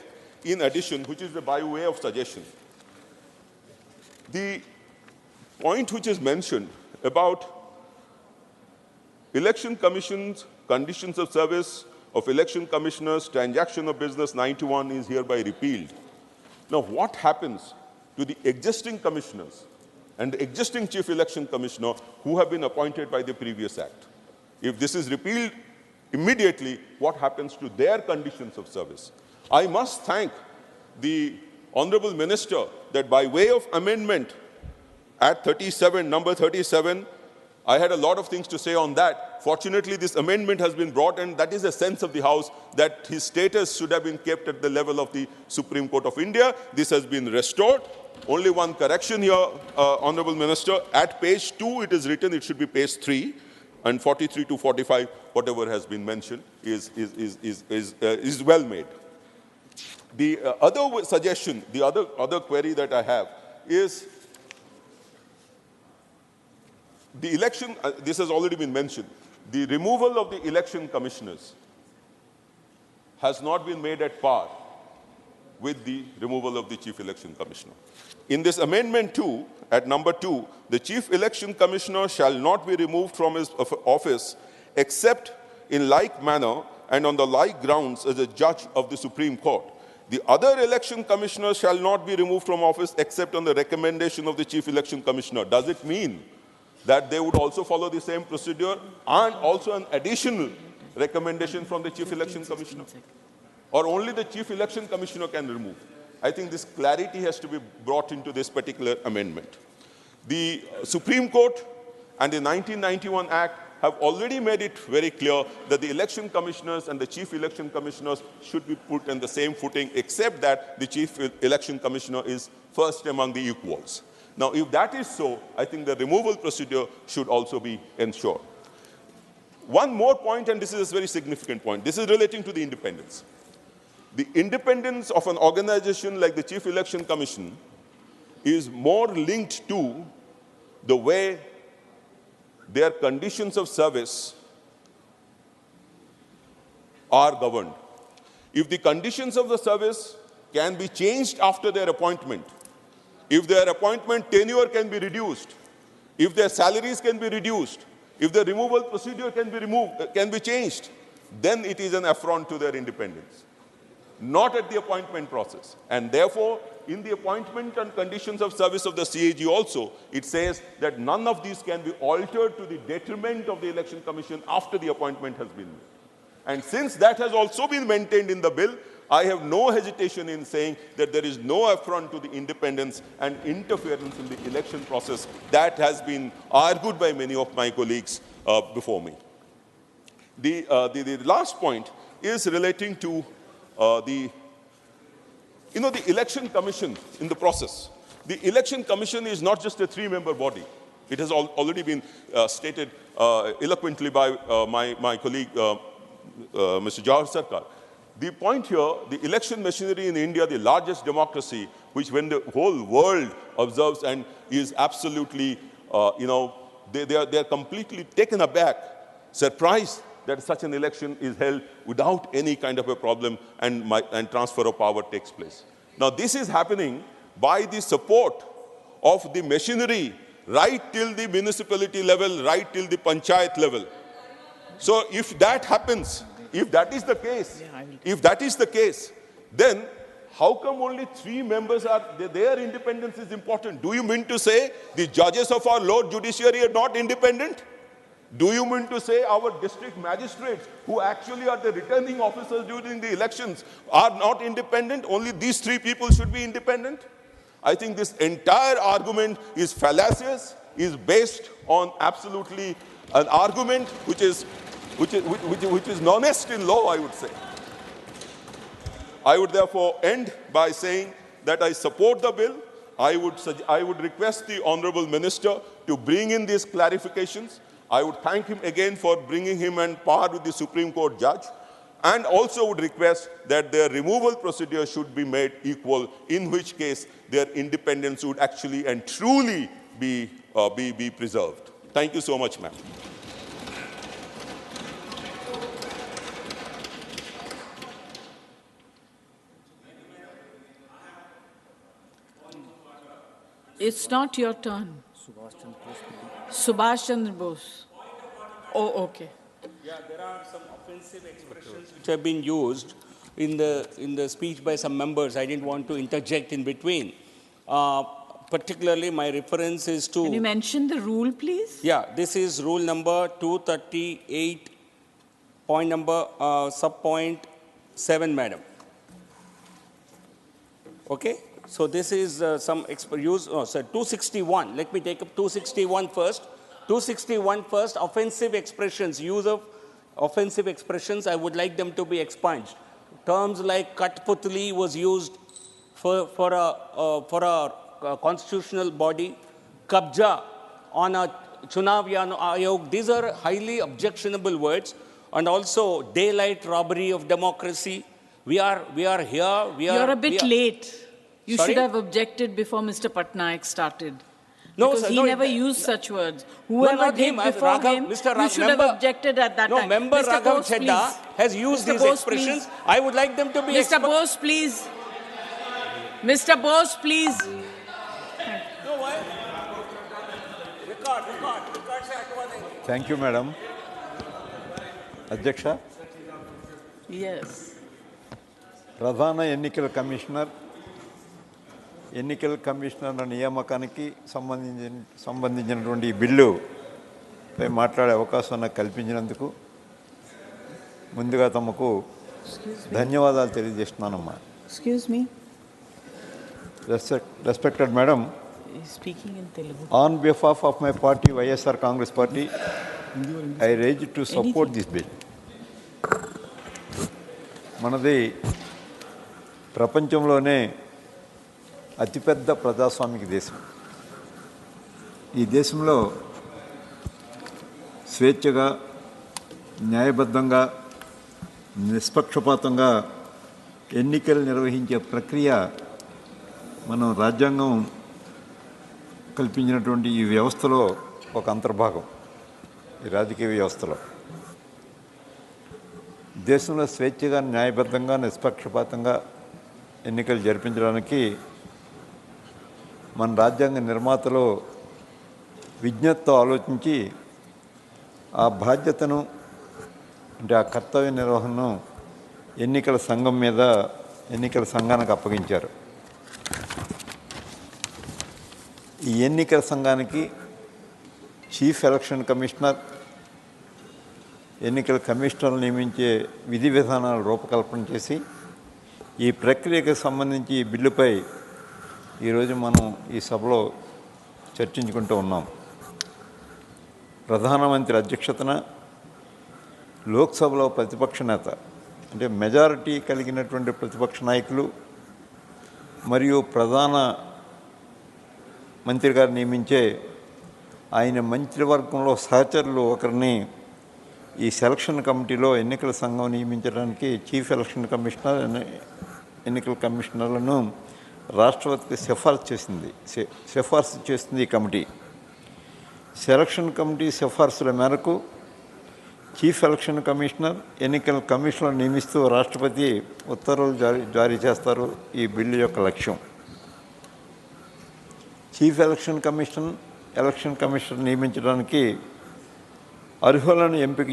in addition, which is by way of suggestion. The point which is mentioned about Election Commission's conditions of service of election commissioners, transaction of business 91 is hereby repealed. Now, what happens to the existing commissioners and the existing Chief Election Commissioner who have been appointed by the previous Act? If this is repealed immediately, what happens to their conditions of service? I must thank the Honorable Minister that by way of amendment at number 37, I had a lot of things to say on that. Fortunately, this amendment has been brought, and that is a sense of the House that his status should have been kept at the level of the Supreme Court of India. This has been restored. Only one correction here, Honorable Minister. At page 2, it is written, it should be page 3, and 43 to 45, whatever has been mentioned, is well made. The other suggestion, the other query that I have is the election, this has already been mentioned, the removal of the election commissioners has not been made at par with the removal of the Chief Election Commissioner. In this amendment 2, at number 2, the Chief Election Commissioner shall not be removed from his office except in like manner and on the like grounds as a judge of the Supreme Court. The other election commissioners shall not be removed from office except on the recommendation of the Chief Election Commissioner. Does it mean that they would also follow the same procedure and also an additional recommendation from the Chief Election Commissioner? Or only the Chief Election Commissioner can remove? I think this clarity has to be brought into this particular amendment. The Supreme Court and the 1991 Act have already made it very clear that the election commissioners and the Chief Election Commissioners should be put on the same footing, except that the Chief Election Commissioner is first among the equals. Now, if that is so, I think the removal procedure should also be ensured. One more point, and this is a very significant point. This is relating to the independence. The independence of an organization like the Chief Election Commission is more linked to the way their conditions of service are governed. If the conditions of the service can be changed after their appointment, if their appointment tenure can be reduced, if their salaries can be reduced, if the removal procedure can be changed, then it is an affront to their independence, not at the appointment process. And therefore, in the appointment and conditions of service of the CAG also, it says that none of these can be altered to the detriment of the Election Commission after the appointment has been made. And since that has also been maintained in the bill, I have no hesitation in saying that there is no affront to the independence and interference in the election process that has been argued by many of my colleagues before me. The last point is relating to the Election Commission in the process. The Election Commission is not just a 3-member body. It has already been stated eloquently by my colleague, Mr. Jawahar Sarkar. The point here, the election machinery in India, the largest democracy, which when the whole world observes and is absolutely, they are completely taken aback, surprised that such an election is held without any kind of a problem and transfer of power takes place. Now, this is happening by the support of the machinery right till the municipality level, right till the panchayat level. So if that happens, if that is the case, then how come only 3 members their independence is important? Do you mean to say the judges of our Lord Judiciary are not independent? Do you mean to say our district magistrates, who actually are the returning officers during the elections, are not independent? Only these 3 people should be independent? I think this entire argument is fallacious, is based on absolutely an argument which is non-est in law, I would say. I would therefore end by saying that I support the bill. I would request the Honorable Minister to bring in these clarifications. I would thank him again for bringing him on par with the Supreme Court judge, and also would request that their removal procedure should be made equal, in which case their independence would actually and truly be preserved. Thank you so much, ma'am. It's not your turn. Subhash Chandra Bose. Oh, okay. Yeah, there are some offensive expressions which have been used in the speech by some members. I didn't want to interject in between. Particularly, my reference is to... Can you mention the rule, please? Yeah, this is rule number 238, point number, sub-point 7, madam. Okay? So this is some use, 261. Let me take up 261 first. 261 first, offensive expressions, use of offensive expressions, I would like them to be expunged. Terms like Katputli was used for a constitutional body, Kabja on a Chunav Ayog. These are highly objectionable words, and also daylight robbery of democracy. We are here. You're a bit late. You Sorry? should have objected before Mr. Patnaik started. No, because sir, he never used such words. Whoever did before him, you should have objected at that time. No, member Mr. Raghav Bose, Chedda has used these expressions. I would like them to be... Mr. Bose, please. Mr. Bose, please. No, why? Record. Thank you, madam. Adhyaksha. Yes. ప్రధాన ఎన్నికల commissioner నియామకానికి సంబంధించినటువంటి బిల్లుపై మాట్లాడే అవకాశం నాకు కల్పించినందుకు ముందుగా తమకు ధన్యవాదాలు తెలియజేస్తున్నానమ్మా. Excuse me. Respected madam, speaking in Telugu. On behalf of my party, YSR Congress Party, I urge to support this bill. మనది ప్రపంచంలోనే అతిపెద్ద ప్రజాస్వామిక దేశం. ఈ దేశంలో స్వేచ్ఛగా, న్యాయబద్ధంగా, నిష్పక్షపాతంగా ఎన్నికలు నిర్వహించే ప్రక్రియ మనం రాజ్యాంగం కల్పించినటువంటి ఈ వ్యవస్థలో ఒక అంతర్భాగం. ఈ రాజకీయ వ్యవస్థలో దేశంలో స్వేచ్ఛగా, న్యాయబద్ధంగా, నిష్పక్షపాతంగా ఎన్నికలు జరిపించడానికి మన రాజ్యాంగ నిర్మాతలు విజ్ఞతతో ఆలోచించి ఆ బాధ్యతను అంటే ఆ కర్తవ్య నిర్వహణను ఎన్నికల సంఘం మీద ఎన్నికల సంఘానికి అప్పగించారు. ఈ ఎన్నికల సంఘానికి చీఫ్ ఎలక్షన్ కమిషనర్, ఎన్నికల కమిషనర్లు నియమించే విధి విధానాలు రూపకల్పన చేసి ఈ ప్రక్రియకు సంబంధించి ఈ బిల్లుపై ఈరోజు మనం ఈ సభలో చర్చించుకుంటూ ఉన్నాం. ప్రధానమంత్రి అధ్యక్షతన లోక్సభలో ప్రతిపక్ష నేత అంటే మెజారిటీ కలిగినటువంటి ప్రతిపక్ష నాయకులు మరియు ప్రధాన మంత్రి గారు నియమించే ఆయన మంత్రివర్గంలో సహచరులు ఒకరిని ఈ సెలక్షన్ కమిటీలో ఎన్నికల సంఘం నియమించడానికి చీఫ్ ఎలక్షన్ కమిషనర్, ఎన్నికల కమిషనర్లను రాష్ట్రపతికి సిఫార్సు చేస్తుంది ఈ కమిటీ. సెలక్షన్ కమిటీ సిఫార్సుల మేరకు చీఫ్ ఎలక్షన్ కమిషనర్, ఎన్నికల కమిషనర్ నియమిస్తూ రాష్ట్రపతి ఉత్తర్వులు జారీ చేస్తారు. ఈ బిల్లు యొక్క లక్ష్యం చీఫ్ ఎలక్షన్ కమిషనర్ నియమించడానికి అర్హులను ఎంపిక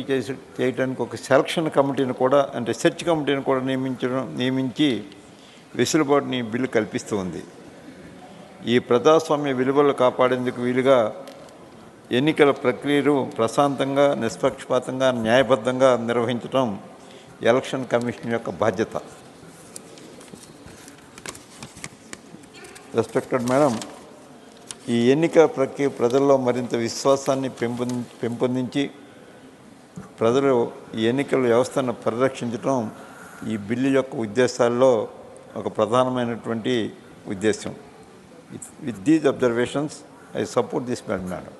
చేయడానికి ఒక సెలక్షన్ కమిటీని కూడా అంటే సెర్చ్ కమిటీని కూడా నియమించి వెసులుబాటుని బిల్లు కల్పిస్తూ ఉంది. ఈ ప్రజాస్వామ్య విలువలు కాపాడేందుకు వీలుగా ఎన్నికల ప్రక్రియను ప్రశాంతంగా, నిష్పక్షపాతంగా, న్యాయబద్ధంగా నిర్వహించడం ఎలక్షన్ కమిషన్ యొక్క బాధ్యత. రెస్పెక్టెడ్ మేడం, ఈ ఎన్నికల ప్రక్రియ ప్రజల్లో మరింత విశ్వాసాన్ని పెంపొందించి ప్రజలు ఈ ఎన్నికల వ్యవస్థను పరిరక్షించడం ఈ బిల్లు యొక్క ఉద్దేశాల్లో ఒక ప్రధానమైనటువంటి ఉద్దేశం. With these observations I support this bill madam.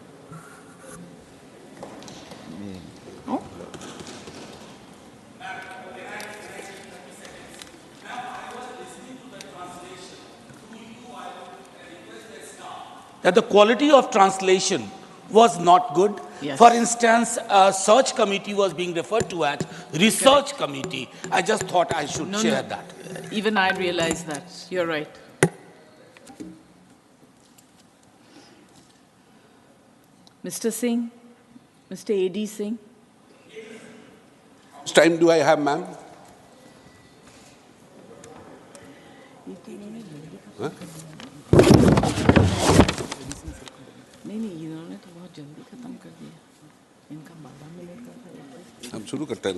That the quality of translation was not good. Yes. For instance, a search committee was being referred to as research committee. I just thought I should share that. Even I realize that. You're right. Mr. Singh, Mr. A.D. Singh. How much time do I have, ma'am? Huh? नहीं इन्होंने तो बहुत जल्दी खत्म कर दिया. इनका 12 minute का था. हम शुरू करते हैं.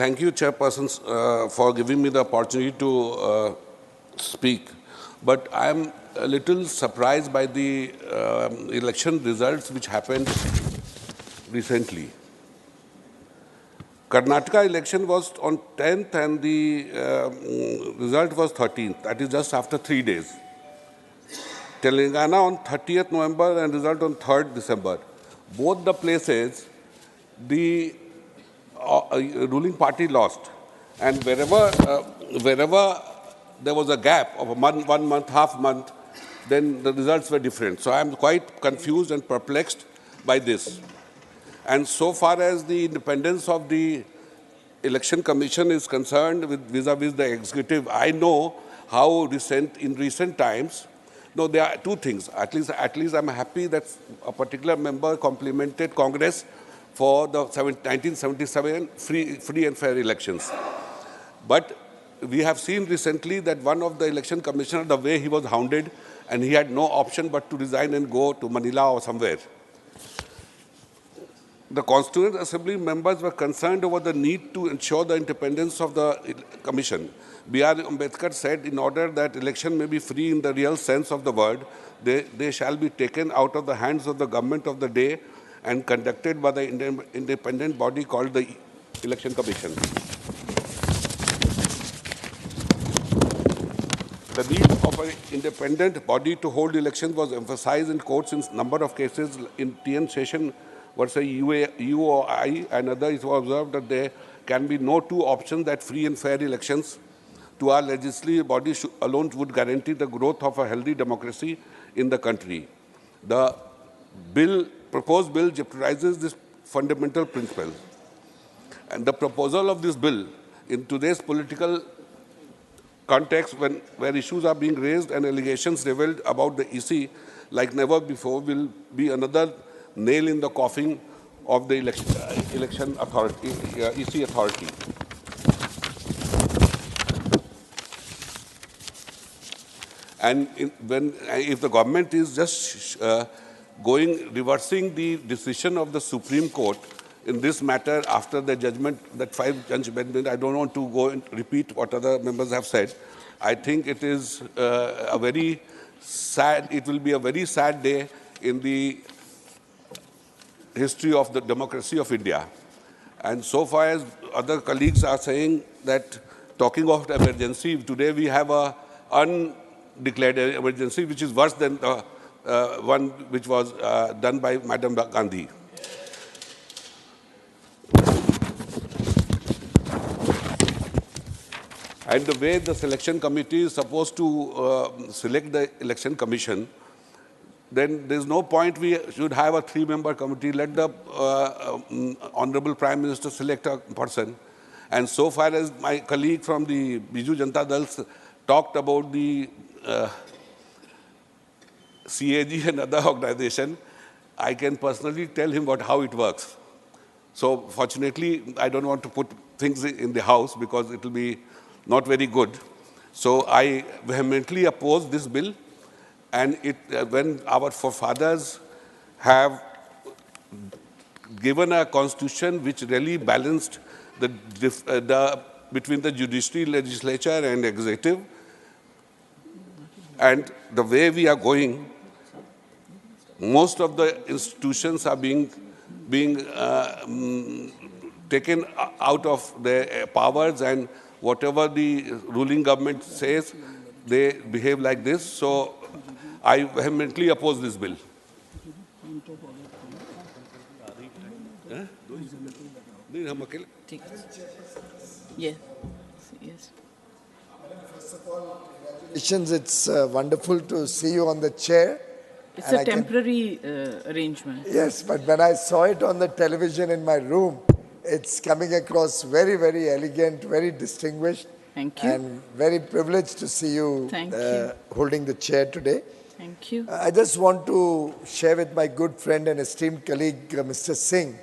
Thank you, chairpersons, for giving me the opportunity to speak. But I am a little surprised by the election results which happened recently. Karnataka election was on 10th and the result was 13th. That is just after 3 days. Telangana on 30th November and result on 3rd December. Both the places, the ruling party lost. And wherever there was a gap of a month, 1 month, half month, then the results were different. So I am quite confused and perplexed by this. And so far as the independence of the Election Commission is concerned with vis-a-vis the executive, I know how in recent times, no, there are two things. At least I'm happy that a particular member complimented Congress for the 1977 free and fair elections. But we have seen recently that one of the election commissioners, the way he was hounded, and he had no option but to resign and go to Manila or somewhere. The Constituent Assembly members were concerned over the need to ensure the independence of the Commission. B.R. Ambedkar said, in order that election may be free in the real sense of the word, they shall be taken out of the hands of the government of the day and conducted by the independent body called the Election Commission. The need of an independent body to hold elections was emphasized in courts in a number of cases. In TN session versus UOI and others, it was observed that there can be no two options that free and fair elections to our legislative body alone would guarantee the growth of a healthy democracy in the country. The proposed bill jeopardizes this fundamental principle. And the proposal of this bill in today's political context, where issues are being raised and allegations revealed about the EC like never before, will be another nail in the coffin of the election authority, EC authority. And if the government is just reversing the decision of the Supreme Court in this matter after the judgment, that 5-judge judgment, I don't want to go and repeat what other members have said. I think it is a very sad, it will be a very sad day in the history of the democracy of India. And so far as other colleagues are saying that, talking of emergency, today we have a undeclared emergency, which is worse than the one which was done by Madam Gandhi. And the way the selection committee is supposed to select the election commission, then there's no point we should have a 3-member committee. Let the Honorable Prime Minister select a person. And so far as my colleague from the Biju Janata Dal talked about the CAG and other organization, I can personally tell him how it works. So fortunately, I don't want to put things in the house because it will be not very good. So I vehemently oppose this bill. And when our forefathers have given a constitution which really balanced between the judiciary, legislature, and executive, and the way we are going, most of the institutions are being taken out of their powers, and whatever the ruling government says, they behave like this. So I vehemently oppose this bill. Yes. Yes. First of all, congratulations. It's wonderful to see you on the chair. It's a temporary arrangement. Yes, but when I saw it on the television in my room, it's coming across very, very elegant, very distinguished. Thank you. And very privileged to see you, holding the chair today. Thank you. I just want to share with my good friend and esteemed colleague, Mr. Singh,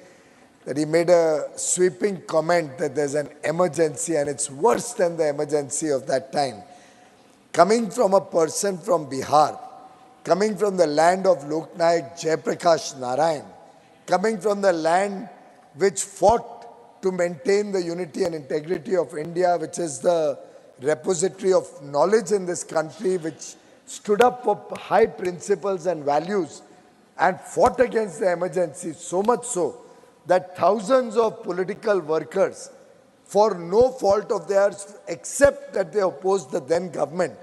that he made a sweeping comment that there's an emergency and it's worse than the emergency of that time. Coming from a person from Bihar, coming from the land of Loknayak Jayaprakash Narayan, coming from the land which fought to maintain the unity and integrity of India, which is the repository of knowledge in this country, which stood up for high principles and values and fought against the emergency, so much so that thousands of political workers, for no fault of theirs, except that they opposed the then government,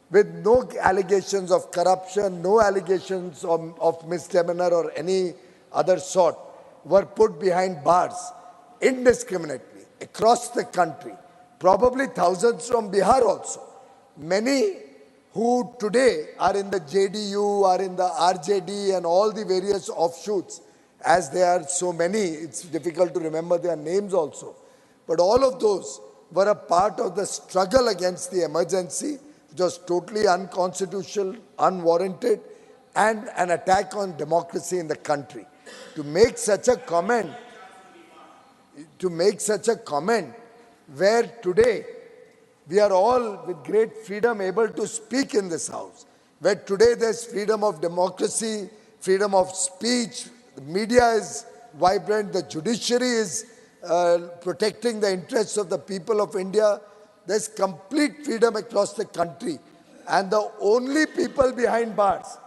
with no allegations of corruption, no allegations of misdemeanor or any other sort, were put behind bars indiscriminately across the country. Probably thousands from Bihar also. Many who today are in the JDU, are in the RJD and all the various offshoots, as there are so many, it's difficult to remember their names also. But all of those were a part of the struggle against the emergency, which was totally unconstitutional, unwarranted, and an attack on democracy in the country. To make such a comment, where today we are all with great freedom able to speak in this house, where today there's freedom of democracy, freedom of speech, the media is vibrant, the judiciary is protecting the interests of the people of India, there's complete freedom across the country. And the only people behind bars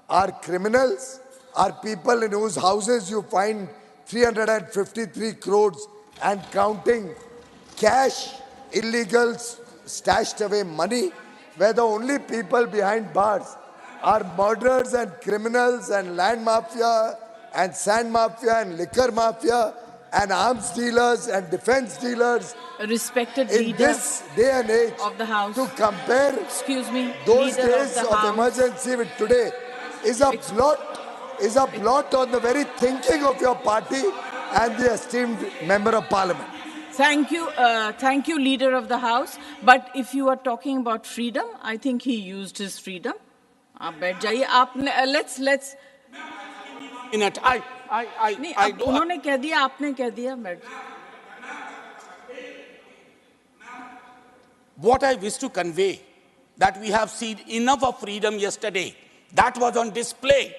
are criminals, are people in whose houses you find 353 crores and counting cash, illegals, stashed away money, where the only people behind bars are murderers and criminals and land mafia and sand mafia and liquor mafia and arms dealers and defense dealers. A respected in leader this day and age of the House, to compare those days of emergency with today is a blot on the very thinking of your party and the esteemed Member of Parliament. Thank you, Leader of the House. But if you are talking about freedom, I think he used his freedom. आप बैठ जाइए. आपने let's. Minute. उन्होंने कह दिया, आपने कह दिया, बैठ. What I wish to convey, that we have seen enough of freedom yesterday. That was on display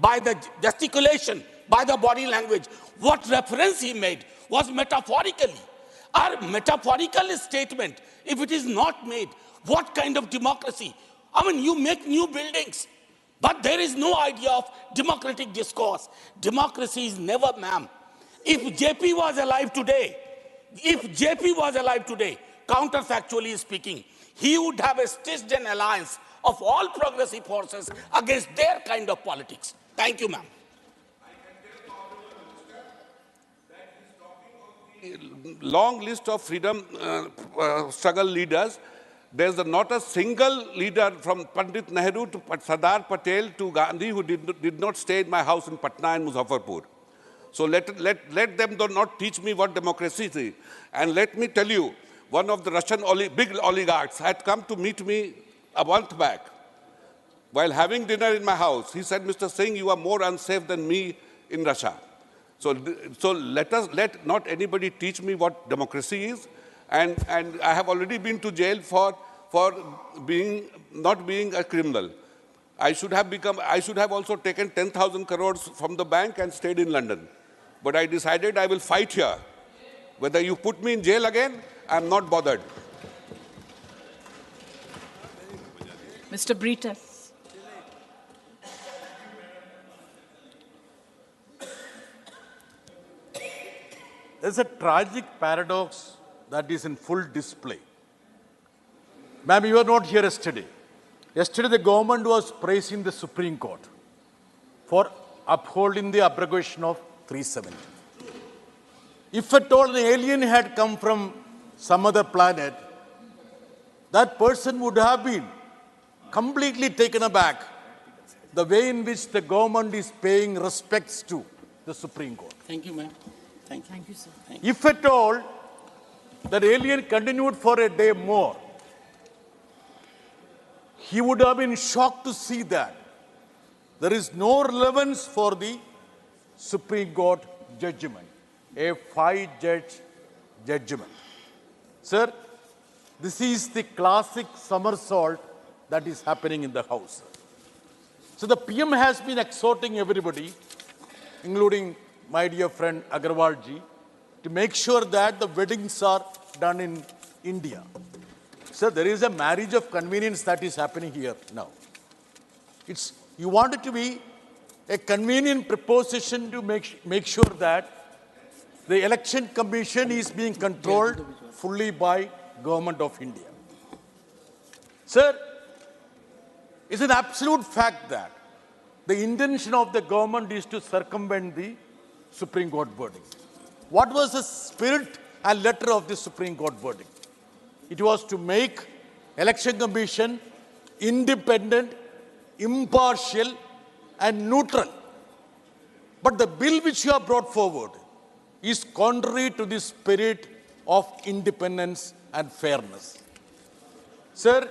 by the gesticulation, by the body language. What reference he made was metaphorically. Our metaphorical statement, if it is not made, what kind of democracy? I mean, you make new buildings, but there is no idea of democratic discourse. Democracy is never, ma'am. If JP was alive today, counterfactually speaking, he would have stitched an alliance of all progressive forces against their kind of politics. Thank you, ma'am. Long list of freedom struggle leaders. There's not a single leader from Pandit Nehru to Sardar Patel to Gandhi who did not stay in my house in Patna and Muzaffarpur. So let them not teach me what democracy is. And let me tell you, one of the Russian big oligarchs had come to meet me a month back. While having dinner in my house, he said, Mr. Singh, you are more unsafe than me in Russia. So let not anybody teach me what democracy is. And I have already been to jail for not being a criminal. I should have also taken 10,000 crores from the bank and stayed in London. But I decided I will fight here. Whether you put me in jail again, I'm not bothered. Mr. Britas. There's a tragic paradox that is in full display. Ma'am, you were not here yesterday. Yesterday, the government was praising the Supreme Court for upholding the abrogation of 370. If at all an alien had come from some other planet, that person would have been completely taken aback the way in which the government is paying respects to the Supreme Court. Thank you, ma'am. Thank you, sir. If at all that alien continued for a day more, he would have been shocked to see that there is no relevance for the Supreme Court judgment, a 5-judge judgment. Sir, this is the classic somersault that is happening in the House. So the PM has been exhorting everybody, including my dear friend Agarwal ji, to make sure that the weddings are done in India. So there is a marriage of convenience that is happening here now. You want it to be a convenient proposition to make sure that the election commission is being controlled fully by government of India. Sir, it's an absolute fact that the intention of the government is to circumvent the Supreme Court verdict. What was the spirit and letter of the Supreme Court verdict? It was to make election commission independent, impartial, and neutral. But the bill which you have brought forward is contrary to the spirit of independence and fairness. Sir,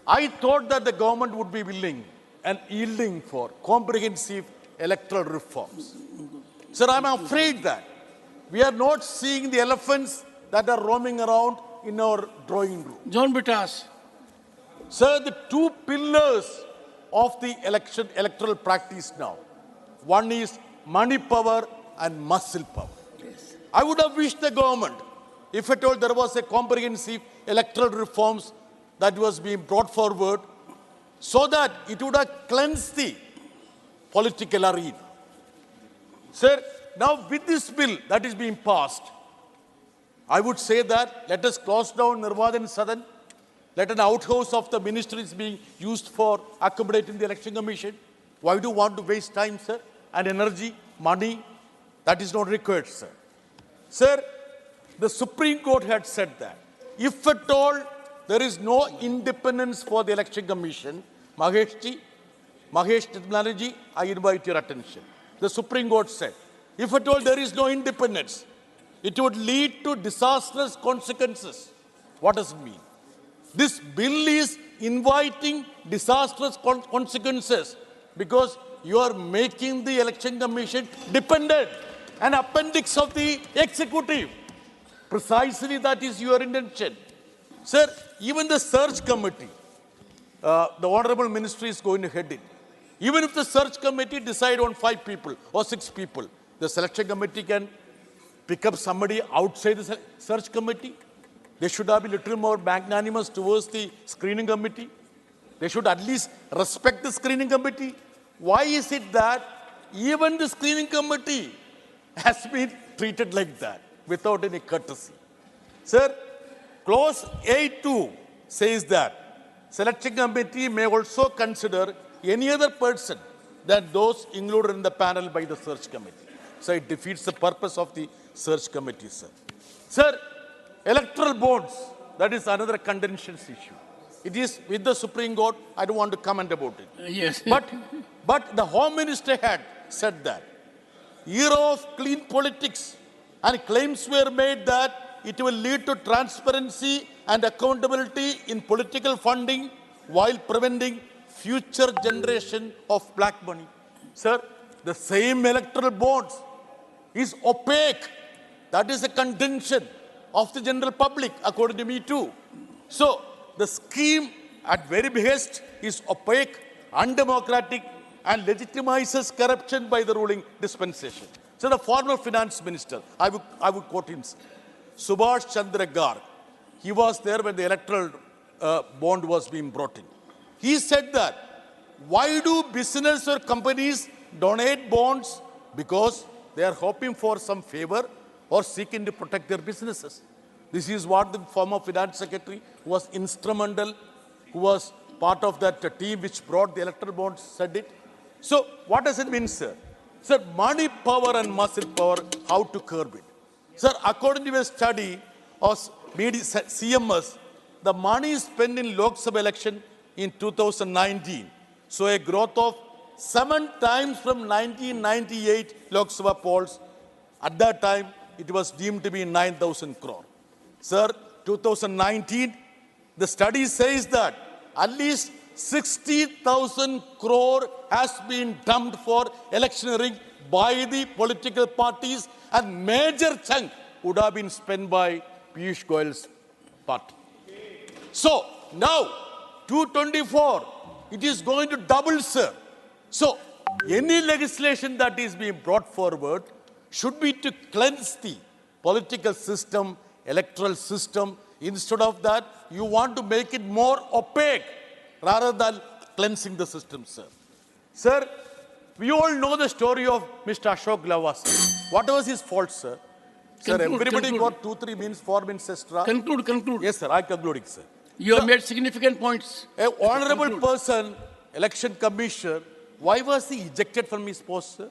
I thought that the government would be willing and yielding for comprehensive electoral reforms. Sir, I'm afraid that we are not seeing the elephants that are roaming around in our drawing room. John Bitas. Sir, the two pillars of the electoral practice now, one is money power and muscle power. Yes. I would have wished the government, if at all there was a comprehensive electoral reforms that was being brought forward, so that it would have cleansed the political arena. Sir, now with this bill that is being passed, I would say that let us close down Nirvadan Sadan, let an outhouse of the ministries be used for accommodating the election commission. Why do you want to waste time, sir, and energy, money? That is not required, sir. Sir, the Supreme Court had said that if at all there is no independence for the election commission, Mahesh Titmalaji, I invite your attention. The Supreme Court said, if at all there is no independence, it would lead to disastrous consequences. What does it mean? This bill is inviting disastrous consequences because you are making the Election Commission dependent, an appendix of the executive. Precisely that is your intention. Sir, even the search committee, the Honorable Ministry is going to head it. Even if the search committee decide on 5 people or 6 people, the selection committee can pick up somebody outside the search committee. They should have been a little more magnanimous towards the screening committee. They should at least respect the screening committee. Why is it that even the screening committee has been treated like that, without any courtesy? Sir, clause A2 says that selection committee may also consider any other person than those included in the panel by the search committee. So it defeats the purpose of the search committee, sir. Sir, electoral bonds, that is another contentious issue. It is with the Supreme Court. I don't want to comment about it. Yes. But the Home Minister had said that era of clean politics, and claims were made that it will lead to transparency and accountability in political funding while preventing future generation of black money. Sir, the same electoral bonds is opaque. That is a contention of the general public, according to me too. So, the scheme at very behest is opaque, undemocratic, and legitimizes corruption by the ruling dispensation. So, the former finance minister, I would quote him, Subhash Chandra Garg, he was there when the electoral bond was being brought in. He said that, why do business or companies donate bonds? Because they are hoping for some favor or seeking to protect their businesses. This is what the former finance secretary, who was instrumental, who was part of that team which brought the electoral bonds, said it. So what does it mean, sir? Sir, money power and muscle power, how to curb it? Sir, according to a study of CMS, the money spent in Lok Sabha election in 2019 saw a growth of 7 times from 1998 Lok Sabha polls. At that time, it was deemed to be 9,000 crore. Sir, 2019, the study says that at least 60,000 crore has been dumped for electioneering by the political parties, and major chunk would have been spent by Piyush Goyal's party. So now, 224, it is going to double, sir. So any legislation that is being brought forward should be to cleanse the political system, electoral system. Instead of that, you want to make it more opaque rather than cleansing the system, sir. Sir, we all know the story of Mr. Ashok Lavas. What was his fault, sir? Sir, everybody got 2-3 minutes, 4 minutes extra. Conclude. Yes, sir, I'm concluding, sir. You have made significant points. An honorable person, election commissioner, why was he ejected from his post, sir?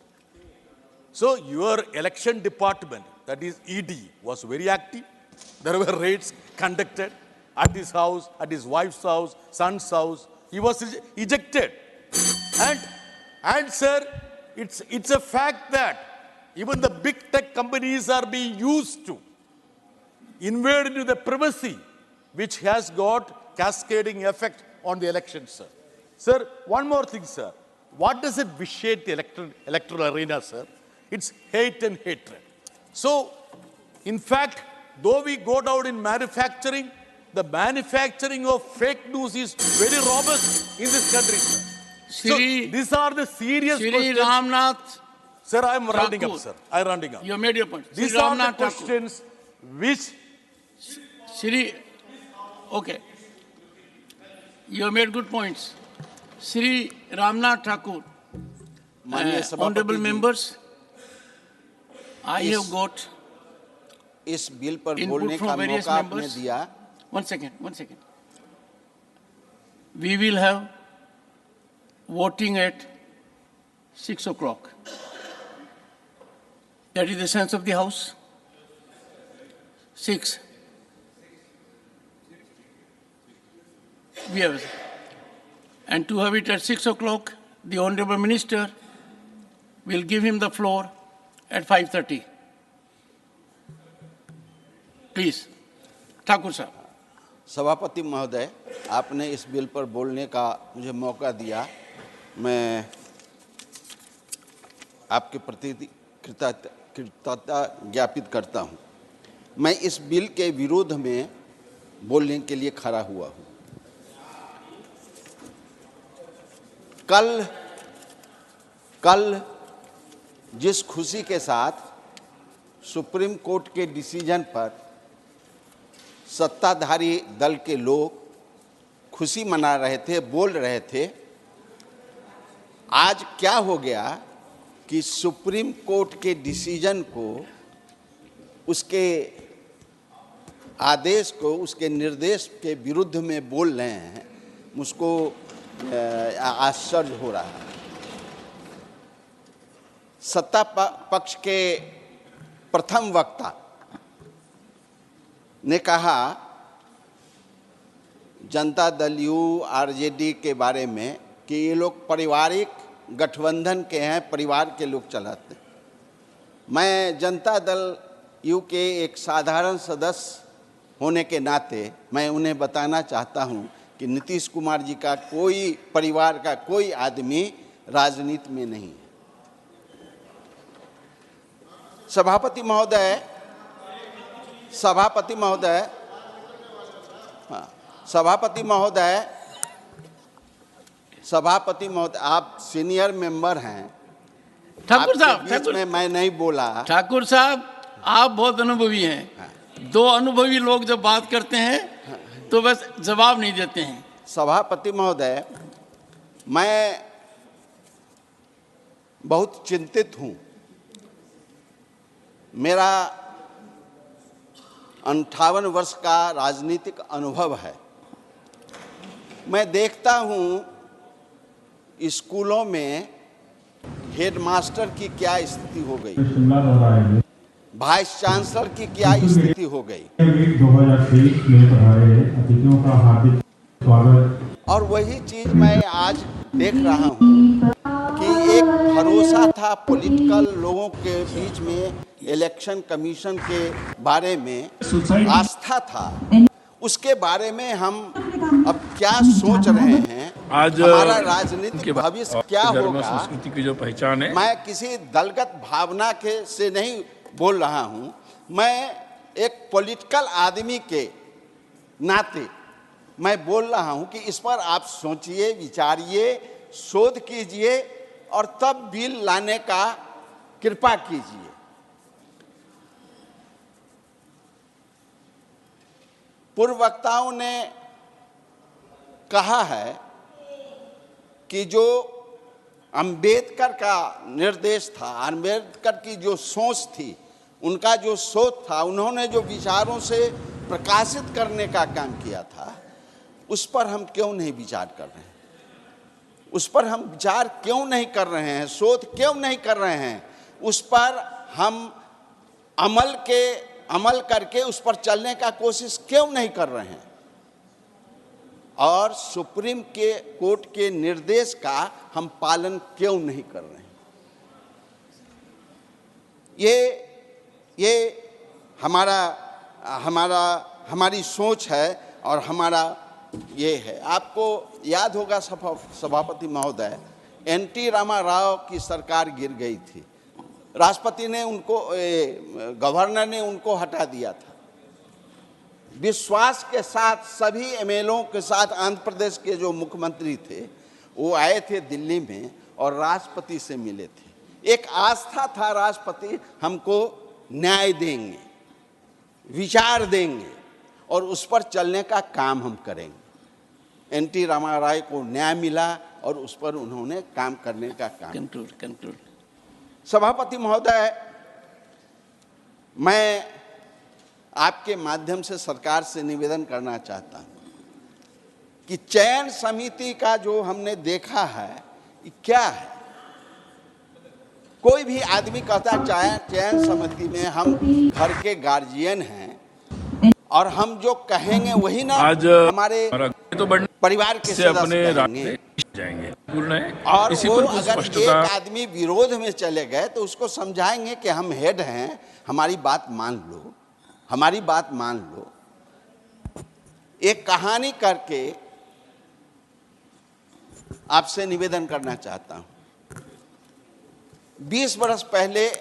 So your election department, that is ED, was very active. There were raids conducted at his house, at his wife's house, son's house. He was ejected. And sir, it's a fact that even the big tech companies are being used to invade into the privacy, which has got cascading effect on the election, sir. Sir, one more thing, sir. What does it vitiate the electoral arena, sir? It's hate and hatred. So, in fact, though we go down in manufacturing, the manufacturing of fake news is very robust in this country, sir. So, these are the serious questions. Ramnath. Sir, I am rounding up, sir. I am rounding up. You made your point. These are the questions which... Okay. You have made good points. Sri Ramnath Thakur, honorable members, I have got इस bill पर input बोलने from का various मौका आपने members. दिया. One second. We will have voting at 6 o'clock. That is the sense of the House. 6. We have, and to have it at 6 o'clock, the Honorable Minister will give him the floor at 5:30. Please, Thakur साहब. सभापति महोदय, आपने इस bill पर बोलने का मुझे मौका दिया, मैं आपके प्रति कृतज्ञता ज्ञापित करता हूं। मैं इस बिल के विरोध में बोलने के लिए खड़ा हुआ हूं। कल जिस खुशी के साथ सुप्रीम कोर्ट के डिसीजन पर सत्ताधारी दल के लोग खुशी मना रहे थे, बोल रहे थे, आज क्या हो गया कि सुप्रीम कोर्ट के डिसीजन को, उसके आदेश को, उसके निर्देश के विरुद्ध में बोल रहे हैं। मुझको आश्चर्य हो रहा है। सत्ता पक्ष के प्रथम वक्ता ने कहा जनता दल यू आरजेडी के बारे में कि ये लोग पारिवारिक गठबंधन के हैं, परिवार के लोग चलाते हैं। मैं जनता दल यू के एक साधारण सदस्य होने के नाते मैं उन्हें बताना चाहता हूं कि नीतीश कुमार जी का कोई परिवार का कोई आदमी राजनीति में नहीं है। सभापति महोदय, आप सीनियर मेंबर हैं। ठाकुर साहब, मैं नहीं बोला। ठाकुर साहब, आप बहुत अनुभवी हैं। दो अनुभवी लोग जब बात करते हैं तो बस जवाब नहीं देते हैं। सभापति महोदय, मैं बहुत चिंतित हूं। मेरा 58 वर्ष का राजनीतिक अनुभव है। मैं देखता हूं स्कूलों में हेडमास्टर की क्या स्थिति हो गई, वाइस चांसलर की क्या स्थिति हो गई। 2023 में पधारे अतिथियों का हार्दिक स्वागत। और वही चीज मैं आज देख रहा हूं कि एक भरोसा था पॉलिटिकल लोगों के बीच में, इलेक्शन कमीशन के बारे में आस्था था, उसके बारे में हम अब क्या सोच रहे हैं, आज हमारा राजनीतिक भविष्य क्या होगा। संस्कृति की जो पहचान है, मैं किसी दलगत भावना के से नहीं बोल रहा हूं, मैं एक पॉलिटिकल आदमी के नाते मैं बोल रहा हूं कि इस पर आप सोचिए, विचारिए, शोध कीजिए और तब बिल लाने का कृपा कीजिए। पूर्व वक्ताओं ने कहा है कि जो अंबेडकर का निर्देश था, अंबेडकर की जो सोच थी, उनका जो सोच था, उन्होंने जो विचारों से प्रकाशित करने का काम किया था, उस पर हम क्यों नहीं विचार कर रहे हैं? उस पर हम विचार क्यों नहीं कर रहे हैं? शोध क्यों नहीं कर रहे हैं? उस पर हम अमल करके उस पर चलने का कोशिश क्यों नहीं कर रहे हैं? और सुप्रीम कोर्ट के निर्देश का हम पालन क्यों नहीं कर रहे हैं? ये हमारी सोच है और हमारा ये है। आपको याद होगा सभापति महोदय, एनटी रामाराव की सरकार गिर गई थी, राष्ट्रपति ने उनको, गवर्नर ने उनको हटा दिया था। विश्वास के साथ सभी एमएलओ के साथ आंध्र प्रदेश के जो मुख्यमंत्री थे वो आए थे दिल्ली में और राष्ट्रपति से मिले थे। एक आस्था था राष्ट्रपति हमको न्याय देंगे, विचार देंगे और उस पर चलने का काम हम करेंगे। एनटी रामाराव को न्याय मिला और उस पर उन्होंने काम करने का काम। कंक्लूड। सभापति महोदय, मैं आपके माध्यम से सरकार से निवेदन करना चाहता हूं कि चयन समिति का जो हमने देखा है ये क्या है? कोई भी आदमी कहता है चयन समिति में हम घर के गार्जियन हैं और हम जो कहेंगे वही ना हमारे तो परिवार के से अपने सदस्य जाएंगे। महत्वपूर्ण है। और इसी वो पर कुछ अगर स्पष्टता एक आदमी विरोध में चले गए तो उसको समझाएंगे कि हम हेड हैं, हमारी बात मान लो, हमारी बात मान लो। एक कहानी करके आपसे निवेदन करना चाहता हूं। 20 बरस पहले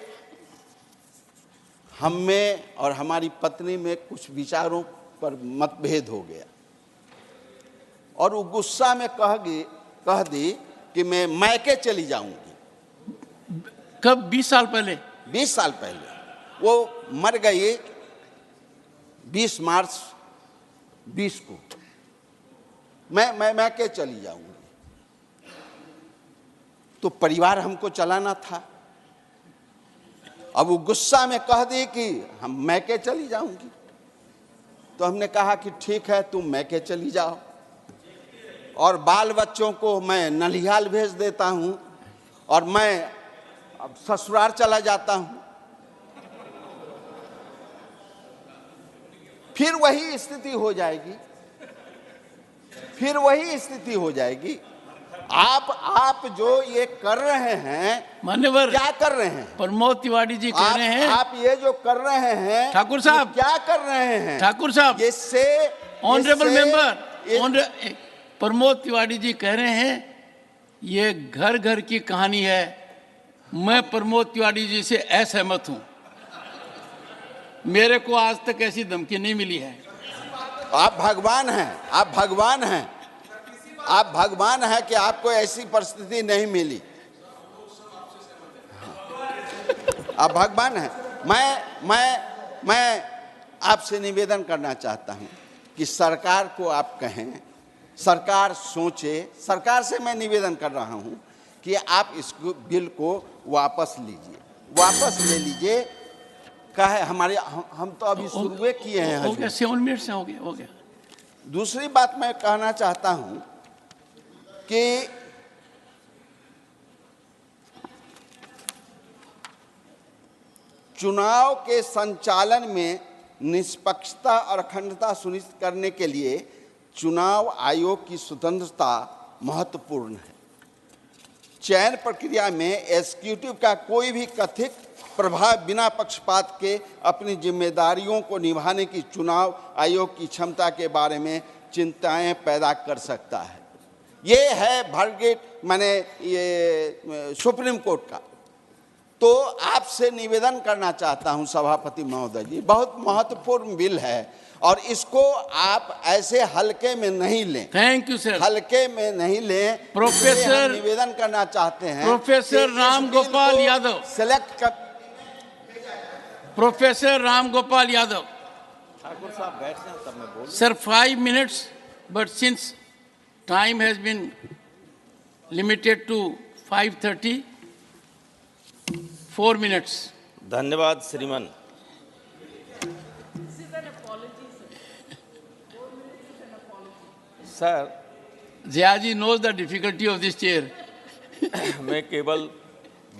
हम में और हमारी पत्नी में कुछ विचारों पर मतभेद हो गया और वो गुस्सा में कह दी कि मैं मैके चली जाऊंगी। कब? 20 साल पहले? 20 साल पहले। वो मर गई 20 मार्च 20 को। मैं मैके चली जाऊंगी। तो परिवार हमको चलाना था। अब वो गुस्सा में कह दी कि हम मैके चली जाऊंगी। तो हमने कहा कि ठीक है, तुम मैके चली जाओ और बाल बच्चों को मैं ननिहाल भेज देता हूं और मैं अब ससुराल चला जाता हूं। फिर वही स्थिति हो जाएगी, फिर वही स्थिति हो जाएगी। आप जो ये कर रहे हैं, मान्यवर, क्या कर रहे हैं? प्रमोद तिवारी जी कह रहे हैं, आप ये जो कर रहे हैं, ठाकुर साहब, क्या कर रहे हैं? ठाकुर साहब, इससे ऑनरेबल मेंबर, प्रमोद तिवारी जी कह रहे हैं ये घर घर की कहानी है। मैं प्रमोद तिवारी जी से असहमत हूं। मेरे को आज तक ऐसी धमकी नहीं मिली है। आप भगवान हैं, आप भगवान हैं, आप भगवान हैं कि आपको ऐसी परिस्थिति नहीं मिली। आप भगवान हैं। मैं आपसे निवेदन करना चाहता हूं कि सरकार को आप कहें, सरकार सोचे। सरकार से मैं निवेदन कर रहा हूं कि आप इस बिल को वापस लीजिए, वापस ले लीजिए। कहे हमारे हम तो अभी शुरू किए हैं। हो गया, 7 मिनट से हो गया। दूसरी बात मैं कहना चाहता हूं कि चुनाव के संचालन में निष्पक्षता और अखंडता सुनिश्चित करने के लिए चुनाव आयोग की स्वतंत्रता महत्वपूर्ण है। चयन प्रक्रिया में एग्जीक्यूटिव का कोई भी कथित प्रभाव बिना पक्षपात के अपनी जिम्मेदारियों को निभाने की चुनाव आयोग की क्षमता के बारे में चिंताएं पैदा कर सकता है। ये है वर्डिक्ट, माने ये सुप्रीम कोर्ट का। तो आपसे निवेदन करना चाहता हूं सभापति महोदय जी, बहुत महत्वपूर्ण बिल है और इसको आप ऐसे हल्के में नहीं लें। Thank you sir. हल्के में नहीं लें। प्रोफेसर, निवेदन करना चाहते हैं प्रोफेसर राम गोपाल यादव, सेलेक्ट कर। प्रोफेसर राम गोपाल यादव। ठाकुर साहब बैठ जाएं तब मैं बोलूं। Sir, 5 minutes, but since time has been limited to 5:30, 4 minutes. धन्यवाद श्रीमान। Sir, Jyaji knows the difficulty of this chair. मैं केवल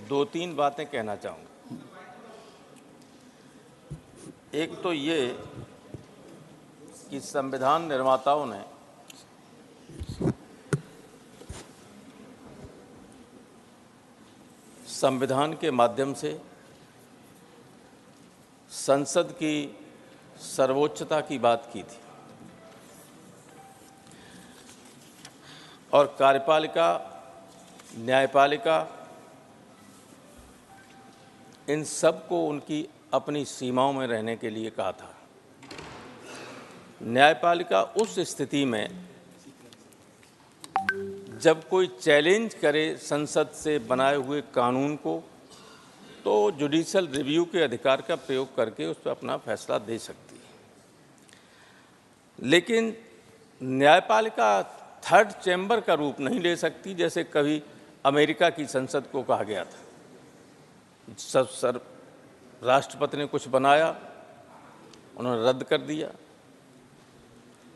2-3 बातें कहना चाहूँगा। एक तो ये कि संविधान निर्माताओं ने संविधान के माध्यम से संसद की सर्वोच्चता की बात की थी और कार्यपालिका, न्यायपालिका, इन सब को उनकी अपनी सीमाओं में रहने के लिए कहा था। न्यायपालिका उस स्थिति में जब कोई चैलेंज करे संसद से बनाए हुए कानून को, तो जुडिशियल रिव्यू के अधिकार का प्रयोग करके उस पर अपना फैसला दे सकती है। लेकिन न्यायपालिका थर्ड चैम्बर का रूप नहीं ले सकती, जैसे कभी अमेरिका की संसद को कहा गया था। राष्ट्रपति ने कुछ बनाया, उन्होंने रद्द कर दिया।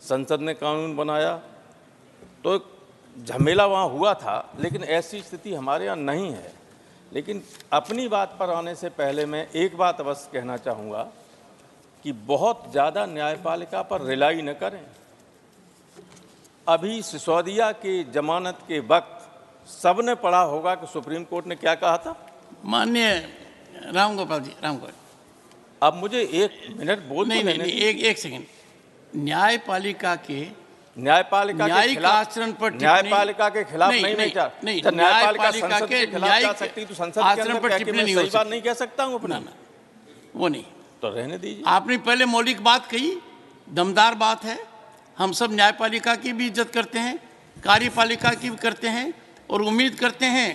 संसद ने कानून बनाया, तो झमेला वहाँ हुआ था, लेकिन ऐसी स्थिति हमारे यहाँ नहीं है। लेकिन अपनी बात पर आने से पहले मैं एक बात अवश्य कहना चाहूँगा कि बहुत ज़्यादा न्यायपालिका पर रिलाई न करें। अभी सिसोदिया के जमानत के वक्त सबने पढ़ा होगा कि सुप्रीम कोर्ट ने क्या कहा था। माननीय राम गोपाल जी, राम गोपाल, अब मुझे 1 मिनट बोल नहीं नहीं नहीं, एक सेकंड। न्यायपालिका के न्यायिक आचरण पर न्यायपालिका के खिलाफ नहीं न्यायपालिका संसद के खिलाफ जा सकती, तो संसद के अंदर क्या कि मैं सही बात नहीं कह सकता हूँ अपना? वो नहीं, तो रहने दीजिए। आपने पहले मौलिक बात कही, दमदार बात है। हम सब न्यायपालिका की भी इज्जत करते हैं, कार्यपालिका की भी करते हैं, और उम्मीद करते हैं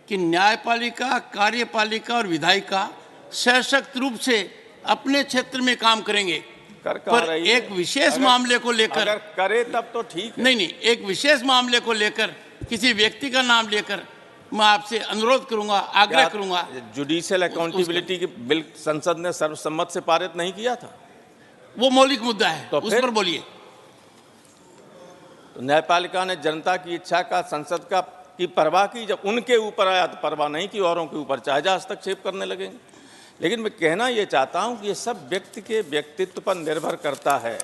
कि न्यायपालिका, कार्यपालिका और विधायिका सशक्त रूप से अपने क्षेत्र में काम करेंगे। पर एक विशेष मामले को लेकर अगर करे तब तो ठीक है। नहीं, एक विशेष मामले को लेकर किसी व्यक्ति का नाम लेकर मैं आपसे अनुरोध करूंगा, आग्रह करूंगा। जुडिशियल अकाउंटेबिलिटी की बिल संसद ने सर्वसम्मत से पारित नहीं किया था, वो मौलिक मुद्दा है, तो उस पर बोलिए। तो न्यायपालिका ने जनता की इच्छा का, संसद का की परवाह की, जब उनके ऊपर आया तो परवाह नहीं की, औरों के ऊपर चाहे हस्तक्षेप करने लगेंगे। लेकिन मैं कहना ये चाहता हूं कि ये सब व्यक्ति के व्यक्तित्व पर निर्भर करता है।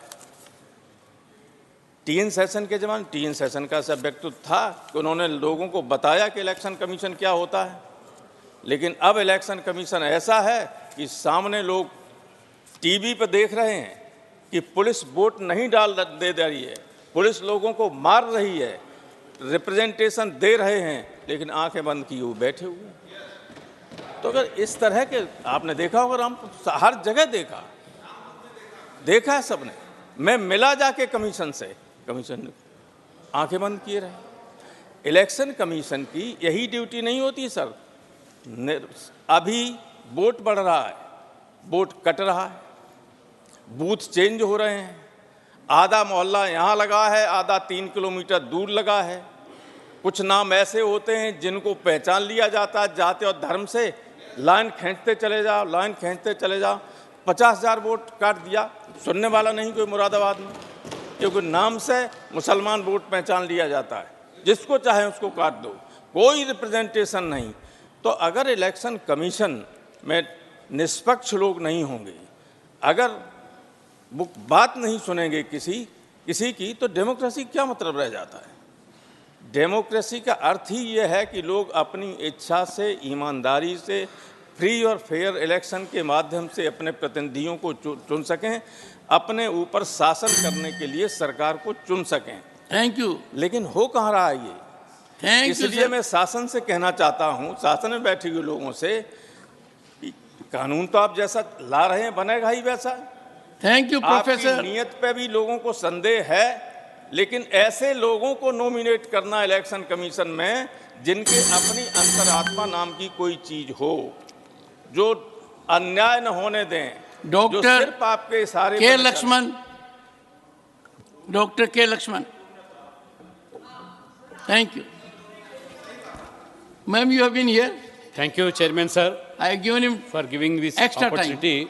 टीएन सेशन के जमाने टीएन सेशन का सब व्यक्तित्व था कि उन्होंने लोगों को बताया कि इलेक्शन कमीशन क्या होता है। लेकिन अब इलेक्शन कमीशन ऐसा है कि सामने लोग टीवी पर देख रहे हैं कि पुलिस वोट नहीं दे रही है, पुलिस लोगों को मार रही है, रिप्रेजेंटेशन दे रहे हैं, लेकिन आंखें बंद किए हुए बैठे हुए हैं। तो अगर इस तरह के आपने देखा होगा, हम हर जगह देखा है सबने। मैं मिला जाके कमीशन से, कमीशन ने आंखें बंद किए रहे। इलेक्शन कमीशन की यही ड्यूटी नहीं होती सर। अभी वोट बढ़ रहा है, वोट कट रहा है, बूथ चेंज हो रहे हैं, आधा मोहल्ला यहाँ लगा है, आधा 3 किलोमीटर दूर लगा है। कुछ नाम ऐसे होते हैं जिनको पहचान लिया जाता है, जाति और धर्म से लाइन खींचते चले जाओ, लाइन खींचते चले जाओ। 50,000 वोट काट दिया, सुनने वाला नहीं कोई मुरादाबाद में, क्योंकि नाम से मुसलमान वोट पहचान लिया जाता है, जिसको चाहे उसको काट दो, कोई रिप्रेजेंटेशन नहीं। तो अगर इलेक्शन कमीशन में निष्पक्ष लोग नहीं होंगे, अगर वो बात नहीं सुनेंगे किसी की, तो डेमोक्रेसी क्या मतलब रह जाता है? डेमोक्रेसी का अर्थ ही ये है कि लोग अपनी इच्छा से, ईमानदारी से, फ्री और फेयर इलेक्शन के माध्यम से अपने प्रतिनिधियों को चुन सकें, अपने ऊपर शासन करने के लिए सरकार को चुन सकें। Thank you. लेकिन हो कहाँ रहा है ये? इसलिए मैं शासन से कहना चाहता हूँ, शासन में बैठे हुए लोगों से, कानून तो आप जैसा ला रहे हैं बनेगा ही वैसा। Thank you professor. आपकी नीयत पे भी लोगों को संदेह है, लेकिन ऐसे लोगों को नॉमिनेट करना इलेक्शन कमीशन में जिनके अपनी अंतरात्मा नाम की कोई चीज हो, जो अन्याय न होने दें, जो सिर्फ आपके इशारे के Laxman, doctor K Laxman, thank you ma'am, you have been here. Thank you, Chairman, sir. I have given him for giving this extra opportunity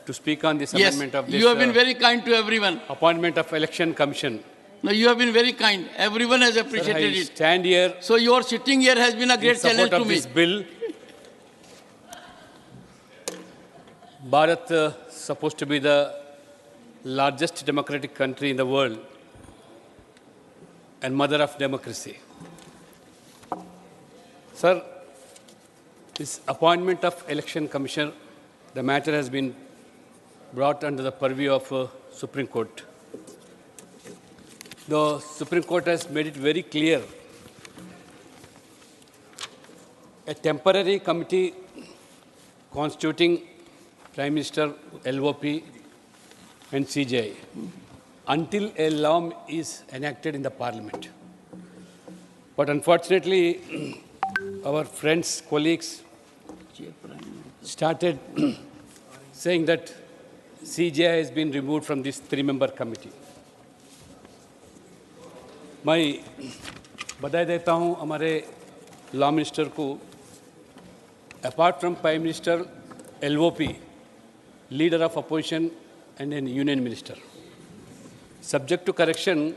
to speak on this amendment of this. You have been very kind to everyone. Appointment of Election Commission. No, you have been very kind. Everyone has appreciated sir, I it. Stand here. So your sitting here has been a great challenge to me. This bill. Bharat supposed to be the largest democratic country in the world and mother of democracy. Sir, this appointment of Election Commissioner, the matter has been brought under the purview of Supreme Court. The Supreme Court has made it very clear. A temporary committee constituting Prime Minister, LOP and CJI until a law is enacted in the Parliament. But unfortunately, our friends, colleagues started saying that CJI has been removed from this 3-member committee. मैं बधाई देता हूं हमारे law minister को। Apart from prime minister, LOP, leader of opposition and an union minister, subject to correction,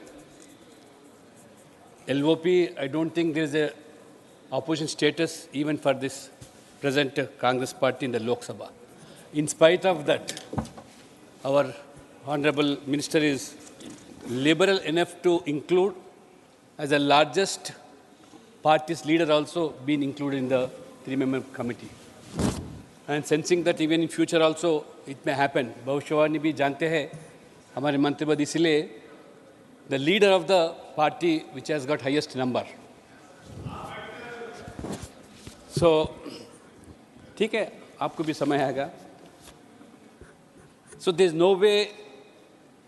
LOP, I don't think there is a opposition status even for this present Congress party in the Lok Sabha. In spite of that, our Honorable Minister is liberal enough to include as the largest party's leader also been included in the three-member committee. And sensing that even in future also it may happen, भविष्यवाणी भी जानते हैं हमारे मंत्रिपद इसलिए the leader of the party which has got highest number. So, ठीक है, आपको भी समय आएगा. So there is no way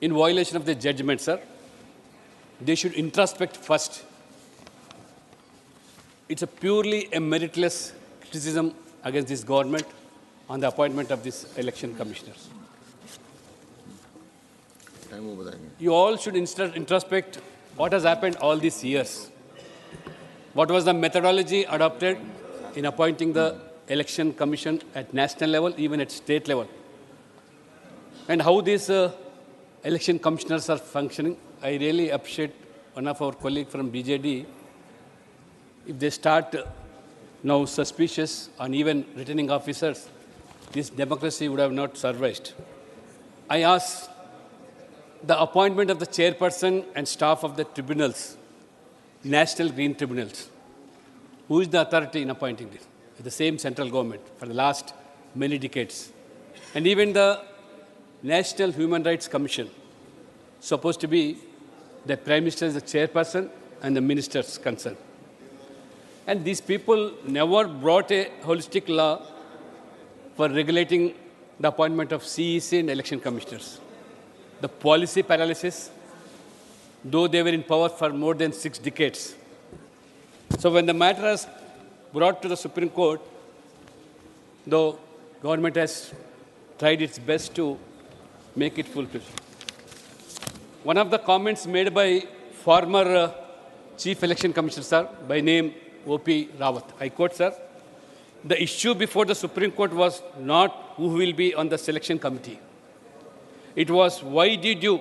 in violation of the judgment, sir. They should introspect first. It's a purely a meritless criticism against this government on the appointment of these election commissioners. You all should introspect what has happened all these years. What was the methodology adopted in appointing the election commission at national level, even at state level? And how these election commissioners are functioning. I really appreciate one of our colleagues from BJD. If they start now suspicious on even returning officers, this democracy would have not survived. I ask the appointment of the chairperson and staff of the tribunals, national green tribunals. Who is the authority in appointing this? The same central government for the last many decades. And even the National Human Rights Commission, supposed to be the Prime Minister is the chairperson and the ministers concerned. And these people never brought a holistic law for regulating the appointment of CEC and election commissioners. The policy paralysis, though they were in power for more than 6 decades. So when the matter is brought to the Supreme Court, the government has tried its best to make it fulfill. One of the comments made by former Chief Election Commissioner, sir, by name O.P. Rawat, I quote, sir, the issue before the Supreme Court was not who will be on the selection committee. It was why did you,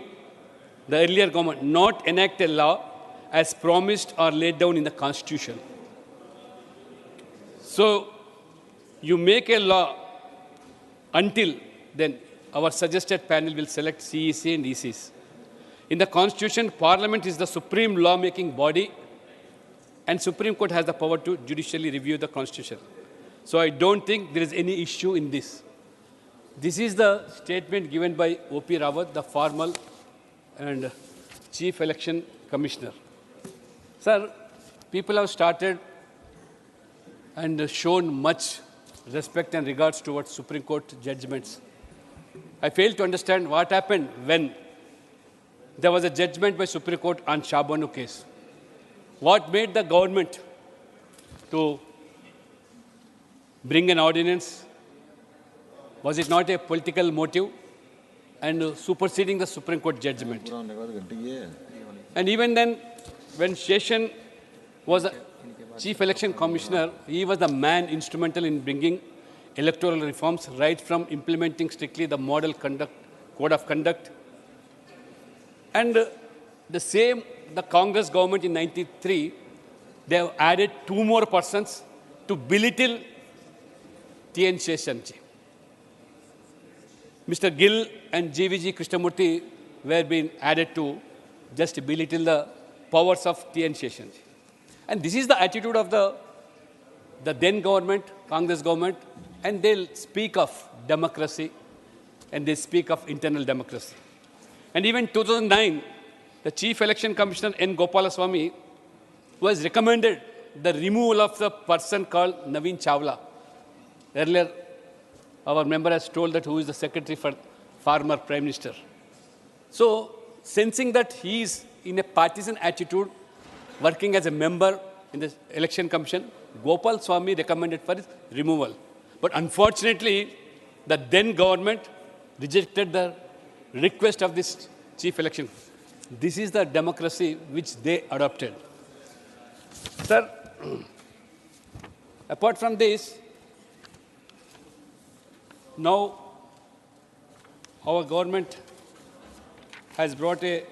the earlier government, not enact a law as promised or laid down in the Constitution. So you make a law until then our suggested panel will select CEC and ECs. In the Constitution, Parliament is the supreme law-making body and Supreme Court has the power to judicially review the Constitution. So I don't think there is any issue in this. This is the statement given by O.P. Rawat, the formal and Chief Election Commissioner. Sir, people have started and shown much respect and regards towards Supreme Court judgments. I fail to understand what happened when there was a judgment by Supreme Court on Shabanu case. What made the government to bring an ordinance? Was it not a political motive and superseding the Supreme Court judgment? And even then, when Session was a Chief Election Commissioner, he was the man instrumental in bringing electoral reforms, right from implementing strictly the model code of conduct. And the Congress government in 93, they have added 2 more persons to belittle T.N. Seshanji. Mr. Gill and G.V.G. Krishnamurthy were being added to just belittle the powers of T.N. Seshanji. And this is the attitude of the then government, Congress government, and they'll speak of democracy and they speak of internal democracy. And even 2009, the Chief Election Commissioner N. Gopalaswamy was recommended the removal of the person called Naveen Chawla. Earlier, our member has told that who is the secretary for former Prime Minister. So, sensing that he is in a partisan attitude, working as a member in the Election Commission, Gopal Swamy recommended for his removal. But unfortunately, the then government rejected the request of this Chief Election. This is the democracy which they adopted. Sir, apart from this, now our government has brought a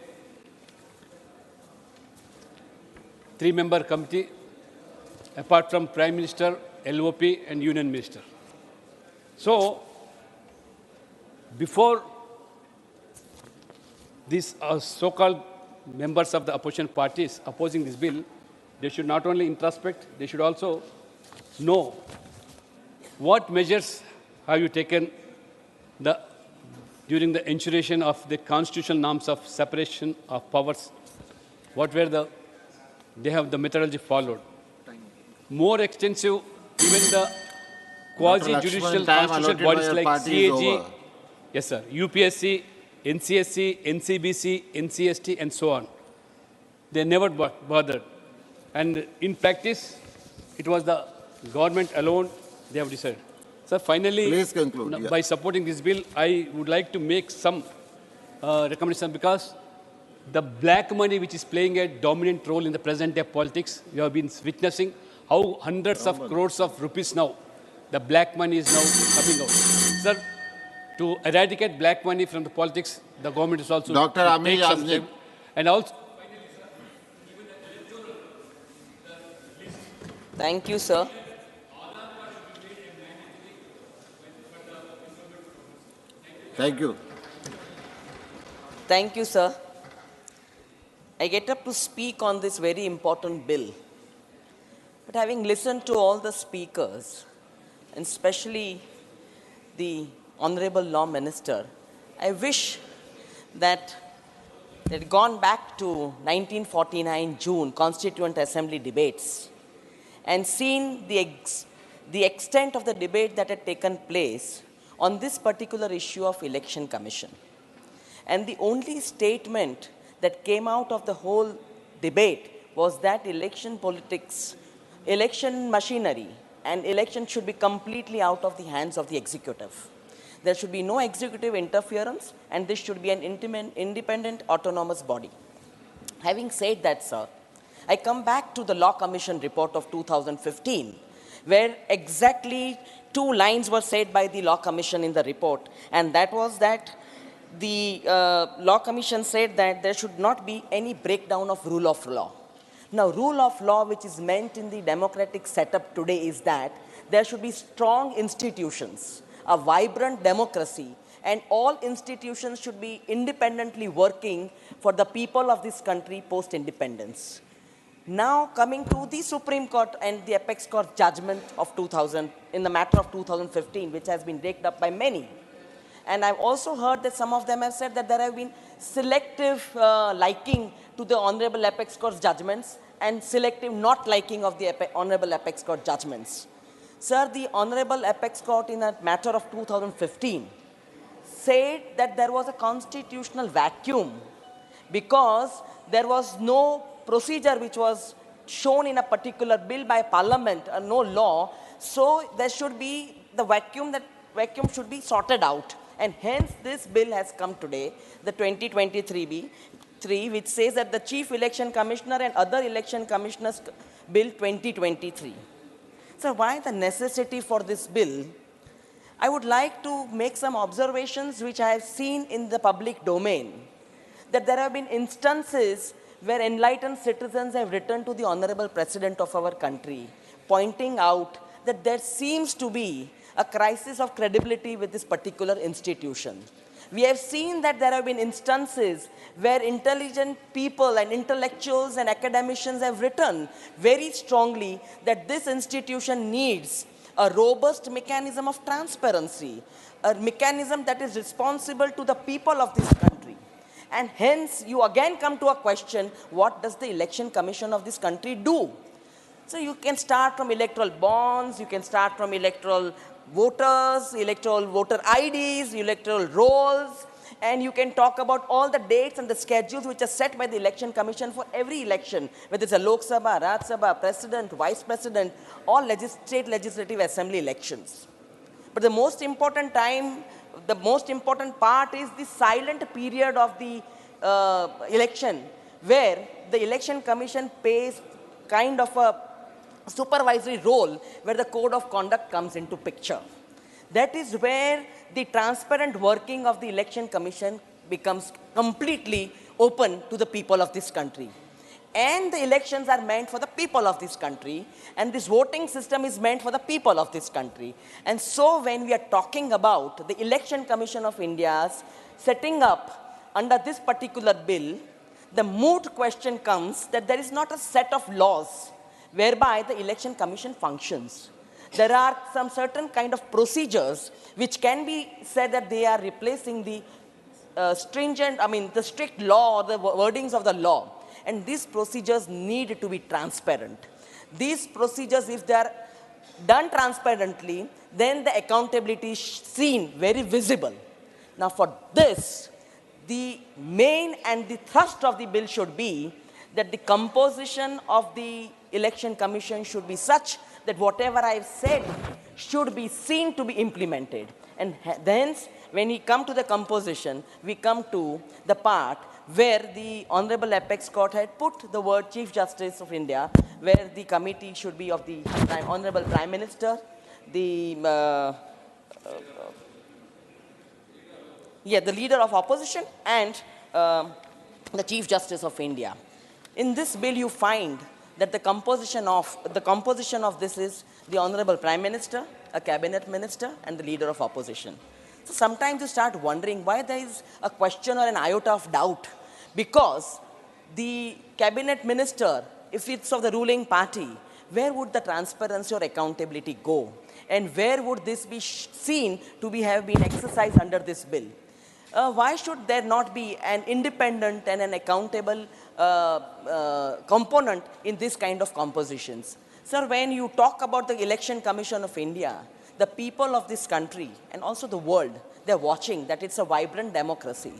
3-member committee, apart from Prime Minister, LOP, and Union Minister. So, before these so-called members of the opposition parties opposing this bill, they should not only introspect, they should also know what measures have you taken during the ensuration of the constitutional norms of separation of powers. What were they have the methodology followed. More extensive, even the quasi-judicial constitutional bodies like CAG, yes sir, UPSC, NCSC, NCBC, NCST, and so on. They never bothered. And in practice, it was the government alone they have decided. Sir, finally, please conclude. By supporting this bill, I would like to make some recommendation, because the black money which is playing a dominant role in the present day politics, we have been witnessing how hundreds of crores of rupees now, the black money is now coming out. Sir, to eradicate black money from the politics, the government is also Dr. Ami Yasnik. And also, thank you, sir. Thank you. Thank you, sir. I get up to speak on this very important bill. But having listened to all the speakers, and especially the Honorable Law Minister, I wish that they'd gone back to 1949 June Constituent Assembly debates and seen the extent of the debate that had taken place on this particular issue of election commission. And the only statement that came out of the whole debate was that election politics, election machinery, and election should be completely out of the hands of the executive. There should be no executive interference, and this should be an independent, autonomous body. Having said that, sir, I come back to the Law Commission report of 2015, where exactly 2 lines were said by the Law Commission in the report, and that was that the Law Commission said that there should not be any breakdown of rule of law. Now, rule of law, which is meant in the democratic setup today, is that there should be strong institutions, a vibrant democracy, and all institutions should be independently working for the people of this country post-independence. Now, coming to the Supreme Court and the Apex Court judgment of 2000, in the matter of 2015, which has been raked up by many. And I've also heard that some of them have said that there have been selective liking to the Honorable Apex Court's judgments and selective not liking of the Honorable Apex Court judgments. Sir, the Honorable Apex Court in a matter of 2015 said that there was a constitutional vacuum because there was no procedure which was shown in a particular bill by Parliament, no law. So there should be the vacuum, that vacuum should be sorted out. And hence this bill has come today, the 2023 which says that the Chief Election Commissioner and other election commissioners bill 2023. So why the necessity for this bill? I would like to make some observations which I have seen in the public domain, that there have been instances where enlightened citizens have written to the Honorable President of our country, pointing out that there seems to be a crisis of credibility with this particular institution. We have seen that there have been instances where intelligent people and intellectuals and academicians have written very strongly that this institution needs a robust mechanism of transparency, a mechanism that is responsible to the people of this country. And hence, you again come to a question, what does the Election Commission of this country do? So you can start from electoral bonds, you can start from electoral voters, electoral voter IDs, electoral rolls, and you can talk about all the dates and the schedules which are set by the Election Commission for every election, whether it's a Lok Sabha, Rajya Sabha, President, Vice President, or state legislative assembly elections. But the most important part is the silent period of the election, where the Election Commission plays kind of a supervisory role where the code of conduct comes into picture. That is where the transparent working of the Election Commission becomes completely open to the people of this country. And the elections are meant for the people of this country, and this voting system is meant for the people of this country. And so when we are talking about the Election Commission of India's setting up under this particular bill, the moot question comes that there is not a set of laws whereby the election commission functions. There are some certain kind of procedures which can be said that they are replacing the the strict law or the wordings of the law. And these procedures need to be transparent. These procedures, if they are done transparently, then the accountability is seen, very visible. Now for this, the main and the thrust of the bill should be that the composition of the election commission should be such that whatever I have said should be seen to be implemented. And hence, when we come to the composition, we come to the part where the Honorable Apex Court had put the word Chief Justice of India, where the committee should be of the Honorable Prime Minister, the leader of opposition, and the Chief Justice of India. In this bill, you find that the composition of this is the Honorable Prime Minister, a cabinet minister, and the leader of opposition. So sometimes you start wondering why there is a question or an iota of doubt, because the cabinet minister, if it's of the ruling party, where would the transparency or accountability go? And where would this be seen to have been exercised under this bill? Why should there not be an independent and an accountable component in this kind of compositions? Sir, when you talk about the Election Commission of India, the people of this country and also the world, they're watching that it's a vibrant democracy.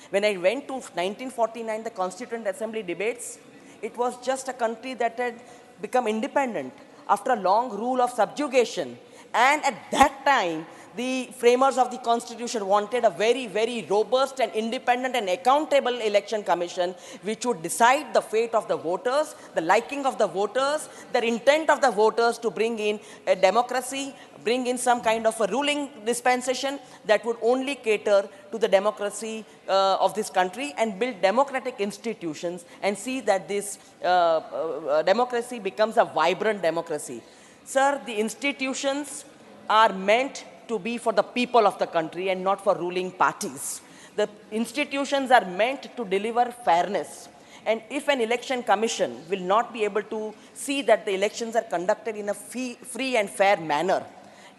When I went to 1949, the Constituent Assembly debates, it was just a country that had become independent after a long rule of subjugation. And at that time, the framers of the Constitution wanted a very, very robust and independent and accountable election commission which would decide the fate of the voters, the liking of the voters, the intent of the voters to bring in a democracy, bring in some kind of a ruling dispensation that would only cater to the democracy of this country and build democratic institutions and see that this democracy becomes a vibrant democracy. Sir, the institutions are meant to be for the people of the country and not for ruling parties. The institutions are meant to deliver fairness. And if an election commission will not be able to see that the elections are conducted in a free and fair manner,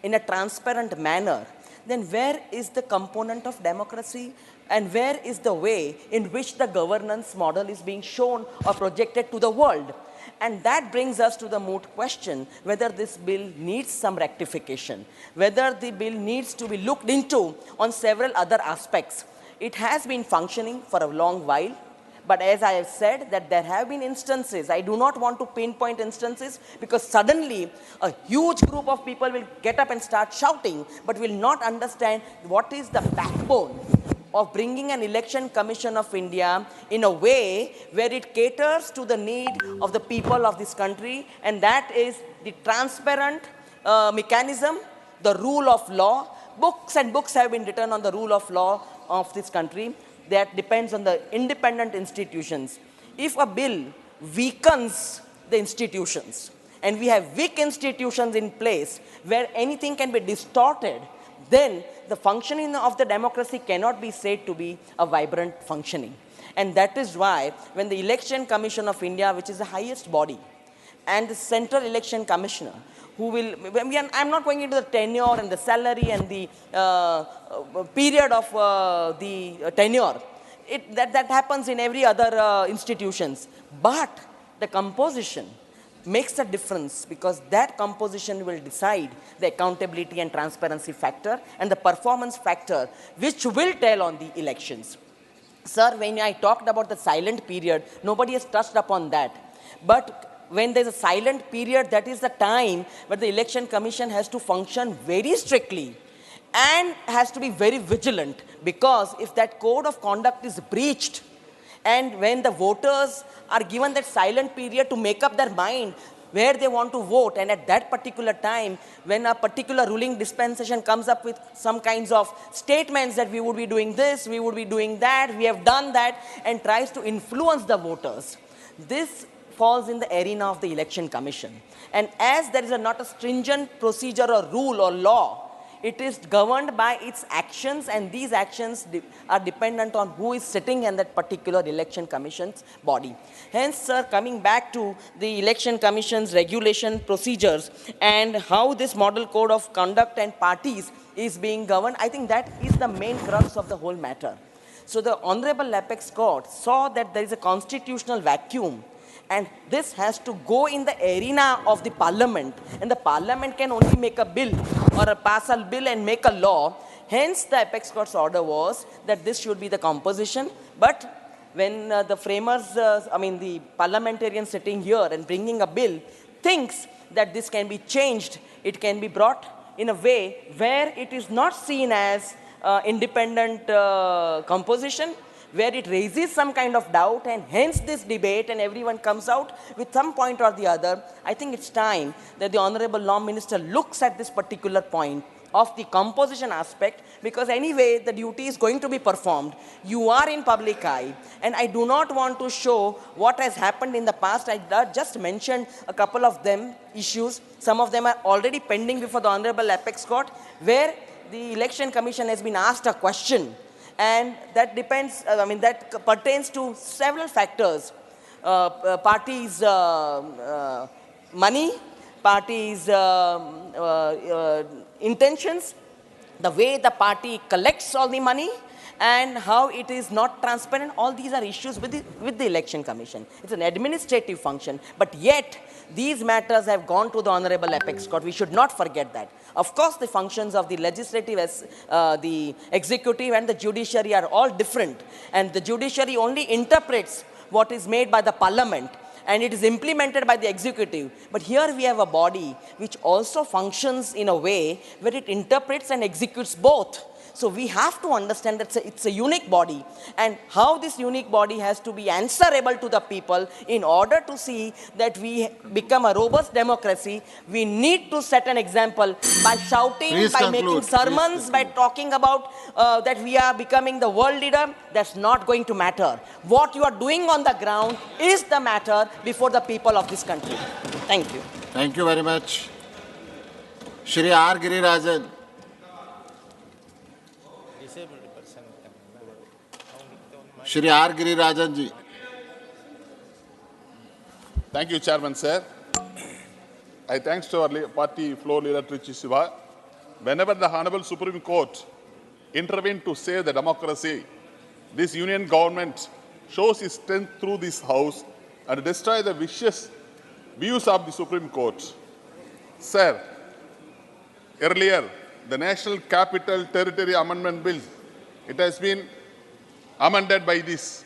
in a transparent manner, then where is the component of democracy and where is the way in which the governance model is being shown or projected to the world? And that brings us to the moot question, whether this bill needs some rectification, whether the bill needs to be looked into on several other aspects. It has been functioning for a long while, but as I have said, that there have been instances, I do not want to pinpoint instances, because suddenly a huge group of people will get up and start shouting, but will not understand what is the backbone of bringing an election commission of India in a way where it caters to the need of the people of this country, and that is the transparent mechanism, the rule of law. Books and books have been written on the rule of law of this country. That depends on the independent institutions. If a bill weakens the institutions, and we have weak institutions in place where anything can be distorted, then the functioning of the democracy cannot be said to be a vibrant functioning. And that is why when the Election Commission of India, which is the highest body, and the Central Election Commissioner, who will, I'm not going into the tenure and the salary and the period of the tenure. That happens in every other institutions. But the composition makes a difference, because that composition will decide the accountability and transparency factor and the performance factor, which will tell on the elections. Sir, when I talked about the silent period, nobody has touched upon that. But when there's a silent period, that is the time where the Election Commission has to function very strictly and has to be very vigilant, because if that code of conduct is breached, and when the voters are given that silent period to make up their mind where they want to vote, and at that particular time, when a particular ruling dispensation comes up with some kinds of statements that we would be doing this, we would be doing that, we have done that, and tries to influence the voters, this falls in the arena of the Election Commission. And as there is not a stringent procedure or rule or law it is governed by its actions, and these actions are dependent on who is sitting in that particular election commission's body. Hence, sir, coming back to the election commission's regulation procedures and how this model code of conduct and parties is being governed, I think that is the main crux of the whole matter. So the Honorable Apex Court saw that there is a constitutional vacuum, and this has to go in the arena of the parliament, and the parliament can only make a bill or pass a bill and make a law. Hence, the Apex Court's order was that this should be the composition. But when the framers, the parliamentarian sitting here and bringing a bill thinks that this can be changed, it can be brought in a way where it is not seen as independent composition, where it raises some kind of doubt, and hence this debate, and everyone comes out with some point or the other. I think it's time that the Honorable Law Minister looks at this particular point of the composition aspect, because anyway the duty is going to be performed. You are in public eye, and I do not want to show what has happened in the past. I just mentioned a couple of them issues. Some of them are already pending before the Honorable Apex Court, where the Election Commission has been asked a question, and that depends, that pertains to several factors. Parties' money, parties' intentions, the way the party collects all the money, and how it is not transparent. All these are issues with the Election Commission. It's an administrative function, but yet these matters have gone to the Honorable Apex Court. We should not forget that. Of course, the functions of the legislative, the executive and the judiciary are all different, and the judiciary only interprets what is made by the parliament, and it is implemented by the executive. But here we have a body which also functions in a way where it interprets and executes both. So we have to understand that it's a unique body, and how this unique body has to be answerable to the people. In order to see that we become a robust democracy, we need to set an example by shouting, by making sermons, by talking about that we are becoming the world leader. That's not going to matter. What you are doing on the ground is the matter before the people of this country. Thank you. Thank you very much. Shri R. Girirajan. Shri R. Girirajan ji. Thank you, Chairman, sir. I thanks to our party floor leader, Trichy Siva. Whenever the Honorable Supreme Court intervened to save the democracy, this union government shows its strength through this house and destroy the vicious views of the Supreme Court. Sir, earlier, the National Capital Territory Amendment Bill, it has been amended by this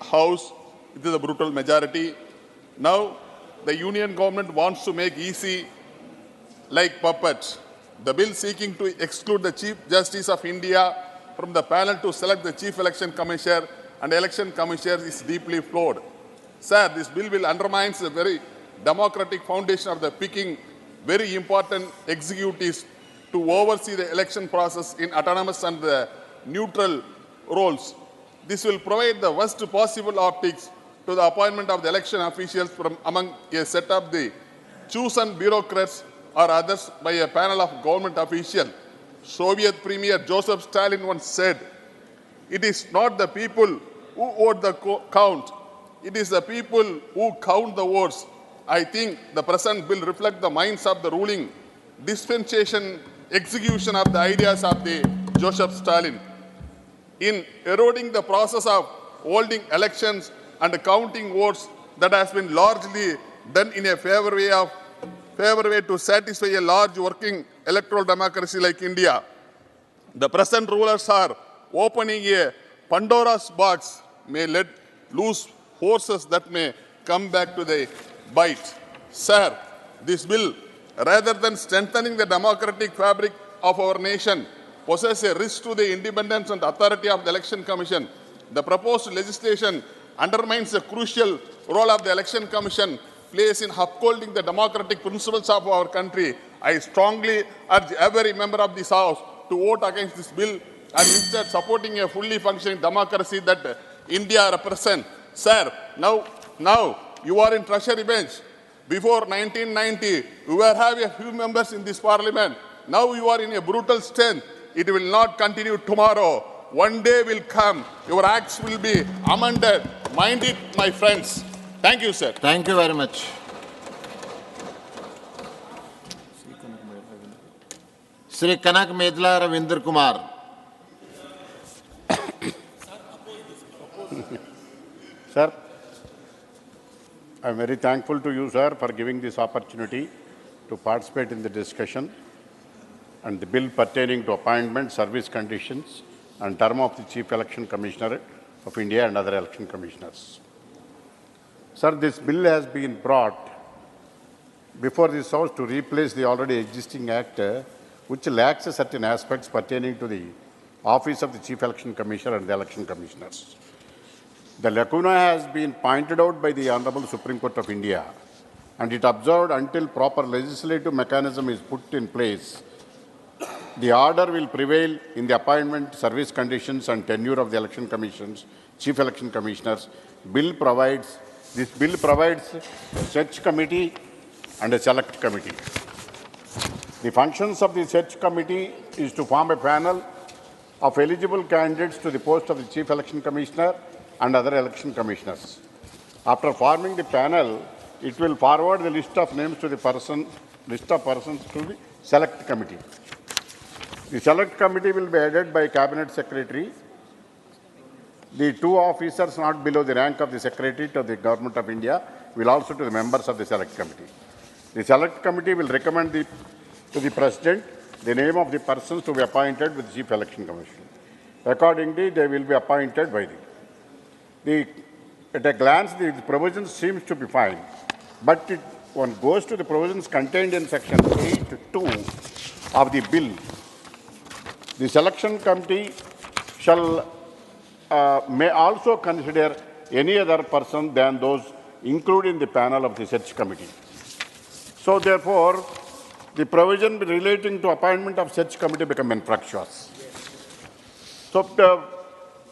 house with a brutal majority. Now, the union government wants to make easy like puppet. The bill seeking to exclude the Chief Justice of India from the panel to select the Chief Election Commissioner and Election Commissioners is deeply flawed. Sir, this bill will undermine the very democratic foundation of the picking very important executives to oversee the election process in autonomous and neutral roles. This will provide the worst possible optics to the appointment of the election officials from among a set of the chosen bureaucrats or others by a panel of government officials. Soviet Premier Joseph Stalin once said, "It is not the people who vote the count, it is the people who count the votes." I think the present bill reflects the minds of the ruling dispensation execution of the ideas of the Joseph Stalin. In eroding the process of holding elections and counting votes that has been largely done in a favor way to satisfy a large working electoral democracy like India. The present rulers are opening a Pandora's box, may let loose forces that may come back to the bite. Sir, this bill, rather than strengthening the democratic fabric of our nation, poses a risk to the independence and authority of the Election Commission. The proposed legislation undermines the crucial role of the Election Commission plays in upholding the democratic principles of our country. I strongly urge every member of this House to vote against this bill and instead supporting a fully functioning democracy that India represents. Sir, now you are in Treasury bench. Before 1990, we were having a few members in this parliament. Now you are in a brutal strength. It will not continue tomorrow. One day will come. Your acts will be amended. Mind it, my friends. Thank you, sir. Thank you very much. Sri Kanak Medla Ravinder Kumar. Sir, I am very thankful to you, sir, for giving this opportunity to participate in the discussion and the bill pertaining to appointment, service conditions and term of the Chief Election Commissioner of India and other election commissioners. Sir, this bill has been brought before this House to replace the already existing Act, which lacks certain aspects pertaining to the office of the Chief Election Commissioner and the election commissioners. The lacuna has been pointed out by the Honorable Supreme Court of India, and it observed until proper legislative mechanism is put in place, the order will prevail in the appointment, service conditions and tenure of the election commissions, Chief Election Commissioners. This bill provides a search committee and a select committee. The functions of the search committee is to form a panel of eligible candidates to the post of the Chief Election Commissioner and other election commissioners. After forming the panel, it will forward the list of names to the persons to the select committee. The select committee will be headed by Cabinet Secretary. The two officers not below the rank of the Secretary to the Government of India will also to the members of the select committee. The select committee will recommend to the President the name of the persons to be appointed with the Chief Election Commission. Accordingly, they will be appointed by at a glance, the provisions seems to be fine, but one goes to the provisions contained in Section 8(2) of the bill. The selection committee may also consider any other person than those included in the panel of the search committee. So, therefore, the provision relating to appointment of search committee become infructuous. So,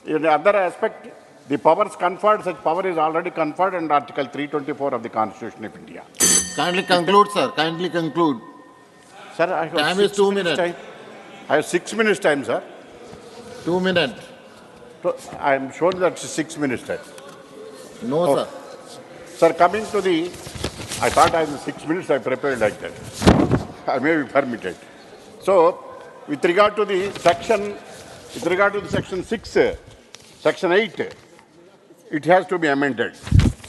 in the other aspect, the powers conferred, such power is already conferred under Article 324 of the Constitution of India. Kindly conclude, sir. Kindly conclude. Sir, I have time is 2 minutes. Time. I have 6 minutes time, sir. 2 minutes. So I am sure that 6 minutes time. No, sir. Sir, coming to the, I thought I have 6 minutes, I prepared like that. I may be permitted. So, with regard to the section 6, section 8, it has to be amended.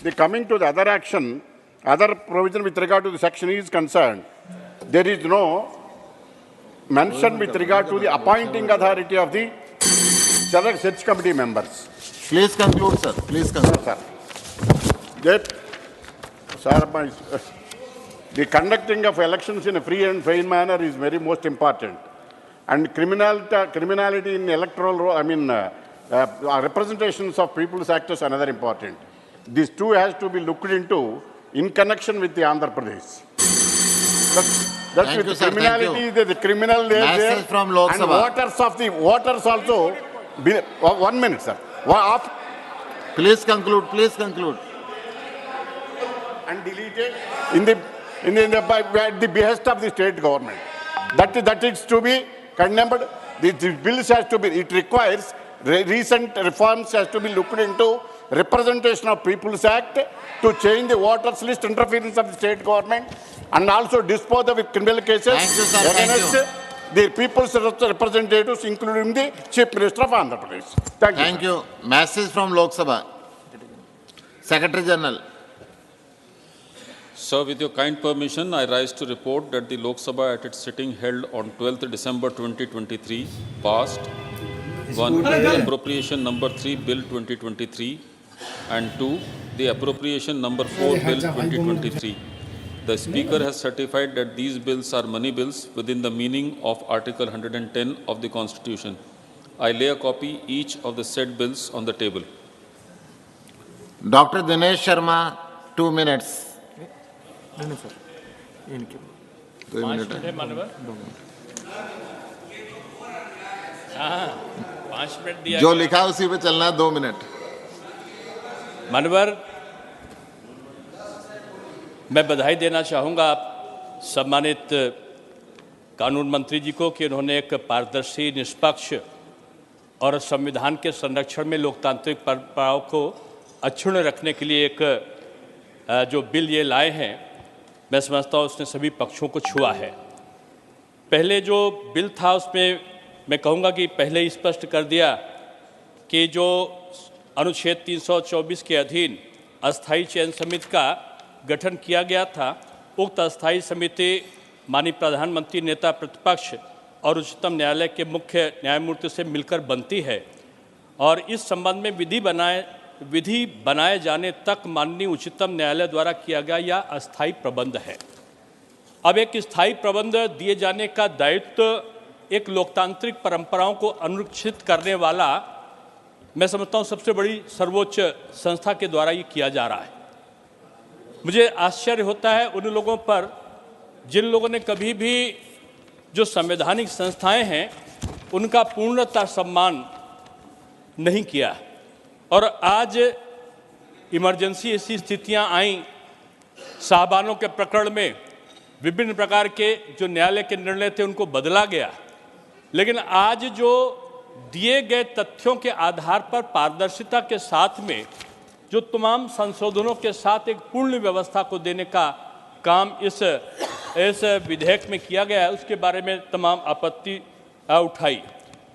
The coming to the other action, other provision with regard to the section is concerned, there is no mention with regard to the appointing authority of the select search committee members. Please conclude, sir. Please conclude, sir. The conducting of elections in a free and fair manner is very most important. And criminality in electoral, representations of people's act is another important. These two has to be looked into in connection with the Andhra Pradesh. That's with the criminality, the criminal there, from Lok and Sabha. voters also. 1 minute, sir. Please conclude. Please conclude. And deleted by the behest of the state government. That is to be condemned. The bills has to be. It requires recent reforms has to be looked into. Representation of People's Act to change the voters list, interference of the state government, and also dispose of criminal cases against the people's representatives, including the Chief Minister of Andhra Pradesh. Thank you. Message from Lok Sabha. Secretary General. Sir, with your kind permission, I rise to report that the Lok Sabha at its sitting held on 12th December 2023 passed 1. The appropriation number 3 Bill 2023 and 2. The appropriation number 4 Bill 2023. The Speaker has certified that these bills are money bills within the meaning of Article 110 of the Constitution. I lay a copy each of the said bills on the table. Dr. Dinesh Sharma, 2 minutes. जो लिखा उसी पे चलना 2 minute. मानवर, मैं बधाई देना चाहूँगा सम्मानित कानून मंत्री जी को कि उन्होंने एक पारदर्शी, निष्पक्ष और संविधान के संरक्षण में लोकतांत्रिक परंपराओं को अक्षुण्ण रखने के लिए एक जो बिल ये लाए हैं, मैं समझता हूँ उसने सभी पक्षों को छुआ है। पहले जो बिल था उसमें मैं कहूँगा कि पहले ही स्पष्ट कर दिया कि जो अनुच्छेद 324 के अधीन अस्थायी चयन समिति का गठन किया गया था, उक्त अस्थायी समिति माननीय प्रधानमंत्री, नेता प्रतिपक्ष और उच्चतम न्यायालय के मुख्य न्यायमूर्ति से मिलकर बनती है और इस संबंध में विधि बनाए जाने तक माननीय उच्चतम न्यायालय द्वारा किया गया यह अस्थायी प्रबंध है। अब एक स्थायी प्रबंध दिए जाने का दायित्व एक लोकतांत्रिक परंपराओं को अनुरक्षित करने वाला, मैं समझता हूँ सबसे बड़ी सर्वोच्च संस्था के द्वारा ये किया जा रहा है। मुझे आश्चर्य होता है उन लोगों पर जिन लोगों ने कभी भी जो संवैधानिक संस्थाएं हैं उनका पूर्णतः सम्मान नहीं किया और आज इमरजेंसी ऐसी स्थितियां आई, साहबानों के प्रकरण में विभिन्न प्रकार के जो न्यायालय के निर्णय थे उनको बदला गया, लेकिन आज जो दिए गए तथ्यों के आधार पर पारदर्शिता के साथ में जो तमाम संशोधनों के साथ एक पूर्ण व्यवस्था को देने का काम इस विधेयक में किया गया है, उसके बारे में तमाम आपत्ति उठाई।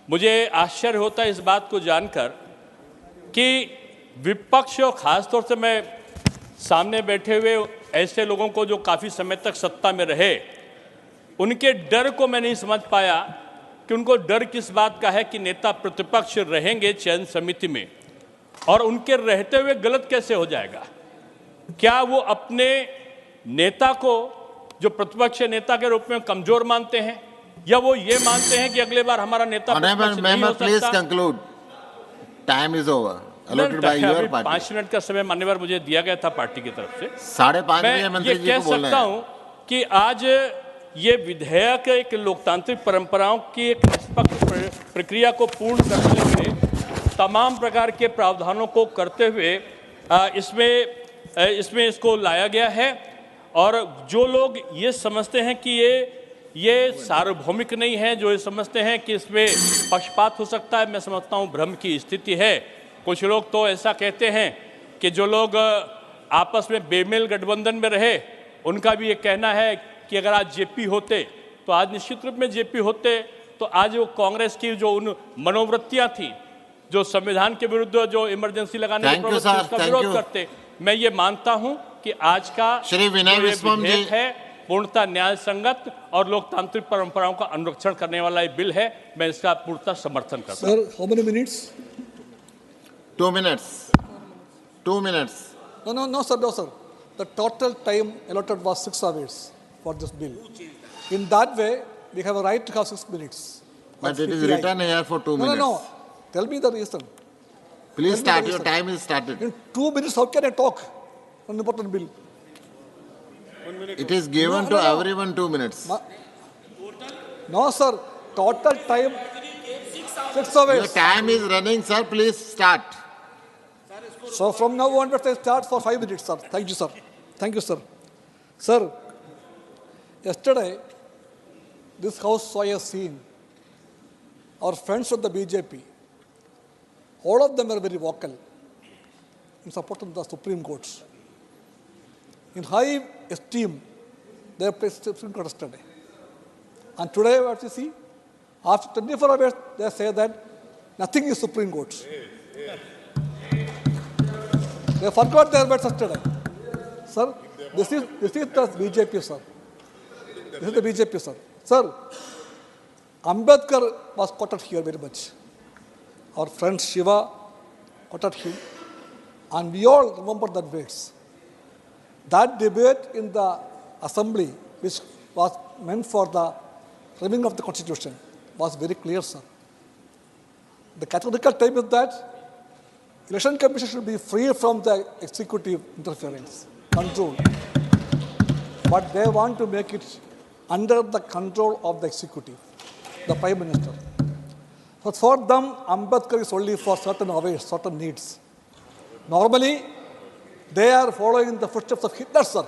मुझे आश्चर्य होता है इस बात को जानकर कि विपक्ष और ख़ासतौर से मैं सामने बैठे हुए ऐसे लोगों को जो काफ़ी समय तक सत्ता में रहे, उनके डर को मैं नहीं समझ पाया कि उनको डर किस बात का है कि नेता प्रतिपक्ष रहेंगे चयन समिति में और उनके रहते हुए गलत कैसे हो जाएगा। क्या वो अपने नेता को जो प्रतिपक्ष नेता के रूप में कमजोर मानते हैं या वो ये मानते हैं कि अगले बार हमारा नेता प्रतिपक्ष नहीं हो सकता? Please conclude, time is over, allotted by your party। 5 minute का समय मान्यवर मुझे दिया गया था पार्टी की तरफ से। 5:30 मैं मंत्री ये जी कह को बोलना सकता है। हूँ कि आज ये विधेयक एक लोकतांत्रिक परंपराओं की एक निष्पक्ष प्रक्रिया को पूर्ण करते हुए तमाम प्रकार के प्रावधानों को करते हुए इसमें इसको लाया गया है और जो लोग ये समझते हैं कि ये सार्वभौमिक नहीं है, जो ये समझते हैं कि इसमें पक्षपात हो सकता है, मैं समझता हूँ भ्रम की स्थिति है। कुछ लोग तो ऐसा कहते हैं कि जो लोग आपस में बेमेल गठबंधन में रहे उनका भी ये कहना है कि अगर आज जेपी होते तो आज निश्चित रूप में जेपी होते तो आज वो कांग्रेस की जो उन मनोवृत्तियां थी, जो संविधान के विरुद्ध जो इमरजेंसी लगाने की प्रवृत्ति उसका विरोध करते। मैं ये मानता हूं कि आज का विधेयक है पूर्णतः न्याय संगत और लोकतांत्रिक परंपराओं का अनुरक्षण करने वाला ये बिल है। मैं इसका पूर्णतः समर्थन करता हूं। Sir, how many minutes? 2 minutes. 2 minutes. No, sir. The total time allotted was 6 hours for this bill. In that way, we have a right to have 6 minutes. But it is written here for 2 minutes. No. Tell me the reason. Please start. Your time is started. In 2 minutes, how can I talk on an important bill? It is given to everyone 2 minutes. No, sir. Total time 6 hours. Your time is running, sir. Please start. So from now onwards, I start for 5 minutes, sir. Thank you, sir. Thank you, sir. Sir, yesterday, this house saw a scene. Our friends of the BJP, all of them were very vocal in support of the Supreme Court. In high esteem, they placed the Supreme Court yesterday. And today, what you see, after 24 hours, they say that nothing is Supreme Court. They forgot their words yesterday. Sir, this is the BJP, sir. This is the BJP, sir. Sir, Ambedkar was quoted here very much. Our friend Shiva quoted him. And we all remember that words. That debate in the assembly, which was meant for the framing of the constitution, was very clear, sir. The categorical type is that election commission should be free from the executive interference, control. But they want to make it under the control of the executive, the Prime Minister. So for them, Ambedkar is only for certain hours, certain needs. Normally, they are following the footsteps of Hitler, sir.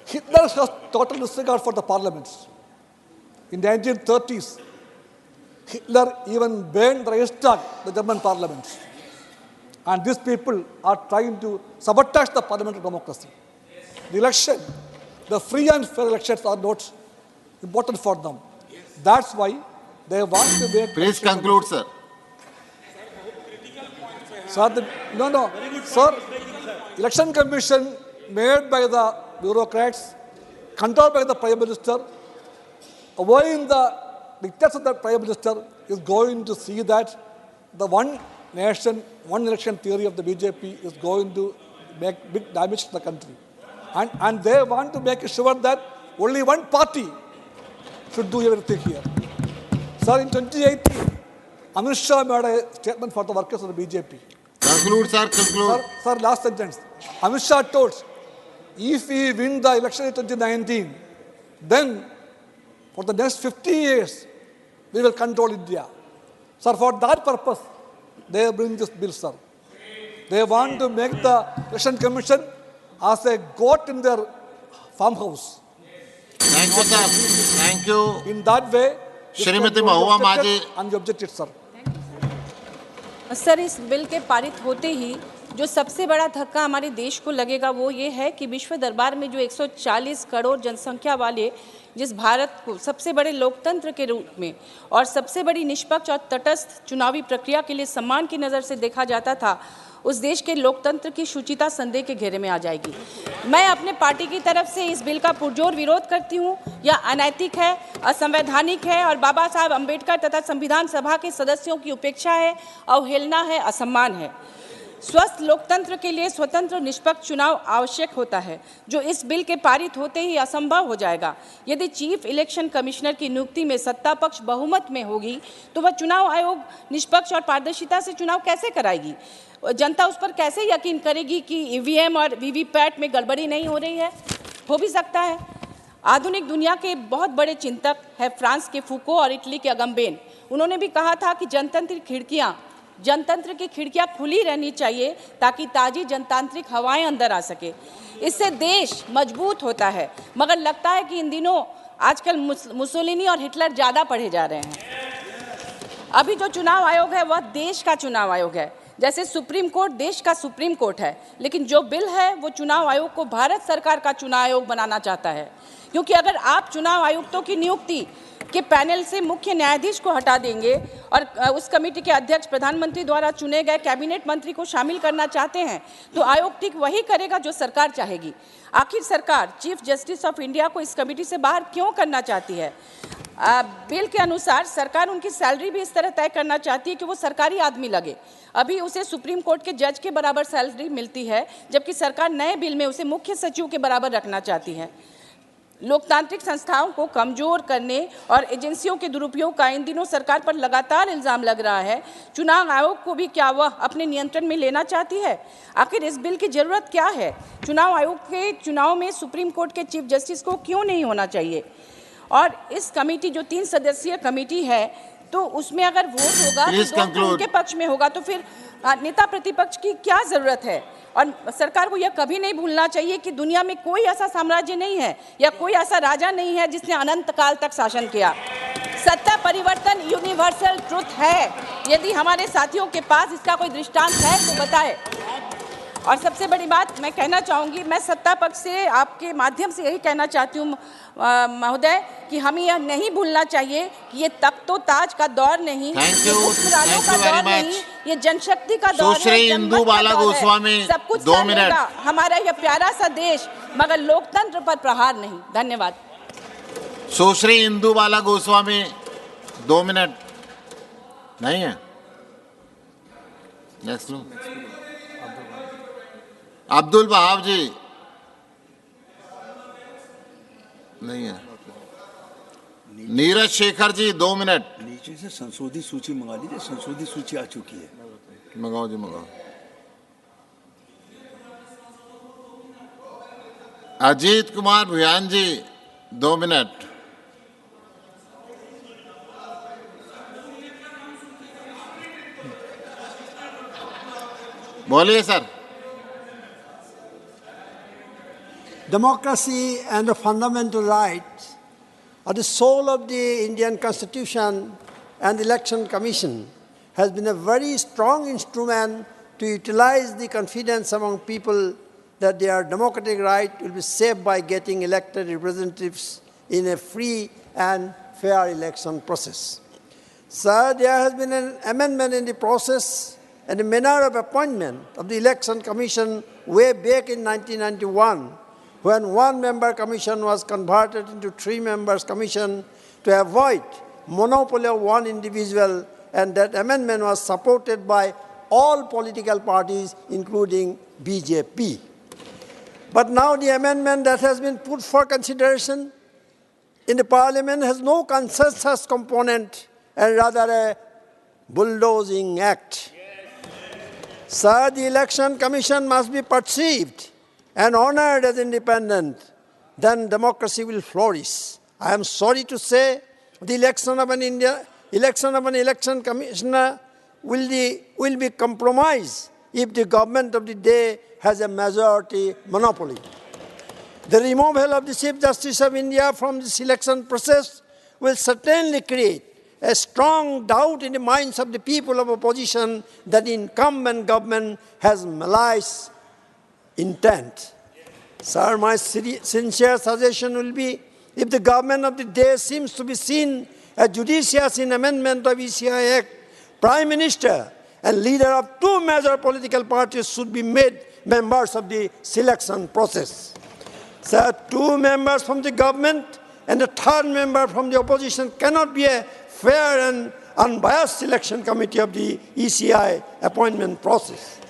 Hitler has total disregard for the parliaments. In 1930s, Hitler even burned the Reichstag, the German parliament. And these people are trying to sabotage the parliamentary democracy. The election, the free and fair elections are not important for them. That's why they want to make... Please conclude, sir. Sir, Sir, election commission made by the bureaucrats, controlled by the Prime Minister, avoiding the dictates of the Prime Minister, is going to see that the one nation, one election theory of the BJP is going to make big damage to the country. And they want to make sure that only one party should do everything here. Sir, in 2018, Amit Shah made a statement for the workers of the BJP. Conclude, sir, conclude. Sir, last sentence. Amit Shah told, if we win the election in 2019, then for the next 50 years, we will control India. Sir, for that purpose, they bring this bill, sir. They want to make the election commission as a goat in their farmhouse. Thank you, sir. Thank you. In that way, Shrimati Mahua Maji. And we objected, sir. Sir, इस bill के पारित होते ही जो सबसे बड़ा धक्का हमारे देश को लगेगा वो ये है कि विश्व दरबार में जो 140 करोड़ जनसंख्या वाले जिस भारत को सबसे बड़े लोकतंत्र के रूप में और सबसे बड़ी निष्पक्ष और तटस्थ चुनावी प्रक्रिया के लिए सम्मान की नज़र से देखा जाता था, उस देश के लोकतंत्र की शुचिता संदेह के घेरे में आ जाएगी। मैं अपने पार्टी की तरफ से इस बिल का पुरजोर विरोध करती हूँ। यह अनैतिक है, असंवैधानिक है और बाबा साहब अम्बेडकर तथा संविधान सभा के सदस्यों की उपेक्षा है, अवहेलना है, असम्मान है। स्वस्थ लोकतंत्र के लिए स्वतंत्र निष्पक्ष चुनाव आवश्यक होता है, जो इस बिल के पारित होते ही असंभव हो जाएगा। यदि चीफ इलेक्शन कमिश्नर की नियुक्ति में सत्ता पक्ष बहुमत में होगी तो वह चुनाव आयोग निष्पक्ष और पारदर्शिता से चुनाव कैसे कराएगी? जनता उस पर कैसे यकीन करेगी कि ईवीएम और वीवीपैट में गड़बड़ी नहीं हो रही है? हो भी सकता है। आधुनिक दुनिया के बहुत बड़े चिंतक है फ्रांस के फूको और इटली के अगम्बेन। उन्होंने भी कहा था कि जनतंत्र की खिड़कियां खुली रहनी चाहिए ताकि ताज़ी जनतांत्रिक हवाएं अंदर आ सके। इससे देश मजबूत होता है। मगर लगता है कि इन दिनों आजकल मुसोलिनी और हिटलर ज़्यादा पढ़े जा रहे हैं। अभी जो चुनाव आयोग है वह देश का चुनाव आयोग है, जैसे सुप्रीम कोर्ट देश का सुप्रीम कोर्ट है। लेकिन जो बिल है वो चुनाव आयोग को भारत सरकार का चुनाव आयोग बनाना चाहता है, क्योंकि अगर आप चुनाव आयुक्तों की नियुक्ति के पैनल से मुख्य न्यायाधीश को हटा देंगे और उस कमेटी के अध्यक्ष प्रधानमंत्री द्वारा चुने गए कैबिनेट मंत्री को शामिल करना चाहते हैं, तो आयोग ठीक वही करेगा जो सरकार चाहेगी। आखिर सरकार चीफ जस्टिस ऑफ इंडिया को इस कमेटी से बाहर क्यों करना चाहती है? बिल के अनुसार सरकार उनकी सैलरी भी इस तरह तय करना चाहती है कि वो सरकारी आदमी लगे। अभी उसे सुप्रीम कोर्ट के जज के बराबर सैलरी मिलती है, जबकि सरकार नए बिल में उसे मुख्य सचिव के बराबर रखना चाहती है। लोकतांत्रिक संस्थाओं को कमजोर करने और एजेंसियों के दुरुपयोग का इन दिनों सरकार पर लगातार इल्जाम लग रहा है। चुनाव आयोग को भी क्या वह अपने नियंत्रण में लेना चाहती है? आखिर इस बिल की जरूरत क्या है? चुनाव आयोग के चुनाव में सुप्रीम कोर्ट के चीफ जस्टिस को क्यों नहीं होना चाहिए? और इस कमेटी जो 3 सदस्यीय कमेटी है, तो उसमें अगर वोट होगा तो 2 उनके पक्ष में होगा, तो फिर नेता प्रतिपक्ष की क्या जरूरत है? और सरकार को यह कभी नहीं भूलना चाहिए कि दुनिया में कोई ऐसा साम्राज्य नहीं है या कोई ऐसा राजा नहीं है जिसने अनंत काल तक शासन किया। सत्ता परिवर्तन यूनिवर्सल ट्रुथ है। यदि हमारे साथियों के पास इसका कोई दृष्टांत है तो बताए। और सबसे बड़ी बात मैं कहना चाहूँगी, मैं सत्ता पक्ष से आपके माध्यम से यही कहना चाहती हूँ महोदय कि हमें यह नहीं भूलना चाहिए कि ये तख्तो ताज का दौर नहीं, ये पुरानों का दौर नहीं, ये जनशक्ति का दौर है। सब कुछ चलेगा हमारा यह प्यारा सा देश, मगर लोकतंत्र पर प्रहार नहीं। धन्यवाद। सुश्री इंदु बाला गोस्वामी 2 मिनट नहीं है। नेक्स्ट अब्दुल वहाब जी नहीं है। नीरज शेखर जी 2 मिनट। नीचे से संशोधित सूची मंगा लीजिए, संशोधित सूची आ चुकी है। मंगाओ जी मंगाओ। अजीत कुमार भुयान जी 2 मिनट। बोलिए sir. Democracy and the fundamental rights the soul of the Indian Constitution and the Election Commission has been a very strong instrument to utilize the confidence among people that their democratic right will be saved by getting elected representatives in a free and fair election process. Sir, there has been an amendment in the process and the manner of appointment of the Election Commission way back in 1991, when one-member commission was converted into three-members commission to avoid monopoly of one individual, and that amendment was supported by all political parties, including BJP. But now the amendment that has been put for consideration in the parliament has no consensus component and rather a bulldozing act. Sir, the Election Commission must be perceived and honored as independent, then democracy will flourish. I am sorry to say the election of an election commissioner will be compromised if the government of the day has a majority monopoly. The removal of the Chief Justice of India from the selection process will certainly create a strong doubt in the minds of the people of opposition that the incumbent government has malicious intent. Sir, my sincere suggestion will be, if the government of the day seems to be seen as judicious in amendment of ECI Act, Prime Minister and leader of two major political parties should be made members of the selection process. Sir, two members from the government and a third member from the opposition cannot be a fair and unbiased selection committee of the ECI appointment process.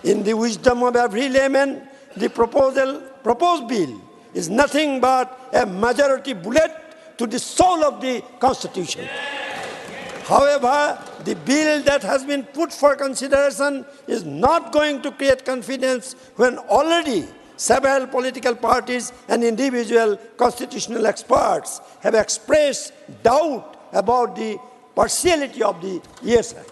In the wisdom of every layman, the proposed bill is nothing but a majority bullet to the soul of the Constitution. However, the bill that has been put for consideration is not going to create confidence when already several political parties and individual constitutional experts have expressed doubt about the partiality of the ESI.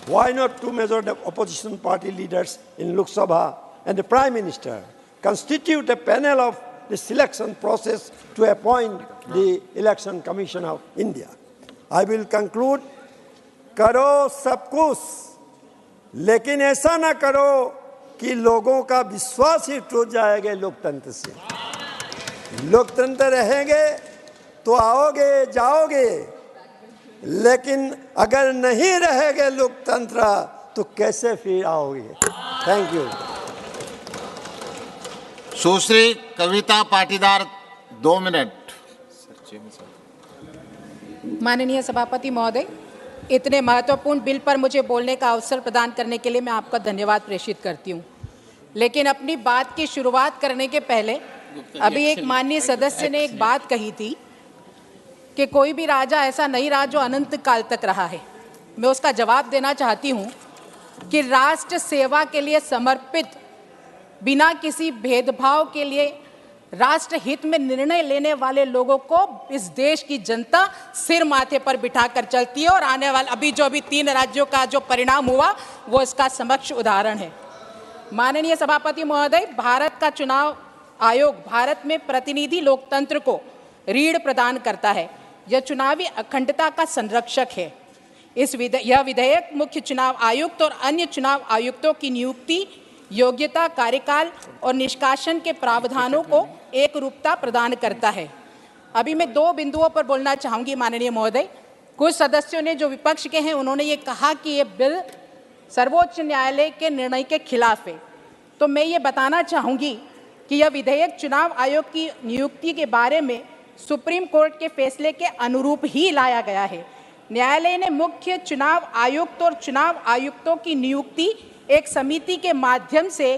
Why not two major opposition party leaders in Lok Sabha and the Prime Minister constitute a panel of the selection process to appoint the Election Commission of India? I will conclude, करो सब कुछ, लेकिन ऐसा ना करो कि लोगों का विश्वास ही टूट जाएगा लोकतंत्र से। लोकतंत्र रहेंगे तो आओगे जाओगे, लेकिन अगर नहीं रहेगा लोकतंत्र तो कैसे फिर आओगे? Thank you. Sushri Kavita Patidar 2 minute. माननीय सभापति महोदय, इतने महत्वपूर्ण बिल पर मुझे बोलने का अवसर प्रदान करने के लिए मैं आपका धन्यवाद प्रेषित करती हूं। लेकिन अपनी बात की शुरुआत करने के पहले अभी एक माननीय सदस्य ने एक बात कही थी कि कोई भी राजा ऐसा नहीं रहा जो अनंत काल तक रहा है। मैं उसका जवाब देना चाहती हूं कि राष्ट्र सेवा के लिए समर्पित, बिना किसी भेदभाव के लिए राष्ट्र हित में निर्णय लेने वाले लोगों को इस देश की जनता सिर माथे पर बिठाकर चलती है, और आने वाला अभी 3 राज्यों का जो परिणाम हुआ वो इसका समक्ष उदाहरण है। माननीय सभापति महोदय, भारत का चुनाव आयोग भारत में प्रतिनिधि लोकतंत्र को रीढ़ प्रदान करता है। यह चुनावी अखंडता का संरक्षक है। यह विधेयक मुख्य चुनाव आयुक्त और अन्य चुनाव आयुक्तों की नियुक्ति, योग्यता, कार्यकाल और निष्कासन के प्रावधानों को एक रूपता प्रदान करता है। अभी मैं 2 बिंदुओं पर बोलना चाहूँगी माननीय महोदय। कुछ सदस्यों ने जो विपक्ष के हैं उन्होंने ये कहा कि ये बिल सर्वोच्च न्यायालय के निर्णय के खिलाफ है। तो मैं ये बताना चाहूँगी कि यह विधेयक चुनाव आयोग की नियुक्ति के बारे में सुप्रीम कोर्ट के फैसले के अनुरूप ही लाया गया है। न्यायालय ने मुख्य चुनाव आयुक्त और चुनाव आयुक्तों की नियुक्ति एक समिति के माध्यम से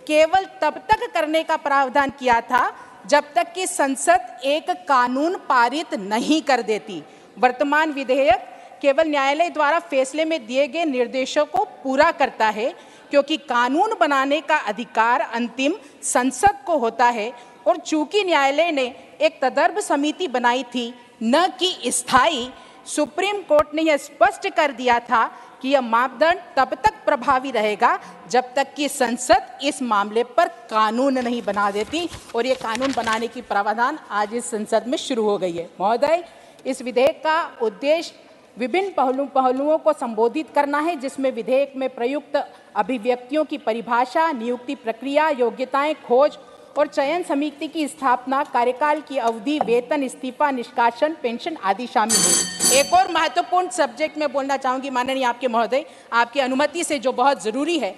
केवल तब तक करने का प्रावधान किया था जब तक कि संसद एक कानून पारित नहीं कर देती। वर्तमान विधेयक केवल न्यायालय द्वारा फैसले में दिए गए निर्देशों को पूरा करता है, क्योंकि कानून बनाने का अधिकार अंतिम संसद को होता है। और चूंकि न्यायालय ने एक तदर्भ समिति बनाई थी, न कि स्थायी, सुप्रीम कोर्ट ने यह स्पष्ट कर दिया था कि यह मापदंड तब तक प्रभावी रहेगा जब तक कि संसद इस मामले पर कानून नहीं बना देती, और ये कानून बनाने की प्रावधान आज इस संसद में शुरू हो गई है। महोदय, इस विधेयक का उद्देश्य विभिन्न पहलुओं को संबोधित करना है, जिसमें विधेयक में प्रयुक्त अभिव्यक्तियों की परिभाषा, नियुक्ति प्रक्रिया, योग्यताएं, खोज और चयन समिति की स्थापना, कार्यकाल की अवधि, वेतन, इस्तीफा, निष्कासन, पेंशन आदि शामिल है। एक और महत्वपूर्ण सब्जेक्ट में बोलना चाहूंगी माननीय आपके महोदय, आपकी अनुमति से, जो बहुत जरूरी है,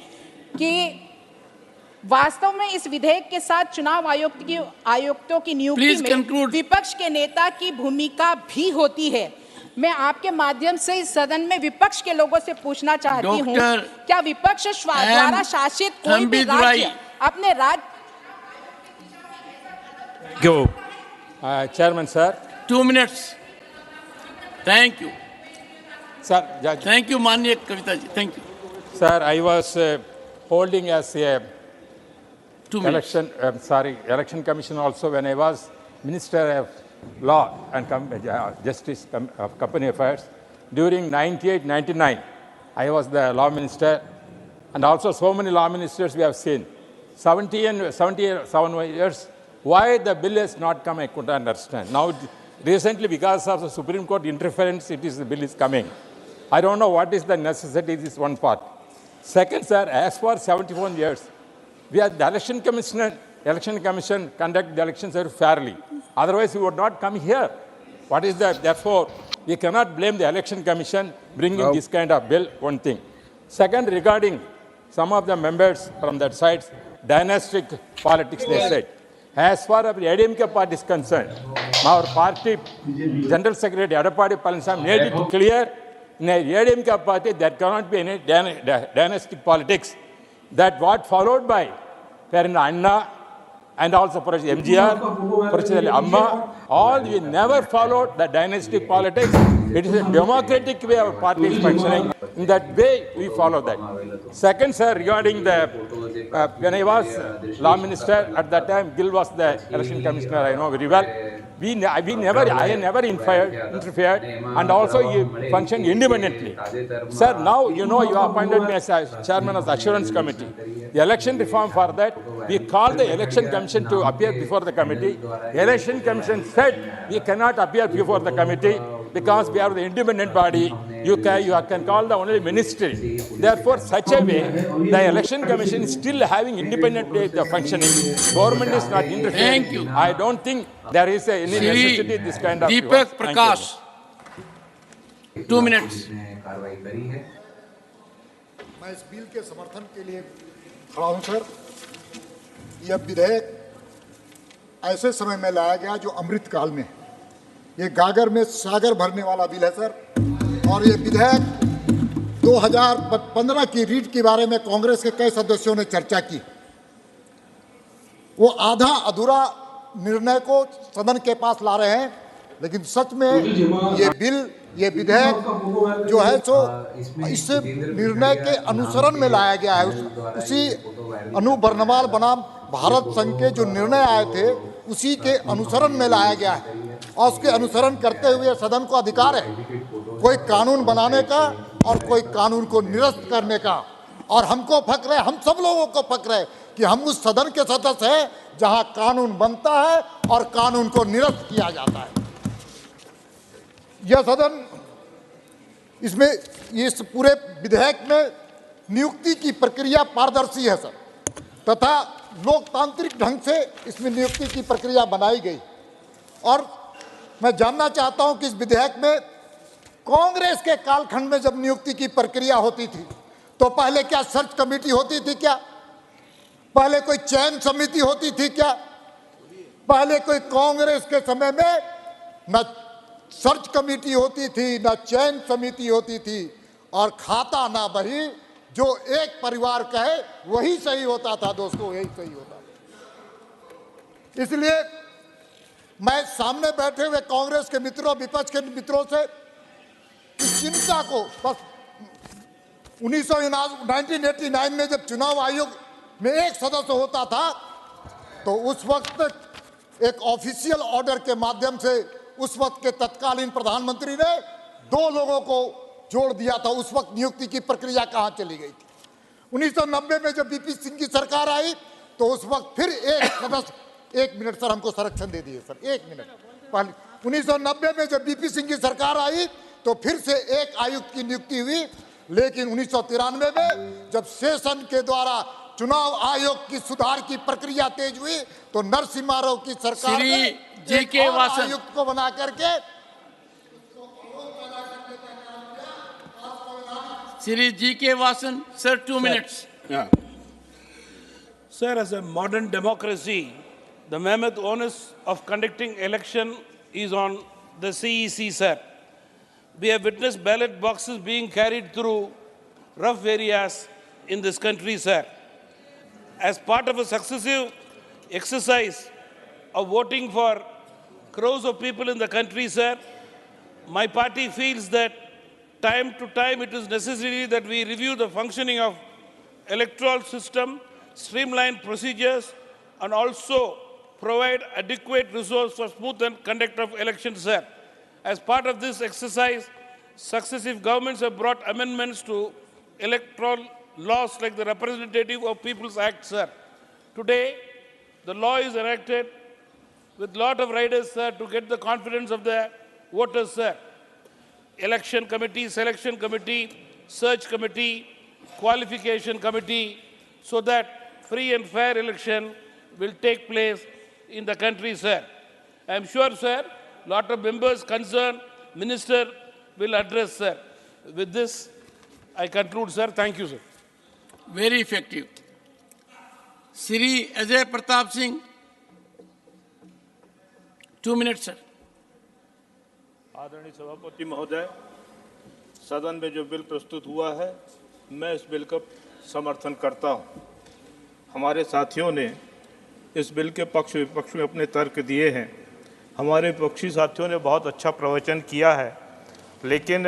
कि वास्तव में इस विधेयक के साथ चुनाव आयुक्तों की नियुक्ति में विपक्ष के नेता की भूमिका भी होती है। मैं आपके माध्यम से इस सदन में विपक्ष के लोगों से पूछना चाहती हूँ, क्या विपक्ष द्वारा शासित कोई भी राज्य अपने Chairman, sir. 2 minutes. Thank you. Sir, Judge. Thank you, Manya Kavita ji. Thank you. Sir, I was holding as a election commission also when I was Minister of Law and Justice of Company Affairs. During 98-99, I was the law minister, and also so many law ministers we have seen. 77 years, why the bill has not come, I couldn't understand. Now, recently, because of the Supreme Court interference, the bill is coming. I don't know what is the necessity, this is one part. Second, sir, as for 71 years, we are the election commission conduct the elections very fairly. Otherwise, we would not come here. What is that? Therefore, we cannot blame the election commission bringing this kind of bill, one thing. Second, regarding some of the members from that side, dynastic politics, they said. As far as the ADMK party is concerned, our party General Secretary Adapadi Palaniswamy made it clear in a ADMK party there cannot be any dynastic politics. That what followed by Anna and also President MGR, President Amma, all we never followed the dynastic politics. It is a democratic way our party is functioning. In that way, we follow that. Second, sir, regarding the, when I was law minister, at that time, Gill was the election commissioner, I know very well. I never interfered, and also he functioned independently. Sir, now you know you appointed me as chairman of the Assurance Committee. The election reform for that, we called the election commission to appear before the committee. The election commission said we cannot appear before the committee because we are the independent body. You can call the only ministry. Therefore, such a way, the election commission is still having independent way of functioning. Government is not interfering. Thank you. I don't think there is any necessity this kind of. Deepak Prakash, 2 minutes. मैं इस bill के समर्थन के लिए खड़ा हूं sir. यह विधेयक ऐसे समय में लाया गया जो अमृत काल में, ये गागर में सागर भरने वाला बिल है सर। और ये विधेयक 2015 की रीट के बारे में कांग्रेस के कई सदस्यों ने चर्चा की। वो आधा अधूरा निर्णय को सदन के पास ला रहे हैं, लेकिन सच में ये बिल, ये विधेयक जो है सो इस निर्णय के अनुसरण में लाया गया है। उसी अनुबर्णमाल बनाम भारत संघ के जो निर्णय आए थे उसी के अनुसरण में लाया गया है, और उसके अनुसरण करते हुए सदन को अधिकार है कोई कानून बनाने का और कोई कानून को निरस्त करने का। और हमको फक्र है, हम सब लोगों को फक्र है कि हम उस सदन के सदस्य हैं जहां कानून बनता है और कानून को निरस्त किया जाता है। यह सदन, इसमें इस पूरे विधेयक में नियुक्ति की प्रक्रिया पारदर्शी है सर, तथा लोकतांत्रिक ढंग से इसमें नियुक्ति की प्रक्रिया बनाई गई। और मैं जानना चाहता हूं कि इस विधेयक में कांग्रेस के कालखंड में जब नियुक्ति की प्रक्रिया होती थी तो पहले क्या सर्च कमेटी होती थी क्या? पहले कोई चयन समिति होती थी क्या? पहले कोई कांग्रेस के समय में न सर्च कमेटी होती थी, न चयन समिति होती थी, और खाता ना बही, जो एक परिवार कहे वही सही होता था दोस्तों, यही सही होता था। इसलिए मैं सामने बैठे हुए कांग्रेस के मित्रों, विपक्ष के मित्रों से इस चिंता को, बस 1989 में जब चुनाव आयोग में एक सदस्य होता था तो उस वक्त एक ऑफिशियल ऑर्डर के माध्यम से उस वक्त के तत्कालीन प्रधानमंत्री ने 2 लोगों को जोड़ दिया था, उस वक्त नियुक्ति की प्रक्रिया कहाँ चली गई थी? 1990 में जब बीपी सिंह की सरकार आई तो उस वक्त फिर एक सदस्य, 1 मिनट सर, हमको संरक्षण दे दिए सर, 1 मिनट पहले, 1990 में जब बीपी सिंह की सरकार आई तो फिर से एक आयुक्त की नियुक्ति हुई, लेकिन 1993 में जब सेशन के द्वारा चुनाव आयोग की सुधार की प्रक्रिया तेज हुई तो नरसिम्हा राव की सरकार ने एक और आयुक्त को बना करके Shri G.K. Vasan, sir, 2 minutes. Yeah. Sir, as a modern democracy, the mammoth onus of conducting election is on the CEC, sir. We have witnessed ballot boxes being carried through rough areas in this country, sir. As part of a successive exercise of voting for crores of people in the country, sir, my party feels that time to time it is necessary that we review the functioning of electoral system, streamline procedures, and also provide adequate resource for smooth conduct of elections, sir. As part of this exercise, successive governments have brought amendments to electoral laws like the Representative of People's Act, sir. Today, the law is enacted with lot of riders, sir, to get the confidence of the voters, sir. Election committee, selection committee, search committee, qualification committee, so that free and fair election will take place in the country, sir. I am sure, sir, lot of members concerned, minister will address, sir. With this, I conclude, sir. Thank you, sir. Very effective. Shri Ajay Pratap Singh, 2 minutes, sir. आदरणीय सभापति महोदय, सदन में जो bill प्रस्तुत हुआ है, मैं इस बिल का समर्थन करता हूं। हमारे साथियों ने इस बिल के पक्ष विपक्ष में अपने तर्क दिए हैं। हमारे विपक्षी साथियों ने बहुत अच्छा प्रवचन किया है, लेकिन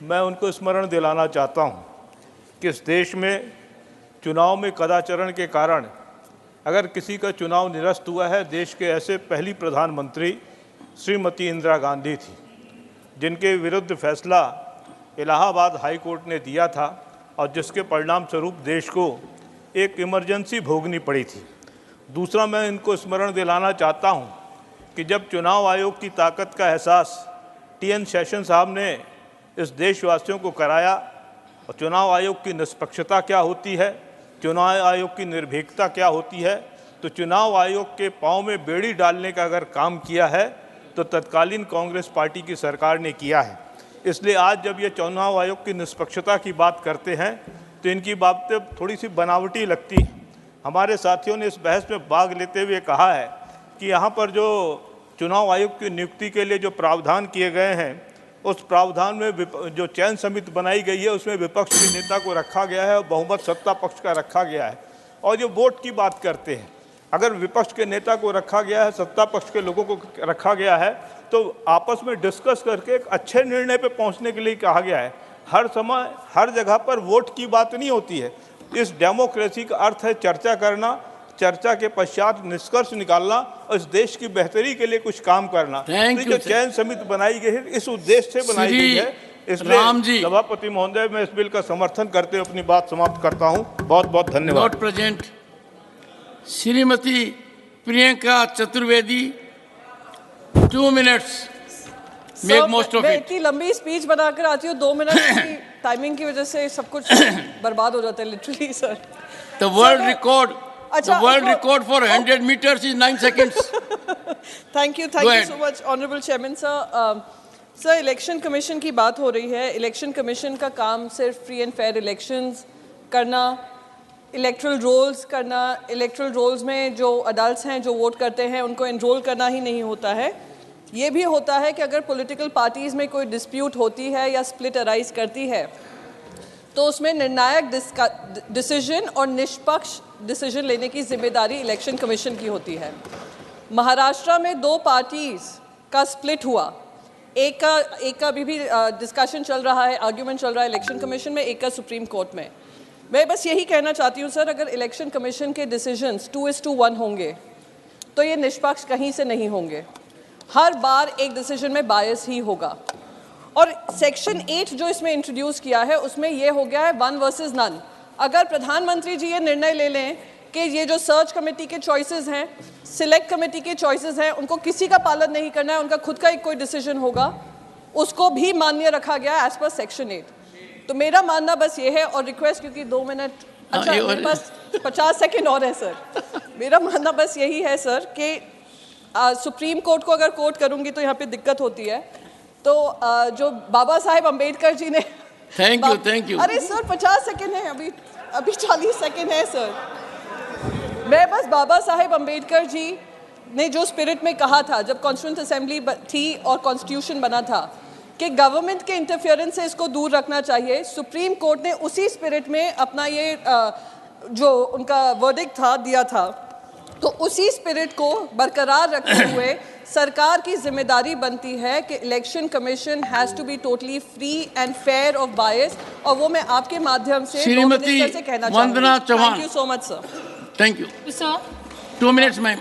मैं उनको स्मरण दिलाना चाहता हूं कि इस देश में चुनाव में कदाचरण के कारण अगर किसी का चुनाव निरस्त हुआ है, देश के ऐसे पहली प्रधानमंत्री श्रीमती इंदिरा गांधी थी, जिनके विरुद्ध फैसला इलाहाबाद हाई कोर्ट ने दिया था और जिसके परिणाम स्वरूप देश को एक इमरजेंसी भोगनी पड़ी थी। दूसरा, मैं इनको स्मरण दिलाना चाहता हूं कि जब चुनाव आयोग की ताकत का एहसास टी.एन. शेषन साहब ने इस देशवासियों को कराया और चुनाव आयोग की निष्पक्षता क्या होती है, चुनाव आयोग की निर्भीकता क्या होती है, तो चुनाव आयोग के पांव में बेड़ी डालने का अगर काम किया है तो तत्कालीन कांग्रेस पार्टी की सरकार ने किया है। इसलिए आज जब ये चुनाव आयोग की निष्पक्षता की बात करते हैं तो इनकी बातें थोड़ी सी बनावटी लगती हैं। हमारे साथियों ने इस बहस में भाग लेते हुए कहा है कि यहाँ पर जो चुनाव आयोग की नियुक्ति के लिए जो प्रावधान किए गए हैं, उस प्रावधान में जो चयन समिति बनाई गई है उसमें विपक्ष के नेता को रखा गया है और बहुमत सत्ता पक्ष का रखा गया है। और जो वोट की बात करते हैं, अगर विपक्ष के नेता को रखा गया है, सत्ता पक्ष के लोगों को रखा गया है, तो आपस में डिस्कस करके एक अच्छे निर्णय पे पहुंचने के लिए कहा गया है। हर समय हर जगह पर वोट की बात नहीं होती है। इस डेमोक्रेसी का अर्थ है चर्चा करना, चर्चा के पश्चात निष्कर्ष निकालना और इस देश की बेहतरी के लिए कुछ काम करना। तो जो चयन समिति बनाई गई है इस उद्देश्य से बनाई गई है। इसलिए सभापति महोदय, मैं इस बिल का समर्थन करते हुए अपनी बात समाप्त करता हूं। बहुत बहुत धन्यवाद। Not present Shrimati Priyanka Chaturvedi, 2 minutes. Make most of मैं it. इतनी लंबी स्पीच बनाकर आती हूँ, 2 मिनट की टाइमिंग की वजह से सब कुछ बर्बाद हो जाता है literally, sir. The world record for 100 meters is 9 seconds. Thank you so much, honorable chairman sir. Sir, election commission की बात हो रही है। इलेक्शन कमीशन का काम सिर्फ फ्री एंड फेयर इलेक्शंस करना, इलेक्ट्रल रोल्स करना, इलेक्ट्रल रोल्स में जो अडल्ट हैं जो वोट करते हैं उनको एनरोल करना ही नहीं होता है। ये भी होता है कि अगर पॉलिटिकल पार्टीज़ में कोई डिस्प्यूट होती है या स्प्लिट अराइज करती है तो उसमें निर्णायक डिसीजन और निष्पक्ष डिसीजन लेने की जिम्मेदारी इलेक्शन कमीशन की होती है। महाराष्ट्र में 2 पार्टीज़ का स्प्लिट हुआ, एक का अभी भी डिस्कशन चल रहा है, आर्ग्यूमेंट चल रहा है इलेक्शन कमीशन में, एक का सुप्रीम कोर्ट में। मैं बस यही कहना चाहती हूँ सर, अगर इलेक्शन कमीशन के डिसीजंस 2:1 होंगे तो ये निष्पक्ष कहीं से नहीं होंगे। हर बार एक डिसीजन में बायस ही होगा और सेक्शन 8 जो इसमें इंट्रोड्यूस किया है उसमें ये हो गया है 1 वर्सेस नन। अगर प्रधानमंत्री जी ये निर्णय ले लें कि ये जो सर्च कमेटी के चॉइसेस हैं, सिलेक्ट कमेटी के चॉइसेस हैं, उनको किसी का पालन नहीं करना है, उनका खुद का एक कोई डिसीजन होगा, उसको भी मान्य रखा गया एज पर सेक्शन 8। तो मेरा मानना बस ये है, और रिक्वेस्ट क्योंकि 2 मिनट, अच्छा मेरे पास 50 सेकेंड और है सर, मेरा मानना बस यही है सर कि सुप्रीम कोर्ट को अगर कोर्ट करूंगी तो यहाँ पे दिक्कत होती है। तो जो बाबा साहेब अम्बेडकर जी ने थैंक यू अरे सर 50 सेकेंड है, अभी 40 सेकेंड है सर। मैं बस बाबा साहेब अम्बेडकर जी ने जो स्पिरिट में कहा था जब कॉन्स्टिट्यूएंट असेंबली थी और कॉन्स्टिट्यूशन बना था कि गवर्नमेंट के इंटरफेरेंस से इसको दूर रखना चाहिए, सुप्रीम कोर्ट ने उसी स्पिरिट में अपना ये जो उनका वर्डिक्ट था दिया था। तो उसी स्पिरिट को बरकरार रखते हुए सरकार की जिम्मेदारी बनती है कि election commission has to be totally free and fair of bias, और वो मैं आपके माध्यम से Shrimati Vandana Chauhan, thank you so much sir. Thank you sir. 2 minutes ma'am.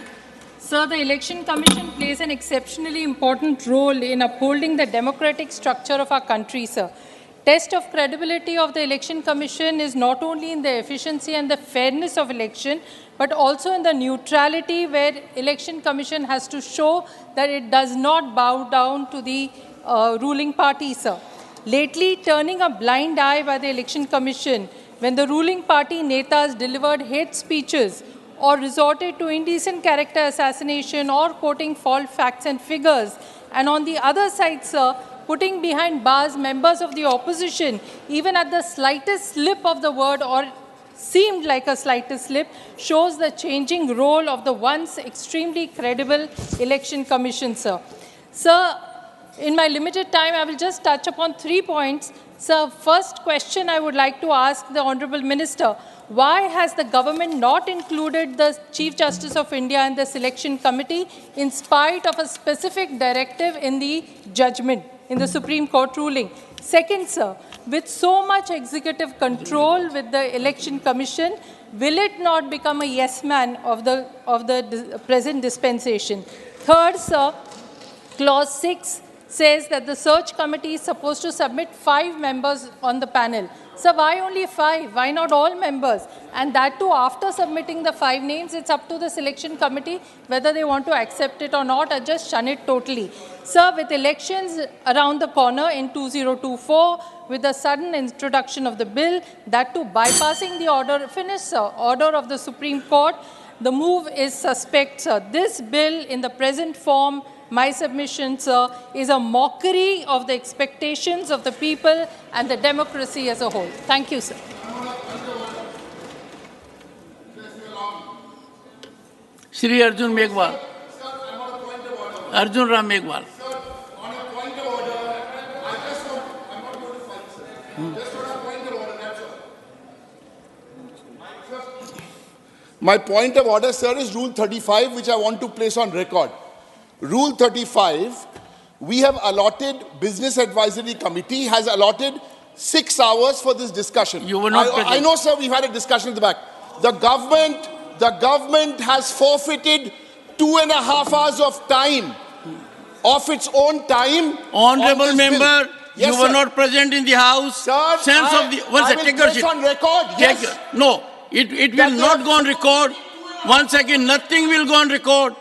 Sir, the Election Commission plays an exceptionally important role in upholding the democratic structure of our country, sir. Test of credibility of the Election Commission is not only in the efficiency and the fairness of election, but also in the neutrality, where Election Commission has to show that it does not bow down to the ruling party, sir. Lately, turning a blind eye by the Election Commission when the ruling party netas delivered hate speeches or resorted to indecent character assassination or quoting false facts and figures, and on the other side, sir, putting behind bars members of the opposition, even at the slightest slip of the word or seemed like a slightest slip, shows the changing role of the once extremely credible Election Commission, sir. Sir, in my limited time, I will just touch upon 3 points. Sir, first question I would like to ask the Honourable Minister, why has the government not included the Chief Justice of India in the selection committee in spite of a specific directive in the judgment, in the Supreme Court ruling? Second, sir, with so much executive control with the Election Commission, will it not become a yes man of the present dispensation? Third, sir, Clause 6 says that the search committee is supposed to submit 5 members on the panel. So why only 5? Why not all members? And that too, after submitting the 5 names, it's up to the selection committee whether they want to accept it or not, or just shun it totally. Sir, with elections around the corner in 2024, with the sudden introduction of the bill, that too bypassing the order of the Supreme Court, the move is suspect, sir. This bill in the present form, my submission, sir, is a mockery of the expectations of the people and the democracy as a whole. Thank you, sir. Shri Arjun Meghwal. Arjun Ram Meghwal. My point of order, sir, is Rule 35, which I want to place on record. Rule 35, we have allotted, Business Advisory Committee has allotted 6 hours for this discussion. You were not I know, sir, we've had a discussion at the back. The government has forfeited 2.5 hours of time, of its own time. Honorable member, yes, you were sir. not present in the House. Sir, I will place on record, yes. No, it will not go on record. Once again, nothing will go on record.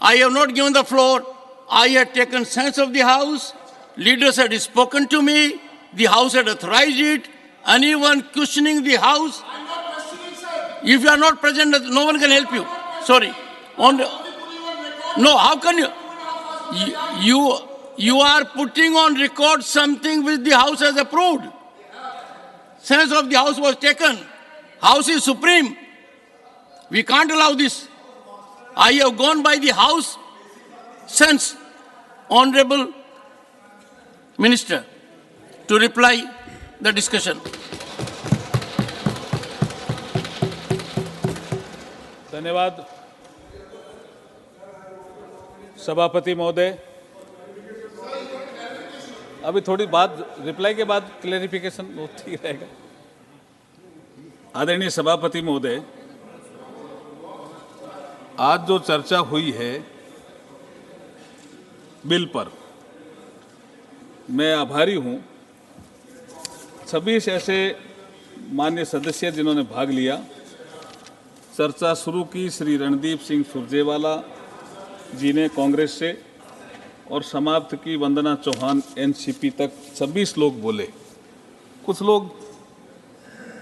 I have not given the floor. I had taken sense of the House. Leaders had spoken to me. The House had authorized it. Anyone questioning the House, I'm not questioning, sir. if you are not present, no one can help you. Sorry. No, how can you? You are putting on record something which the House has approved. Sense of the House was taken. House is supreme. We can't allow this. I have gone by the House sense, Honorable Minister, to reply the discussion. धन्यवाद सभापति महोदय। अभी थोड़ी बात reply के बाद clarification होती रहेगा। आदरणीय सभापति महोदय, आज जो चर्चा हुई है बिल पर, मैं आभारी हूं 26 ऐसे मान्य सदस्य जिन्होंने भाग लिया। चर्चा शुरू की श्री रणदीप सिंह सुरजेवाला जी ने कांग्रेस से, और समाप्त की वंदना चौहान एनसीपी तक 26 लोग बोले। कुछ लोग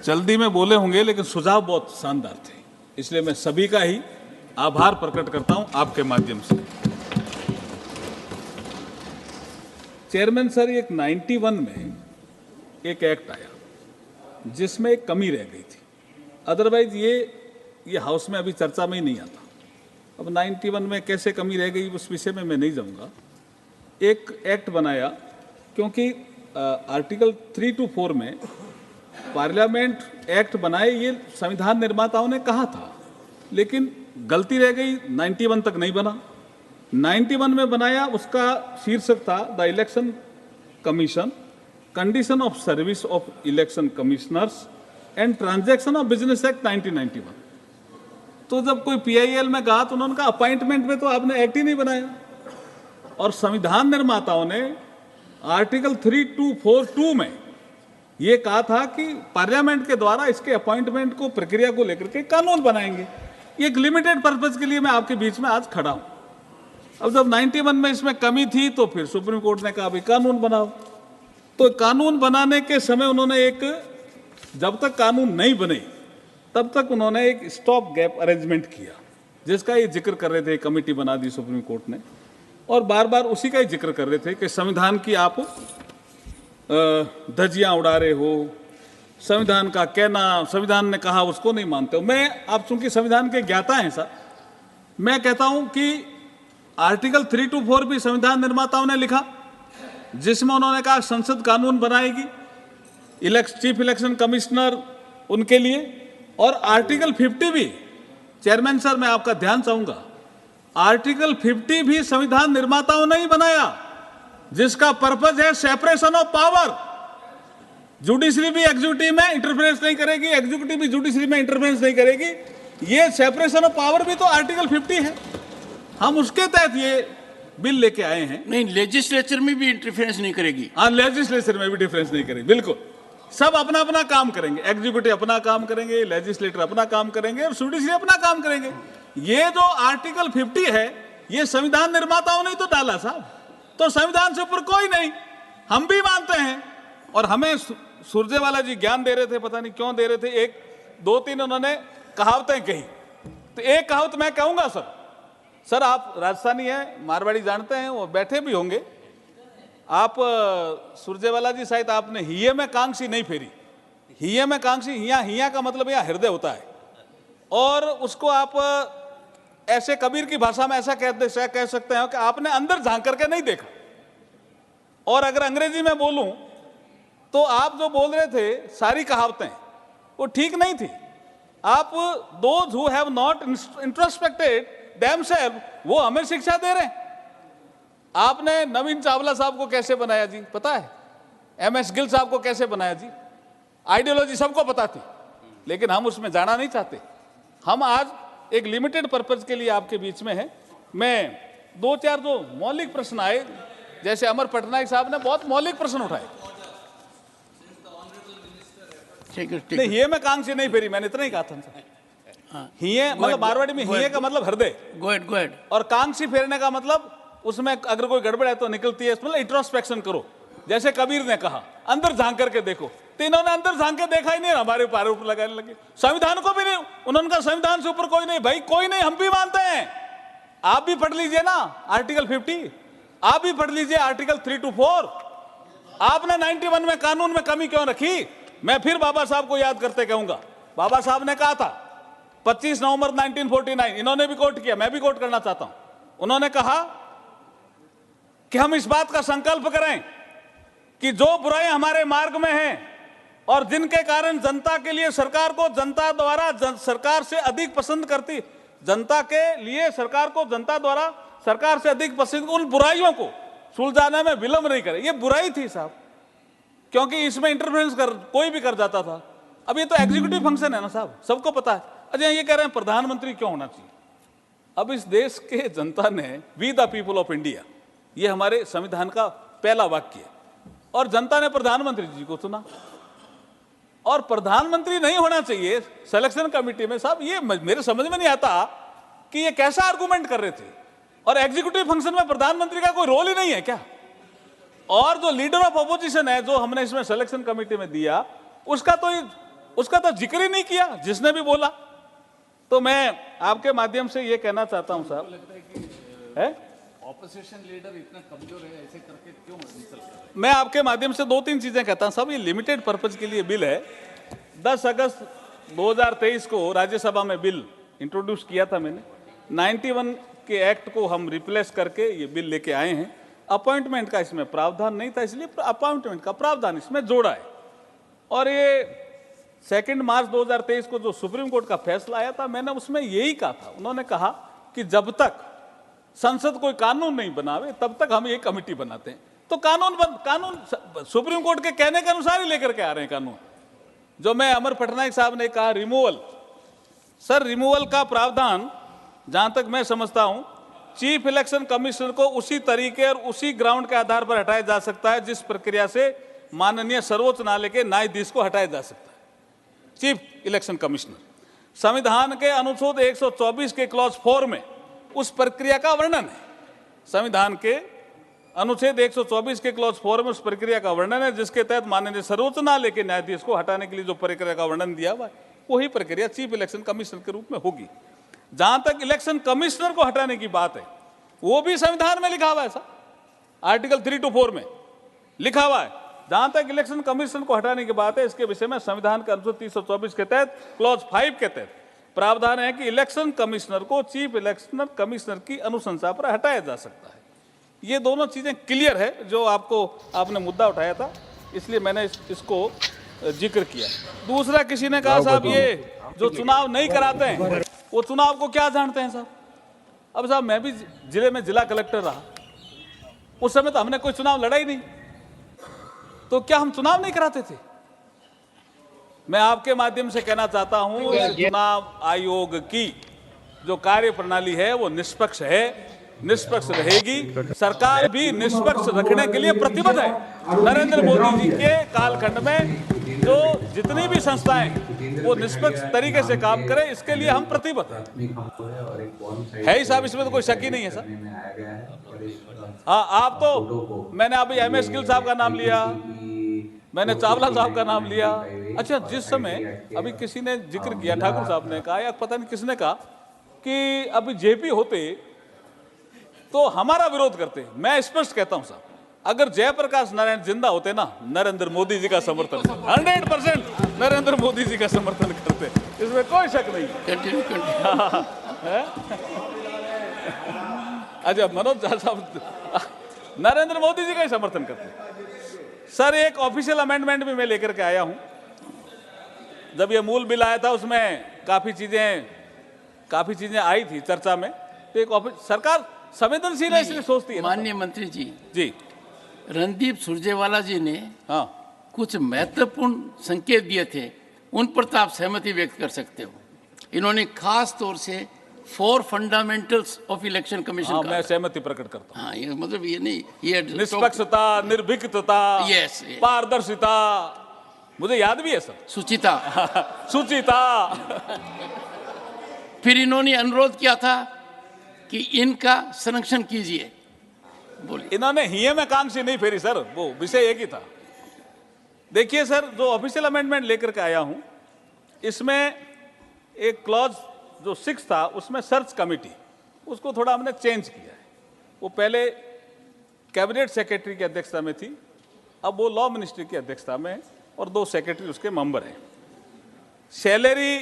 जल्दी में बोले होंगे लेकिन सुझाव बहुत शानदार थे, इसलिए मैं सभी का ही आभार प्रकट करता हूं आपके माध्यम से। चेयरमैन सर, एक 91 में एक एक्ट आया जिसमें एक कमी रह गई थी, अदरवाइज ये हाउस में अभी चर्चा में ही नहीं आता। अब 91 में कैसे कमी रह गई उस विषय में मैं नहीं जाऊंगा। एक एक्ट बनाया क्योंकि आर्टिकल 3 to 4 में पार्लियामेंट एक्ट बनाए, ये संविधान निर्माताओं ने कहा था, लेकिन गलती रह गई, 91 तक नहीं बना। 91 में बनाया, उसका शीर्षक था the election commission, condition of service of election commissioners and transaction of business act 1991। तो जब कोई PIL में कहा तो उन्होंने कहा अपॉइंटमेंट में तो आपने एक्ट ही नहीं बनाया। और संविधान निर्माताओं ने आर्टिकल 3242 में ये कहा था कि पार्लियामेंट के द्वारा इसके अपॉइंटमेंट को, प्रक्रिया को लेकर के कानून बनाएंगे। एक लिमिटेड पर्पज के लिए मैं आपके बीच में आज खड़ा हूं। अब जब 91 में इसमें कमी थी तो फिर सुप्रीम कोर्ट ने कहा भाई कानून बनाओ। तो कानून बनाने के समय उन्होंने जब तक कानून नहीं बने तब तक उन्होंने एक स्टॉप गैप अरेंजमेंट किया, जिसका ये जिक्र कर रहे थे। कमेटी बना दी सुप्रीम कोर्ट ने और बार बार उसी का ही जिक्र कर रहे थे कि संविधान की आप धज्जियां उड़ा रहे हो, संविधान का कहना, संविधान ने कहा उसको नहीं मानते हो। आप चूंकि संविधान के ज्ञाता हैं सर, मैं कहता हूं कि आर्टिकल 3 to 4 भी संविधान निर्माताओं ने लिखा, जिसमें उन्होंने कहा संसद कानून बनाएगी, चीफ इलेक्शन कमिश्नर उनके लिए। और आर्टिकल 50 भी, चेयरमैन सर मैं आपका ध्यान चाहूंगा, आर्टिकल 50 भी संविधान निर्माताओं ने ही बनाया, जिसका पर्पज है सेपरेशन ऑफ पावर। जुडिशरी भी एग्जीक्यूटिव में इंटरफेरेंस नहीं करेगी, एग्जीक्यूटिव भी जुडिशरी में इंटरफेरेंस नहीं करेगी। ये सेपरेशन ऑफ पावर भी तो आर्टिकल 50 है, हम उसके तहत ये बिल लेके आए हैं। नहीं, लेजिस्लेचर में भी इंटरफेरेंस नहीं करेगी। हाँ, लेजिस्लेचर में भी डिफरेंस नहीं करेगी, बिल्कुल। सब अपना अपना काम करेंगे, एग्जीक्यूटिव अपना काम करेंगे, लेजिस्लेटर अपना काम करेंगे और जुडिशरी अपना काम करेंगे। ये जो आर्टिकल 50 है ये संविधान निर्माताओं ने तो डाला साहब, तो संविधान से ऊपर कोई नहीं, हम भी मानते हैं। और हमें सुरजेवाला जी ज्ञान दे रहे थे, पता नहीं क्यों दे रहे थे। 1-2-3 उन्होंने कहावतें कही, तो एक कहावत मैं कहूंगा सर आप राजस्थानी हैं, मारवाड़ी जानते हैं, वो बैठे भी होंगे। आप सुरजेवाला जी शायद आपने हिये में कांक्षी नहीं फेरी। हिये में कांक्षी, हिया का मतलब यहाँ हृदय होता है, और उसको आप ऐसे कबीर की भाषा में ऐसा कह सकते हैं कि आपने अंदर झांक करके नहीं देखा। और अगर अंग्रेजी में बोलूं तो आप जो बोल रहे थे सारी कहावतें वो ठीक नहीं थी। आप those who have not introspected themselves, वो हमें शिक्षा दे रहे हैं। आपने नवीन चावला साहब को कैसे बनाया जी, पता है? MS गिल साहब को कैसे बनाया जी? आइडियोलॉजी सबको पता थी, लेकिन हम उसमें जाना नहीं चाहते। हम आज एक लिमिटेड पर्पज के लिए आपके बीच में हैं। मैं 2-4 जो मौलिक प्रश्न आए, जैसे अमर पटनायक साहब ने बहुत मौलिक प्रश्न उठाए। नहीं, ये मैं कांक्षी नहीं फेरी, मैंने इतना ही कहा था। हिये मतलब मारवाड़ी में हिये का मतलब हृदय, गो हेड। और कांक्षी फेरने का मतलब उसमें अगर कोई गड़बड़ है तो निकलती है, मतलब इंट्रोस्पेक्शन करो। जैसे कबीर ने कहा अंदर झांक करके देखो, तो इन्होंने अंदर झांक के देखा ही नहीं, हमारे ऊपर लगाने लगे। संविधान को भी नहीं, उन्होंने कहा संविधान से ऊपर कोई नहीं। भाई कोई नहीं, हम भी मानते हैं। आप भी पढ़ लीजिए ना आर्टिकल 50, आप भी पढ़ लीजिए आर्टिकल 3 to 4। आपने 91 में कानून में कमी क्यों रखी? मैं फिर बाबा साहब को याद करते कहूंगा, बाबा साहब ने कहा था 25 नवंबर 1949, इन्होंने भी कोट किया, मैं भी कोट करना चाहता हूं। उन्होंने कहा कि हम इस बात का संकल्प करें कि जो बुराई हमारे मार्ग में हैं और जिनके कारण जनता के लिए सरकार को जनता द्वारा सरकार से अधिक पसंद करती, जनता के लिए सरकार को जनता द्वारा सरकार से अधिक पसंद, उन बुराइयों को सुलझाने में विलंब नहीं करे। ये बुराई थी साहब, क्योंकि इसमें इंटरफेरेंस कोई भी कर जाता था। अब ये तो एग्जीक्यूटिव फंक्शन है ना साहब, सबको पता है। अच्छा, ये कह रहे हैं प्रधानमंत्री क्यों होना चाहिए? अब इस देश के जनता ने we the people of India, ये हमारे संविधान का पहला वाक्य है। और जनता ने प्रधानमंत्री जी को चुना, और प्रधानमंत्री नहीं होना चाहिए सिलेक्शन कमेटी में। साहब ये मेरे समझ में नहीं आता कि ये कैसा आर्गुमेंट कर रहे थे, और एग्जीक्यूटिव फंक्शन में प्रधानमंत्री का कोई रोल ही नहीं है क्या? और जो लीडर ऑफ अपोजिशन है जो हमने इसमें सिलेक्शन कमेटी में दिया, उसका तो जिक्र ही नहीं किया जिसने भी बोला। तो मैं आपके माध्यम से ये कहना चाहता हूं साहब, है ऑपोजिशन लीडर इतना कमजोर है, ऐसे करके क्यों मैं आपके माध्यम से 2-3 चीजें कहता हूं साहब। ये लिमिटेड पर्पज के लिए बिल है। 10 अगस्त 2023 को राज्यसभा में बिल इंट्रोड्यूस किया था मैंने। 91 के एक्ट को हम रिप्लेस करके ये बिल लेके आए हैं। अपॉइंटमेंट का इसमें प्रावधान नहीं था, इसलिए अपॉइंटमेंट का प्रावधान इसमें जोड़ा है। और ये 2 मार्च 2023 को जो सुप्रीम कोर्ट का फैसला आया था, मैंने उसमें यही कहा था। उन्होंने कहा कि जब तक संसद कोई कानून नहीं बनावे तब तक हम ये कमेटी बनाते हैं। तो कानून सुप्रीम कोर्ट के कहने के अनुसार ही लेकर के आ रहे हैं कानून। जो मैं अमर पटनायक साहब ने कहा रिमूवल, सर रिमूवल का प्रावधान जहां तक मैं समझता हूं, चीफ इलेक्शन कमिश्नर को उसी तरीके और उसी ग्राउंड के आधार पर हटाया जा सकता है जिस प्रक्रिया से माननीय सर्वोच्च न्यायालय के न्यायाधीश को हटाया जा सकता है। चीफ इलेक्शन कमिश्नर संविधान के अनुच्छेद 124 के क्लॉज 4 में उस प्रक्रिया का वर्णन है। संविधान के अनुच्छेद 124 के क्लॉज 4 में उस प्रक्रिया का वर्णन है जिसके तहत माननीय सर्वोच्च न्यायालय के न्यायाधीश को हटाने के लिए जो प्रक्रिया का वर्णन दिया हुआ है, वही प्रक्रिया चीफ इलेक्शन कमिश्नर के रूप में होगी। जहां तक इलेक्शन कमिश्नर को हटाने की बात है, वो भी संविधान में लिखा हुआ है, आर्टिकल 3 to 4 में लिखा हुआ है। जहां तक इलेक्शन कमिश्नर को हटाने की बात है, इसके विषय में संविधान के अनुच्छेद 324 के तहत क्लॉज 5 के तहत प्रावधान है कि इलेक्शन कमिश्नर को चीफ इलेक्शन कमिश्नर की अनुशंसा पर हटाया जा सकता है। ये दोनों चीजें क्लियर है। जो आपने मुद्दा उठाया था, इसलिए मैंने इसको जिक्र किया। दूसरा, किसी ने कहा साहब ये जो चुनाव नहीं कराते हैं वो चुनाव को क्या जानते हैं साहब। अब साहब मैं भी जिले में जिला कलेक्टर रहा, उस समय तो हमने कोई चुनाव लड़ा ही नहीं, तो क्या हम चुनाव नहीं कराते थे? मैं आपके माध्यम से कहना चाहता हूं, चुनाव आयोग की जो कार्य प्रणाली है वो निष्पक्ष है, निष्पक्ष रहेगी। सरकार भी निष्पक्ष रखने के लिए प्रतिबद्ध है। नरेंद्र मोदी जी के कालखंड में जो जितनी भी संस्थाएं वो निष्पक्ष तरीके से काम करें, इसके लिए हम प्रतिबद्ध है ही साहब, इसमें तो कोई शक ही नहीं है सर। हाँ, आप तो मैंने अभी MS गिल साहब का नाम लिया, मैंने चावला साहब का नाम लिया। अच्छा, जिस समय अभी किसी ने जिक्र किया, ठाकुर साहब ने कहा या पता नहीं किसने कहा कि अभी JP होते तो हमारा विरोध करते। मैं स्पष्ट कहता हूं साहब, अगर जयप्रकाश नारायण जिंदा होते ना, नरेंद्र मोदी जी का समर्थन 100% नरेंद्र मोदी जी का समर्थन करते, इसमें कोई शक नहीं। कंटिन्यू अच्छा, मनोज झा साहब नरेंद्र मोदी जी का ही समर्थन करते। सर, एक ऑफिशियल अमेंडमेंट भी मैं लेकर के आया हूं। जब ये मूल बिल आया था उसमें काफी चीजें आई थी चर्चा में, तो एक सरकार संवेदनशील है इसलिए सोचती है। माननीय मंत्री जी, रणदीप सुरजेवाला जी ने कुछ महत्वपूर्ण संकेत दिए थे, उन पर तो आप सहमति व्यक्त कर सकते हो। इन्होंने खास तौर से 4 फंडामेंटल्स ऑफ इलेक्शन कमीशन का मैं सहमति प्रकट करता हूं। हाँ, ये मतलब ये नहीं, ये निष्पक्षता, निर्भीकता, पारदर्शिता, मुझे याद भी है सर, सुचिता। फिर इन्होंने अनुरोध किया था कि इनका संरक्षण कीजिए। बोलिए। इन्होंने हिये में कांसी नहीं फेरी सर, वो विषय एक ही था। देखिए सर, जो ऑफिशियल अमेंडमेंट लेकर के आया हूं, इसमें एक क्लॉज जो 6 था, उसमें सर्च कमेटी, उसको थोड़ा हमने चेंज किया है। वो पहले कैबिनेट सेक्रेटरी की अध्यक्षता में थी, अब वो लॉ मिनिस्ट्री की अध्यक्षता में है और 2 सेक्रेटरी उसके मेंबर हैं। सैलरी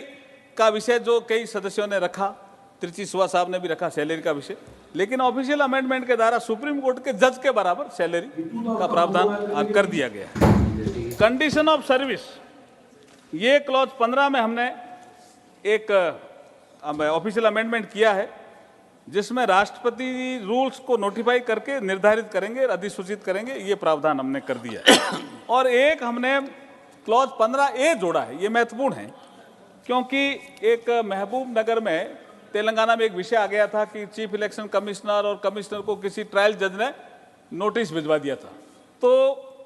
का विषय जो कई सदस्यों ने रखा, त्रिची सुहा साहब ने भी रखा सैलरी का विषय, लेकिन ऑफिशियल अमेंडमेंट के द्वारा सुप्रीम कोर्ट के जज के बराबर सैलरी का प्रावधान कर दिया गया है। कंडीशन ऑफ सर्विस, ये क्लॉज 15 में हमने एक ऑफिशियल अमेंडमेंट किया है, जिसमें राष्ट्रपति रूल्स को नोटिफाई करके निर्धारित करेंगे, अधिसूचित करेंगे, ये प्रावधान हमने कर दिया है। और एक हमने क्लॉज 15A जोड़ा है, ये महत्वपूर्ण है, क्योंकि एक महबूब नगर में तेलंगाना में एक विषय आ गया था कि चीफ इलेक्शन कमिश्नर और कमिश्नर को किसी ट्रायल जज ने नोटिस भिजवा दिया था। तो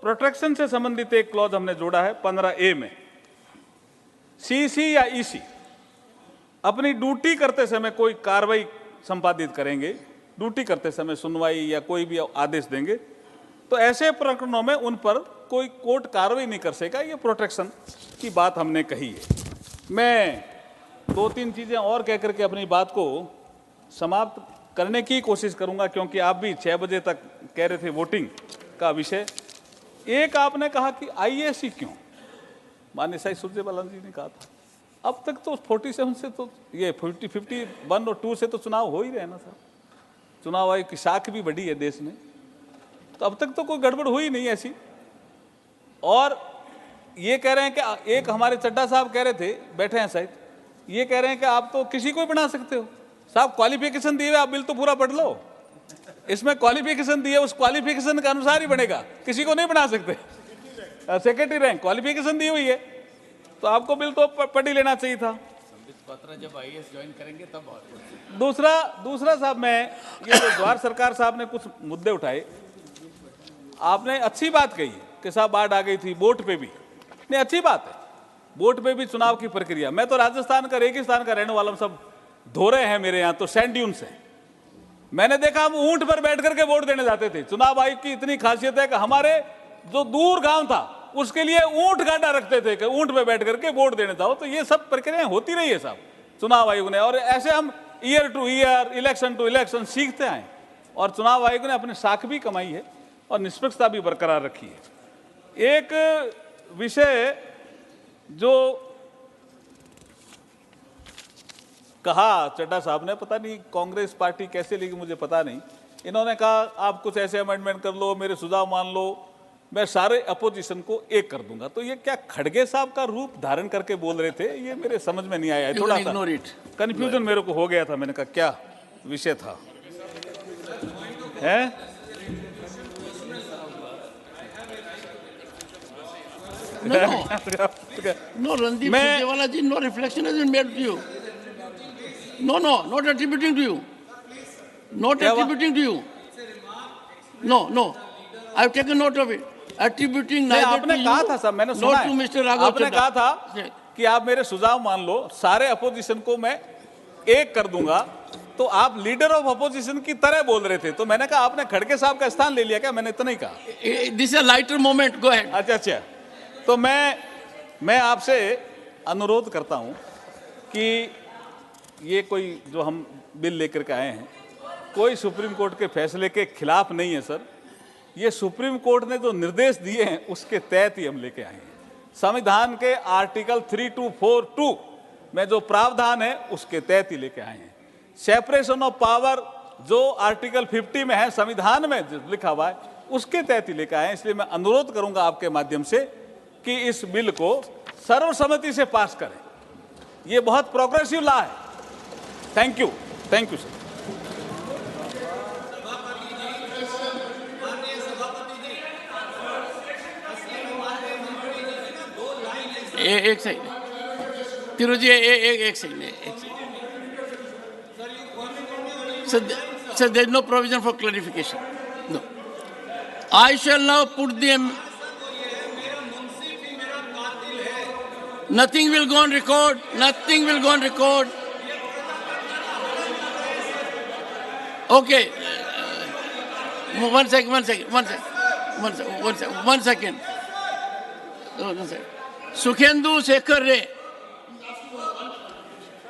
प्रोटेक्शन से संबंधित एक क्लॉज हमने जोड़ा है 15A में। सीसी या ईसी अपनी ड्यूटी करते समय कोई कार्रवाई संपादित करेंगे, ड्यूटी करते समय सुनवाई या कोई भी आदेश देंगे, तो ऐसे प्रकरणों में उन पर कोई कोर्ट कार्रवाई नहीं कर सकेगा। ये प्रोटेक्शन की बात हमने कही है। मैं 2-3 चीज़ें और कह करके अपनी बात को समाप्त करने की कोशिश करूंगा, क्योंकि आप भी 6 बजे तक कह रहे थे वोटिंग का विषय। एक आपने कहा कि आईएएस क्यों, माननीय साई सुरजेवाला जी ने कहा था, अब तक तो 47 से तो ये 51 और 2 से तो चुनाव हो ही रहे ना सर। चुनाव आयोग की शाख भी बढ़ी है देश में, तो अब तक तो कोई गड़बड़ हुई नहीं ऐसी। और ये कह रहे हैं कि एक हमारे चड्डा साहब कह रहे थे, बैठे हैं शायद, ये कह रहे हैं कि आप तो किसी को भी बना सकते हो। साहब क्वालिफिकेशन दिए हुए, आप बिल तो पूरा पढ़ लो, इसमें क्वालिफिकेशन दिए, उस क्वालिफिकेशन के अनुसार ही बनेगा, किसी को नहीं बना सकते। सेक्रेटरी रैंक क्वालिफिकेशन दी हुई है, तो आपको बिल तो पढ़ ही लेना चाहिए था। जब आईएएस ज्वाइन करेंगे तब। दूसरा साहब, मैं ये जो जवाहर सरकार साहब ने कुछ मुद्दे उठाए, आपने अच्छी बात कही कि साहब बाढ़ आ गई थी, बोट पे भी नहीं, अच्छी बात है, बोट पे भी चुनाव की प्रक्रिया। मैं तो राजस्थान का रेगिस्तान का रहने वाला हूं, सब धोरे हैं मेरे यहाँ तो सैंड ड्यून्स हैं। मैंने देखा हम ऊंट पर बैठ करके वोट देने जाते थे। चुनाव आयोग की इतनी खासियत है कि हमारे जो दूर गांव था उसके लिए ऊंट गाड़ा रखते थे कि ऊंट पे बैठ करके वोट देने जाओ। तो ये सब प्रक्रियाएं होती रही है साहब चुनाव आयोग ने, और ऐसे हम year to year, election to election सीखते आए, और चुनाव आयोग ने अपनी साख भी कमाई है और निष्पक्षता भी बरकरार रखी है। एक विषय जो कहा चड्डा साहब ने, पता नहीं कांग्रेस पार्टी कैसे लेगी मुझे पता नहीं, इन्होंने कहा आप कुछ ऐसे अमेंडमेंट कर लो, मेरे सुझाव मान लो, मैं सारे अपोजिशन को एक कर दूंगा। तो ये क्या खड़गे साहब का रूप धारण करके बोल रहे थे, ये मेरे समझ में नहीं आया, थोड़ा सा कंफ्यूजन मेरे को हो गया था। मैंने कहा क्या विषय था, है? No, Randeep Surjewala ji, no reflection has been made to you. No, not attributing to you. Not attributing to you. No, I've taken note of it. Attributing neither to you, आपने कहा था साहब, मैंने सुना not to Mr. Raghav आपने Chadha. कहा था कि आप मेरे सुझाव मान लो, सारे अपोजिशन को मैं एक कर दूंगा। तो आप लीडर ऑफ अपोजिशन की तरह बोल रहे थे, तो मैंने कहा आपने खड़गे साहब का स्थान ले लिया क्या? मैंने इतना ही कहा। This is a lighter moment. Go ahead. अच्छा, तो मैं आपसे अनुरोध करता हूं कि ये कोई जो हम बिल लेकर के आए हैं, कोई सुप्रीम कोर्ट के फैसले के खिलाफ नहीं है सर। ये सुप्रीम कोर्ट ने जो निर्देश दिए हैं उसके तहत ही हम लेके आए हैं। संविधान के आर्टिकल 3242 में जो प्रावधान है उसके तहत ही लेके आए हैं। सेपरेशन ऑफ पावर जो आर्टिकल 50 में है, संविधान में लिखा हुआ है, उसके तहत ही लेके आए हैं। इसलिए मैं अनुरोध करूंगा आपके माध्यम से कि इस बिल को सर्वसम्मति से पास करें। ये बहुत प्रोग्रेसिव लॉ है। Thank you sir. एक सेकंड तिरु जी, एक second. Sir, there is no provision for clarification. No. I shall now put them. Nothing will go on record. Nothing will go on record. Okay. One second. Sukhendu Sekhar Ray.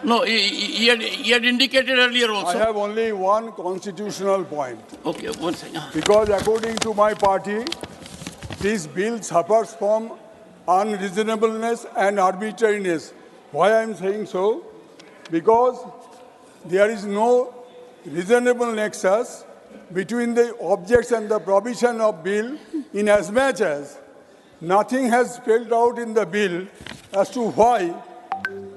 No, he had indicated earlier also. I have only one constitutional point. Okay, one second. Because according to my party, this bill suffers from unreasonableness and arbitrariness. Why I am saying so? Because there is no reasonable nexus between the objects and the provision of bill, in as much as nothing has spelled out in the bill as to why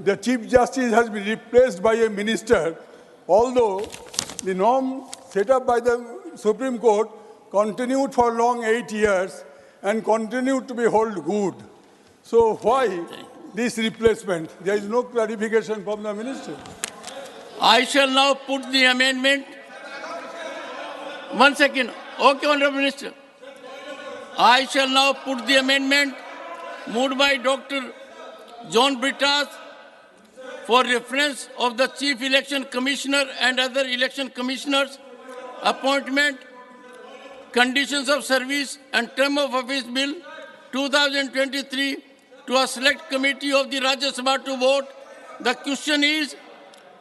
the Chief Justice has been replaced by a minister, although the norm set up by the Supreme Court continued for long 8 years and continued to be held good. So why this replacement? There is no clarification from the minister. I shall now put the amendment. 1 second. Okay, Honorable Minister. I shall now put the amendment moved by Dr. John Brittas for reference of the Chief Election Commissioner and other election commissioners, appointment, conditions of service and term of office bill 2023 to a select committee of the Rajya Sabha to vote. The question is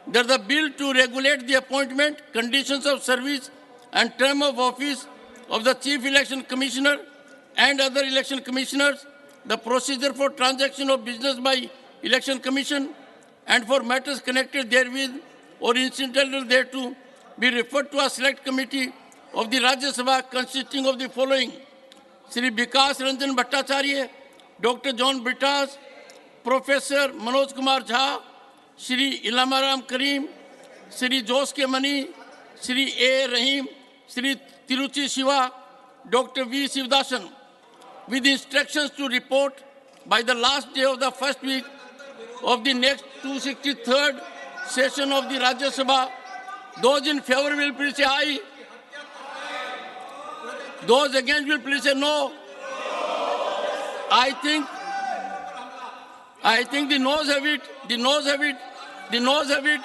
that the bill to regulate the appointment, conditions of service and term of office of the Chief Election Commissioner and other election commissioners, the procedure for transaction of business by Election Commission and for matters connected therewith or incidental thereto be referred to a select committee of the Rajya Sabha consisting of the following: Sri Vikas Ranjan Bhattacharya, Dr. John Brittas, Professor Manoj Kumar Jha, Sri Ilamaram Karim, Sri Jos K. Mani, Sri A. Rahim, Sri Tiruchi Shiva, Dr. V. Sivdasan, with instructions to report by the last day of the first week of the next 263rd session of the Rajya Sabha. Those in favor will please say aye. Those against will please say no. I think the noes have it, the noes have it, the noes have it.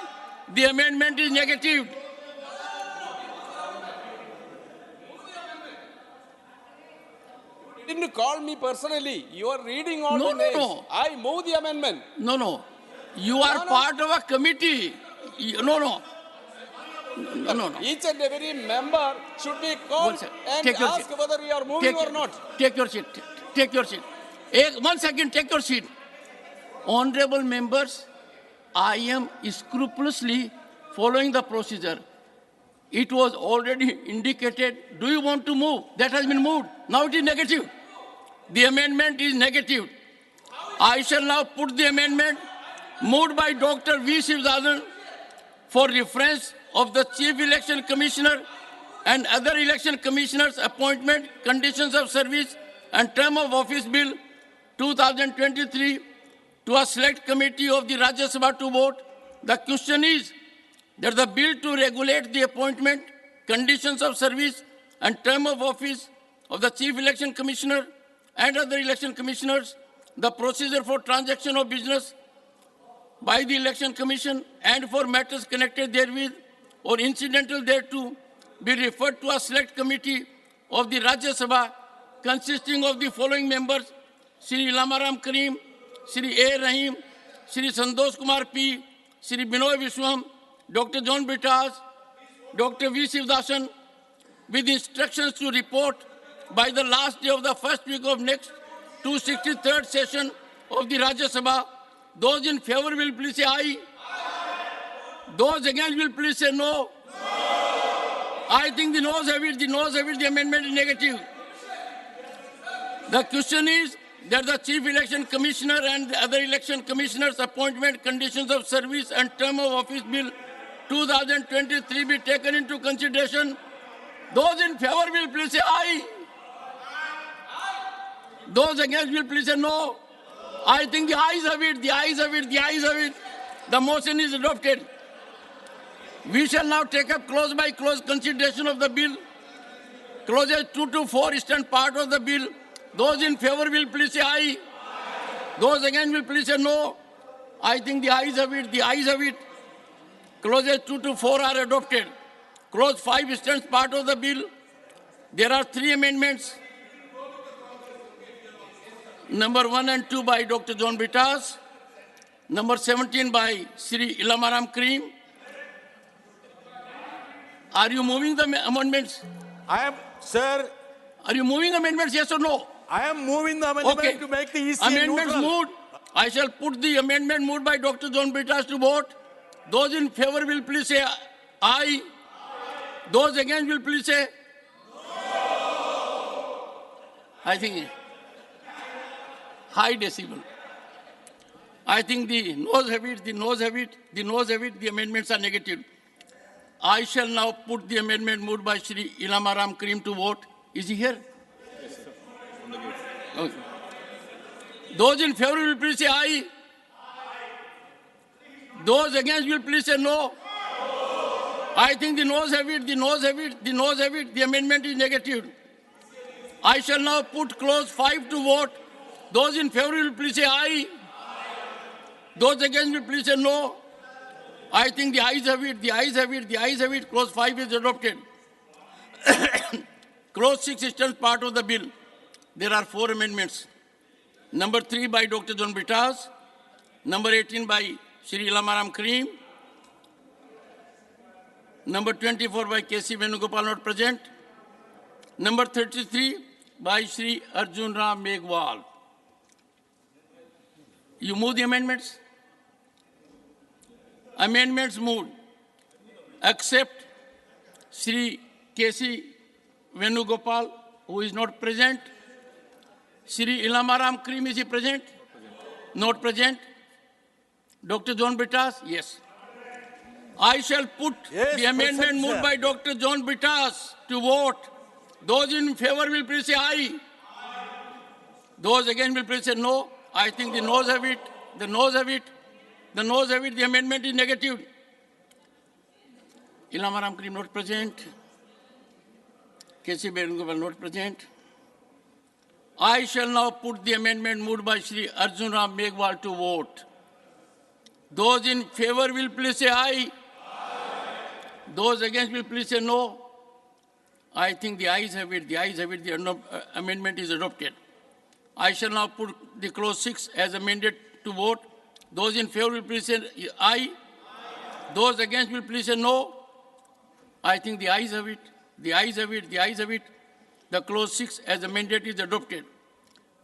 The amendment is negative. You didn't call me personally. You are reading all the names. No. I move the amendment. No. You are part of a committee. No. Each and every member should be called and ask whether you are moving or not. Take your seat. Take your seat. 1 second, take your seat. Honorable members, I am scrupulously following the procedure. It was already indicated. Do you want to move? That has been moved. Now it is negative. The amendment is negative. I shall now put the amendment moved by Dr. V. Sivdasan for reference of the Chief Election Commissioner and other election commissioners' appointment, conditions of service and term of office bill 2023 to a select committee of the Rajya Sabha to vote. The question is that the bill to regulate the appointment, conditions of service and term of office of the Chief Election Commissioner and other election commissioners, the procedure for transaction of business by the Election Commission and for matters connected therewith or incidental thereto be referred to a select committee of the Rajya Sabha consisting of the following members: Sri Ilamaram Karim, Sri A. Rahim, Sri Santosh Kumar P., Sri Binoy Vishwam, Dr. John Brittas, Dr. V. Sivdasan, with instructions to report by the last day of the first week of next 263rd session of the Rajya Sabha. Those in favor will please say aye. Those against will please say no. I think the noes have it, the amendment is negative. The question is that the Chief Election Commissioner and the other election commissioners' appointment, conditions of service and term of office bill 2023 be taken into consideration. Those in favor will please say aye. Those against will please say no. I think the ayes have it, the ayes have it, the ayes have it. The motion is adopted. We shall now take up clause by clause consideration of the bill. Clauses 2 to 4 stand part of the bill. Those in favor will please say aye. Those against will please say no. I think the ayes have it, the ayes have it. Clauses 2 to 4 are adopted. Clause 5 stands part of the bill. There are 3 amendments. Number 1 and 2 by Dr. John Brittas. Number 17 by Sri Ilamaram Karim. Are you moving the amendments? I am, sir. Are you moving amendments, yes or no? I am moving the amendment to make the EC amendments neutral. moved. I shall put the amendment moved by Dr. John Brittas to vote. Those in favor will please say aye. Those against will please say no. I think high decibel. I think the noes have it, the noes have it, the noes have it, the amendments are negative. I shall now put the amendment moved by Sri Ilamaram Karim to vote. Is he here? Yes, sir. On the gate. Okay. Those in favor will please say aye. Those against will please say no. I think the noes have it, the noes have it, the noes have it, the amendment is negative. I shall now put clause 5 to vote. Those in favor will please say aye. Those against will please say no. I think the ayes have it, the ayes have it, the ayes have it. Clause 5 is adopted. Clause 6 stands part of the bill. There are 4 amendments. Number 3 by Dr. John Britas. Number 18 by Shri Ilamaram Karim. Number 24 by K.C. Venugopal, not present. Number 33 by Shri Arjun Ram Meghwal. You move the amendments? Amendments moved. Except Shri K.C. Venugopal, who is not present. Shri Ilamaram Karim, is he present? Not present. Dr. John Britas? Yes. I shall put the amendment moved by Dr. John Britas to vote. Those in favor will please say aye. Those against will please say no. I think the noes have it. The noes have it. The noes have it. The amendment is negative. Ilamaram Karim not present. K.C. Venugopal not present. I shall now put the amendment moved by Shri Arjun Ram Meghwal to vote. Those in favor will please say aye. Those against will please say no. I think the ayes have it. The ayes have it. The amendment is adopted. I shall now put the clause 6 as amended to vote. Those in favor will please say aye. Those against will please say no. I think the ayes have it. The ayes have it. The ayes have it. The clause 6 as amended is adopted.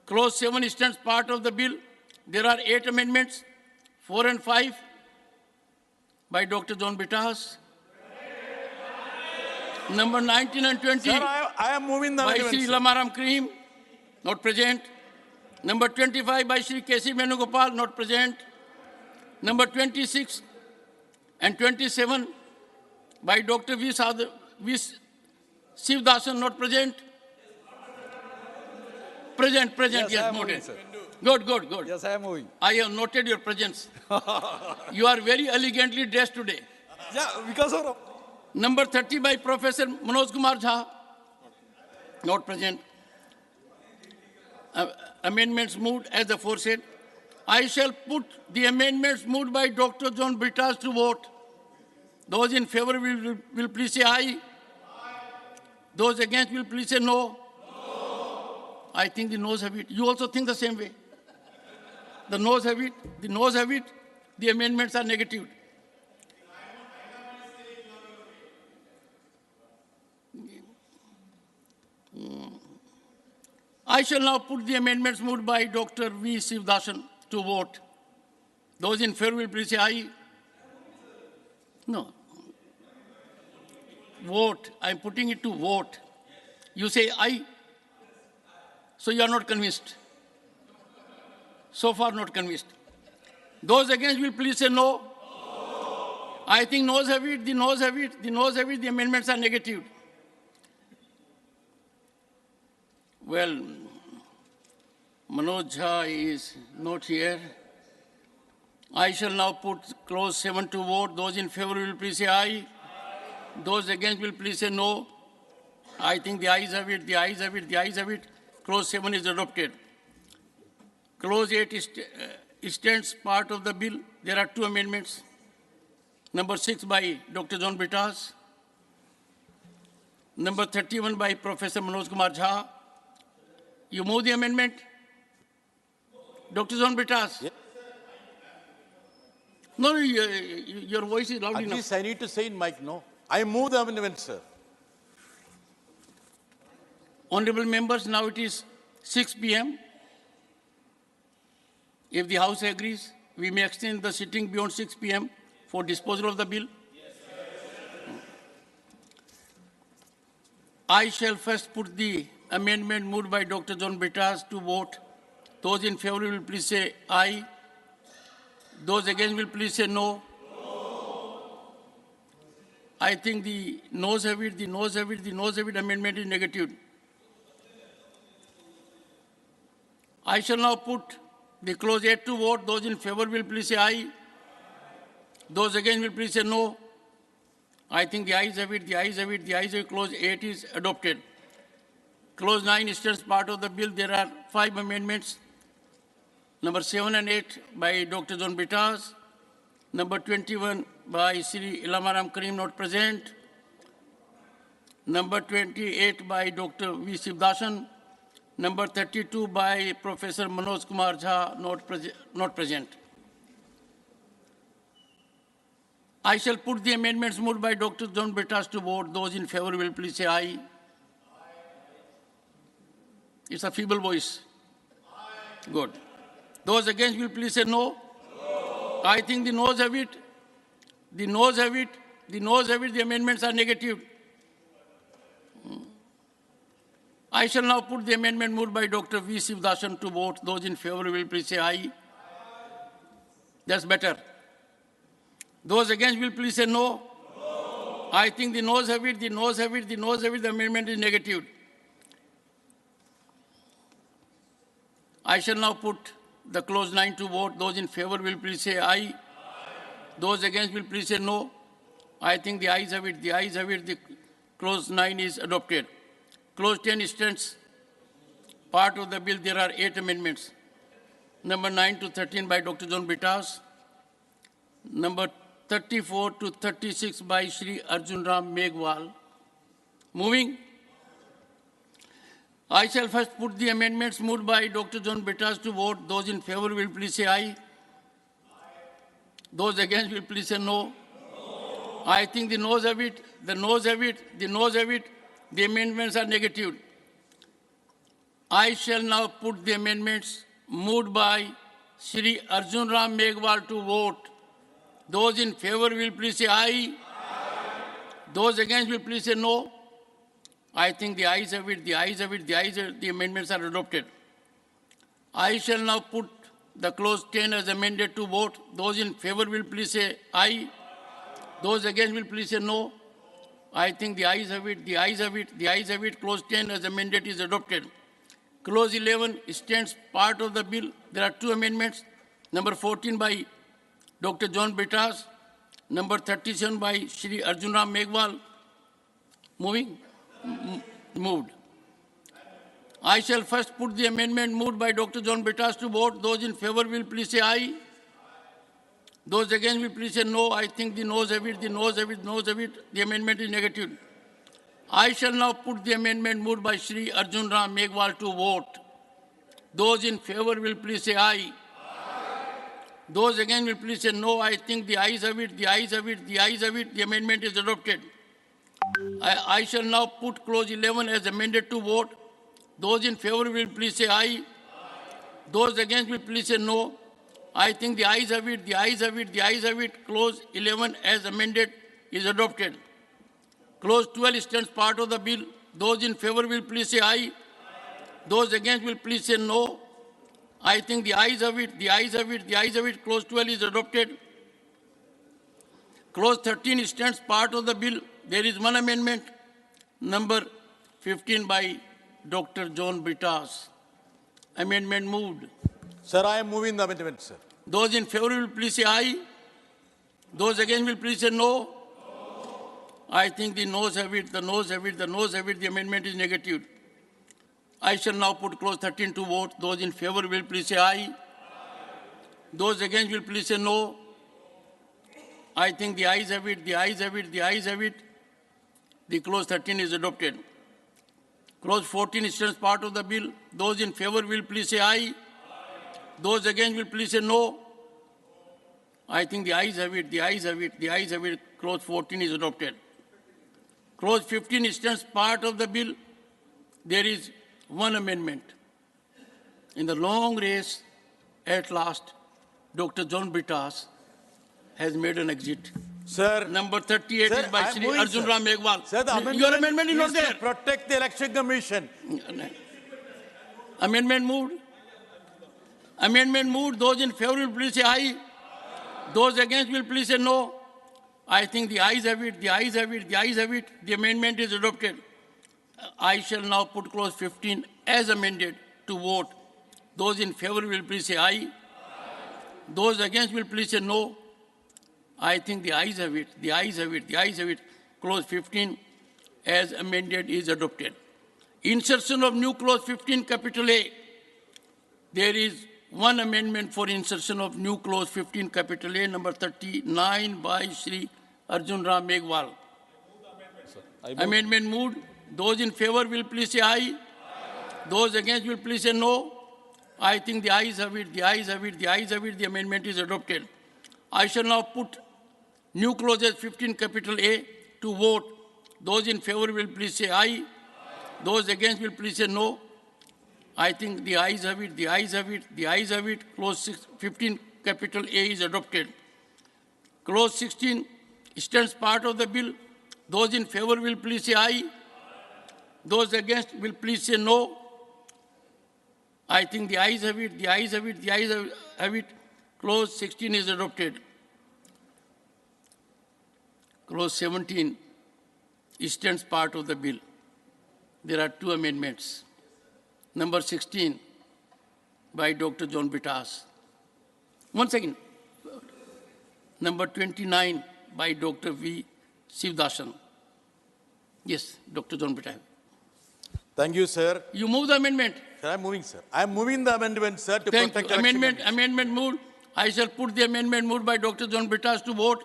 Clause 7 stands part of the bill. There are 8 amendments, 4 and 5 by Dr. John Britas. Number 19 and 20 Sir, I am moving the by amendments, Shri sir. Ilamaram Karim, not present. Number 25 by Shri K.C. Venugopal, not present. Number 26 and 27 by Dr. V. Sivdasan, not present. Present, yes, noted. Good. Yes, I am moving. I have noted your presence. You are very elegantly dressed today. Yeah, because of... Number 30 by Professor Manoj Kumar Jha, not present. Amendments moved as aforesaid. I shall put the amendments moved by Dr. John Britas to vote. Those in favor will please say aye. Those against will please say no. I think the noes have it. You also think the same way. The noes have it. The noes have it. The amendments are negative. I shall now put the amendments moved by Dr. V. Sivdasan to vote. Those in favor will please say aye. No. Vote. I am putting it to vote. You say aye. So you are not convinced. So far not convinced. Those against will please say no. I think noes have it, the noes have it, the noes have it, the amendments are negative. Well, Manoj Jha is not here. I shall now put clause 7 to vote. Those in favor will please say aye. Those against will please say no. I think the ayes have it, the ayes have it, the ayes have it. Clause 7 is adopted. Clause 8 stands part of the bill. There are 2 amendments. Number 6 by Dr. John Britas. Number 31 by Professor Manoj Kumar Jha. You move the amendment? Dr. John Britas? Yes. No, your voice is loud enough. At least I need to say in mic, no? I move the amendment, sir. Honorable members, now it is 6 p.m. If the House agrees, we may extend the sitting beyond 6 p.m. for disposal of the bill. I shall first put the amendment moved by Dr. John Britas to vote. Those in favor will please say aye. Those against will please say no. I think the noes have it, the noes have it, the noes have it. Amendment is negative. I shall now put the clause 8 to vote. Those in favor will please say aye. Those against will please say no. I think the ayes have it, the ayes have it, the ayes have it. Clause 8 is adopted. Clause 9 stands part of the bill. There are 5 amendments. Number 7 and 8 by Dr. John Bitas. Number 21 by Sri Ilamaram Karim, not present. Number 28 by Dr. V. Sivdasan. Number 32 by Professor Manoj Kumar Jha, not present. I shall put the amendments moved by Dr. John Bitas to vote. Those in favor will please say aye. It's a feeble voice. Good. Those against will please say no. I think the noes have it. The noes have it. The noes have it. The amendments are negative. I shall now put the amendment moved by Dr. V. Sivdasan to vote. Those in favor will please say aye. That's better. Those against will please say no. I think the noes have it. The noes have it. The noes have it. The amendment is negative. I shall now put the clause 9 to vote. Those in favor will please say aye. Those against will please say no. I think the ayes have it. The ayes have it. The clause 9 is adopted. Clause 10 stands part of the bill. There are 8 amendments. Number 9 to 13 by Dr. John Bitas. Number 34 to 36 by Shri Arjun Ram Meghwal. Moving. I shall first put the amendments moved by Dr. John Bitas to vote. Those in favor will please say aye. Those against will please say no. I think the noes have it. The noes have it. The noes have it. The amendments are negative. I shall now put the amendments moved by Shri Arjun Ram Meghwal to vote. Those in favor will please say aye. Those against will please say no. I think the ayes have it, the ayes have it, the ayes have it, the amendments are adopted. I shall now put the clause 10 as amended to vote. Those in favor will please say aye. Those against will please say no. I think the ayes have it, the ayes have it, the ayes have it. Clause 10 as amended is adopted. Clause 11 stands part of the bill. There are 2 amendments. Number 14 by Dr. John Bitas. Number 37 by Shri Arjun Ram Meghwal. Moved. I shall first put the amendment moved by Dr. John Bitas to vote. Those in favor will please say aye. Those against will please say no. I think the noes have it, the noes have it, the noes have it. The amendment is negative. I shall now put the amendment moved by Shri Arjun Ram Meghwal to vote. Those in favor will please say aye. Those against will please say no. I think the ayes have it, the ayes have it, the ayes have it. The amendment is adopted. I shall now put clause 11 as amended to vote. Those in favor will please say aye. Those against will please say no. I think the ayes have it, the ayes have it, the ayes have it. Clause 11 as amended is adopted. Clause 12 stands part of the bill. Those in favor will please say aye. Those against will please say no. I think the ayes have it, the ayes have it, the ayes have it. Clause 12 is adopted. Clause 13 stands part of the bill. There is 1 amendment, number 15 by Dr. John Bitas. Amendment moved. Sir, I am moving the amendment, sir. Those in favor will please say aye. Those against will please say no. I think the noes have it, the noes have it, the noes have it. The amendment is negative. I shall now put clause 13 to vote. Those in favor will please say aye. Those against will please say no. I think the ayes have it, the ayes have it, the ayes have it. The clause 13 is adopted. Clause 14 stands part of the bill. Those in favor will please say aye. Those against will please say no. I think the ayes have it, the ayes have it, the ayes have it. Clause 14 is adopted. Clause 15 stands part of the bill. There is 1 amendment. In the long race, at last, Dr. John Bitas has made an exit. Sir, number 38 sir, is by Shri Arjun Ram Meghwal. Sir, the your amendment is not there. To protect the election commission. Amendment moved. Amendment moved. Those in favor will please say aye. Those against will please say no. I think the ayes have it, the ayes have it, the ayes have it. The amendment is adopted. I shall now put clause 15 as amended to vote. Those in favor will please say aye. Those against will please say no. I think the ayes have it, the ayes have it, the ayes have it. Clause 15 as amended is adopted. Insertion of new clause 15 capital A. There is one amendment for insertion of new clause 15 capital A, number 39 by Shri Arjun Ram Meghwal. Amendment moved. Those in favor will please say aye. Those against will please say no. I think the ayes have it, the ayes have it, the ayes have it. The amendment is adopted. I shall now put new clauses 15 capital A to vote. Those in favor will please say aye. Those against will please say no. I think the ayes have it, the ayes have it, the ayes have it. Clause 15 capital A is adopted. Clause 16 stands part of the bill. Those in favor will please say aye. Those against will please say no. I think the ayes have it, the ayes have it, the ayes have it. Clause 16 is adopted. Clause 17 stands part of the bill. There are two amendments. Number 16 by Dr. John Bitas. One second. Number 29 by Dr. V. Sivdasan. Yes, Dr. John Bitas. Thank you, sir. You move the amendment. Sir, I'm moving, sir. I'm moving the amendment, sir, to protect election Amendment moved. I shall put the amendment moved by Dr. John Bitas to vote.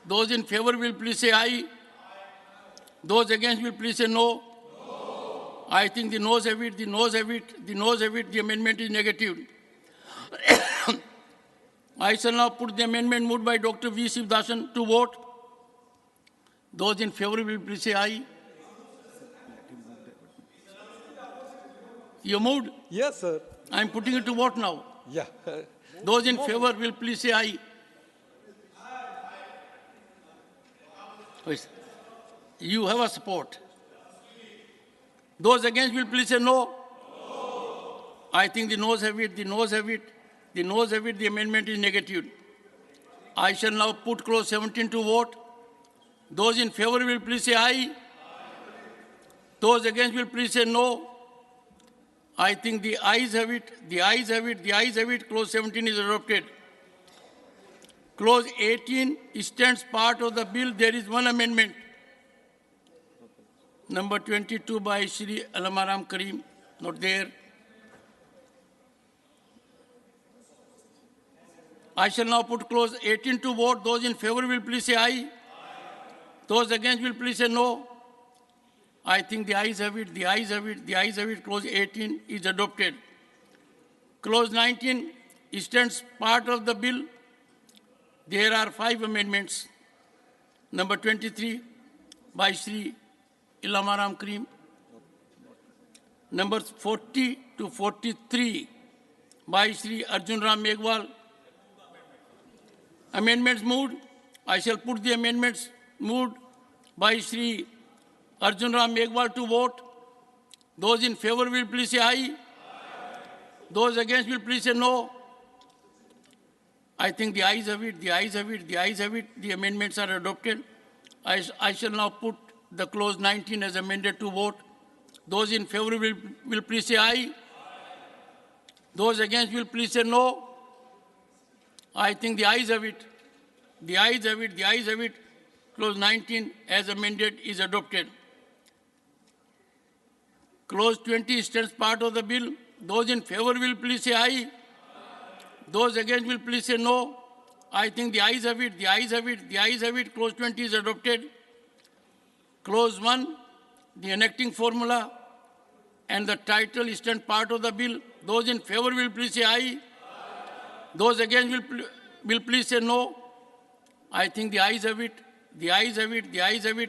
Those in favor will please say aye. Those against will please say no. I think the noes have it, the noes have it, the noes have it. The amendment is negative. I shall now put the amendment moved by Dr. V. Sivdasan to vote. Those in favor will please say aye. You moved? Yes, sir. I am putting it to vote now. Yeah. Those in favor will please say aye. You have a support. Those against will please say no. I think the noes have it, the noes have it, the noes have it. The amendment is negative. I shall now put clause 17 to vote. Those in favor will please say aye. Those against will please say no. I think the ayes have it, the ayes have it, the ayes have it. Clause 17 is adopted. Clause 18 stands part of the bill. There is one amendment. Number 22 by Shri Alamaram Karim, not there. I shall now put clause 18 to vote. Those in favor will please say aye. Those against will please say no. I think the ayes have it, the ayes have it, the ayes have it. Clause 18 is adopted. Clause 19 stands part of the bill. There are 5 amendments. Number 23 by Shri Ilamaram Karim. Numbers 40 to 43 by Shri Arjun Ram Meghwal. Amendments moved. I shall put the amendments moved by Shri Arjun Ram Meghwal to vote. Those in favor will please say aye. Those against will please say no. I think the ayes have it, the ayes have it, the ayes have it. The amendments are adopted. I shall now put the clause 19 as amended to vote. Those in favor will please say aye. Those against will please say no. I think the ayes have it. The ayes have it, the ayes have it. Clause 19 as amended is adopted. Clause 20 stands part of the bill. Those in favor will please say aye. Those against will please say no. I think the ayes have it, the ayes have it, the ayes have it. Clause 20 is adopted. Clause 1, the enacting formula and the title stand part of the bill. Those in favor will please say aye. Those against will please say no. I think the ayes have it, the ayes have it, the ayes have it.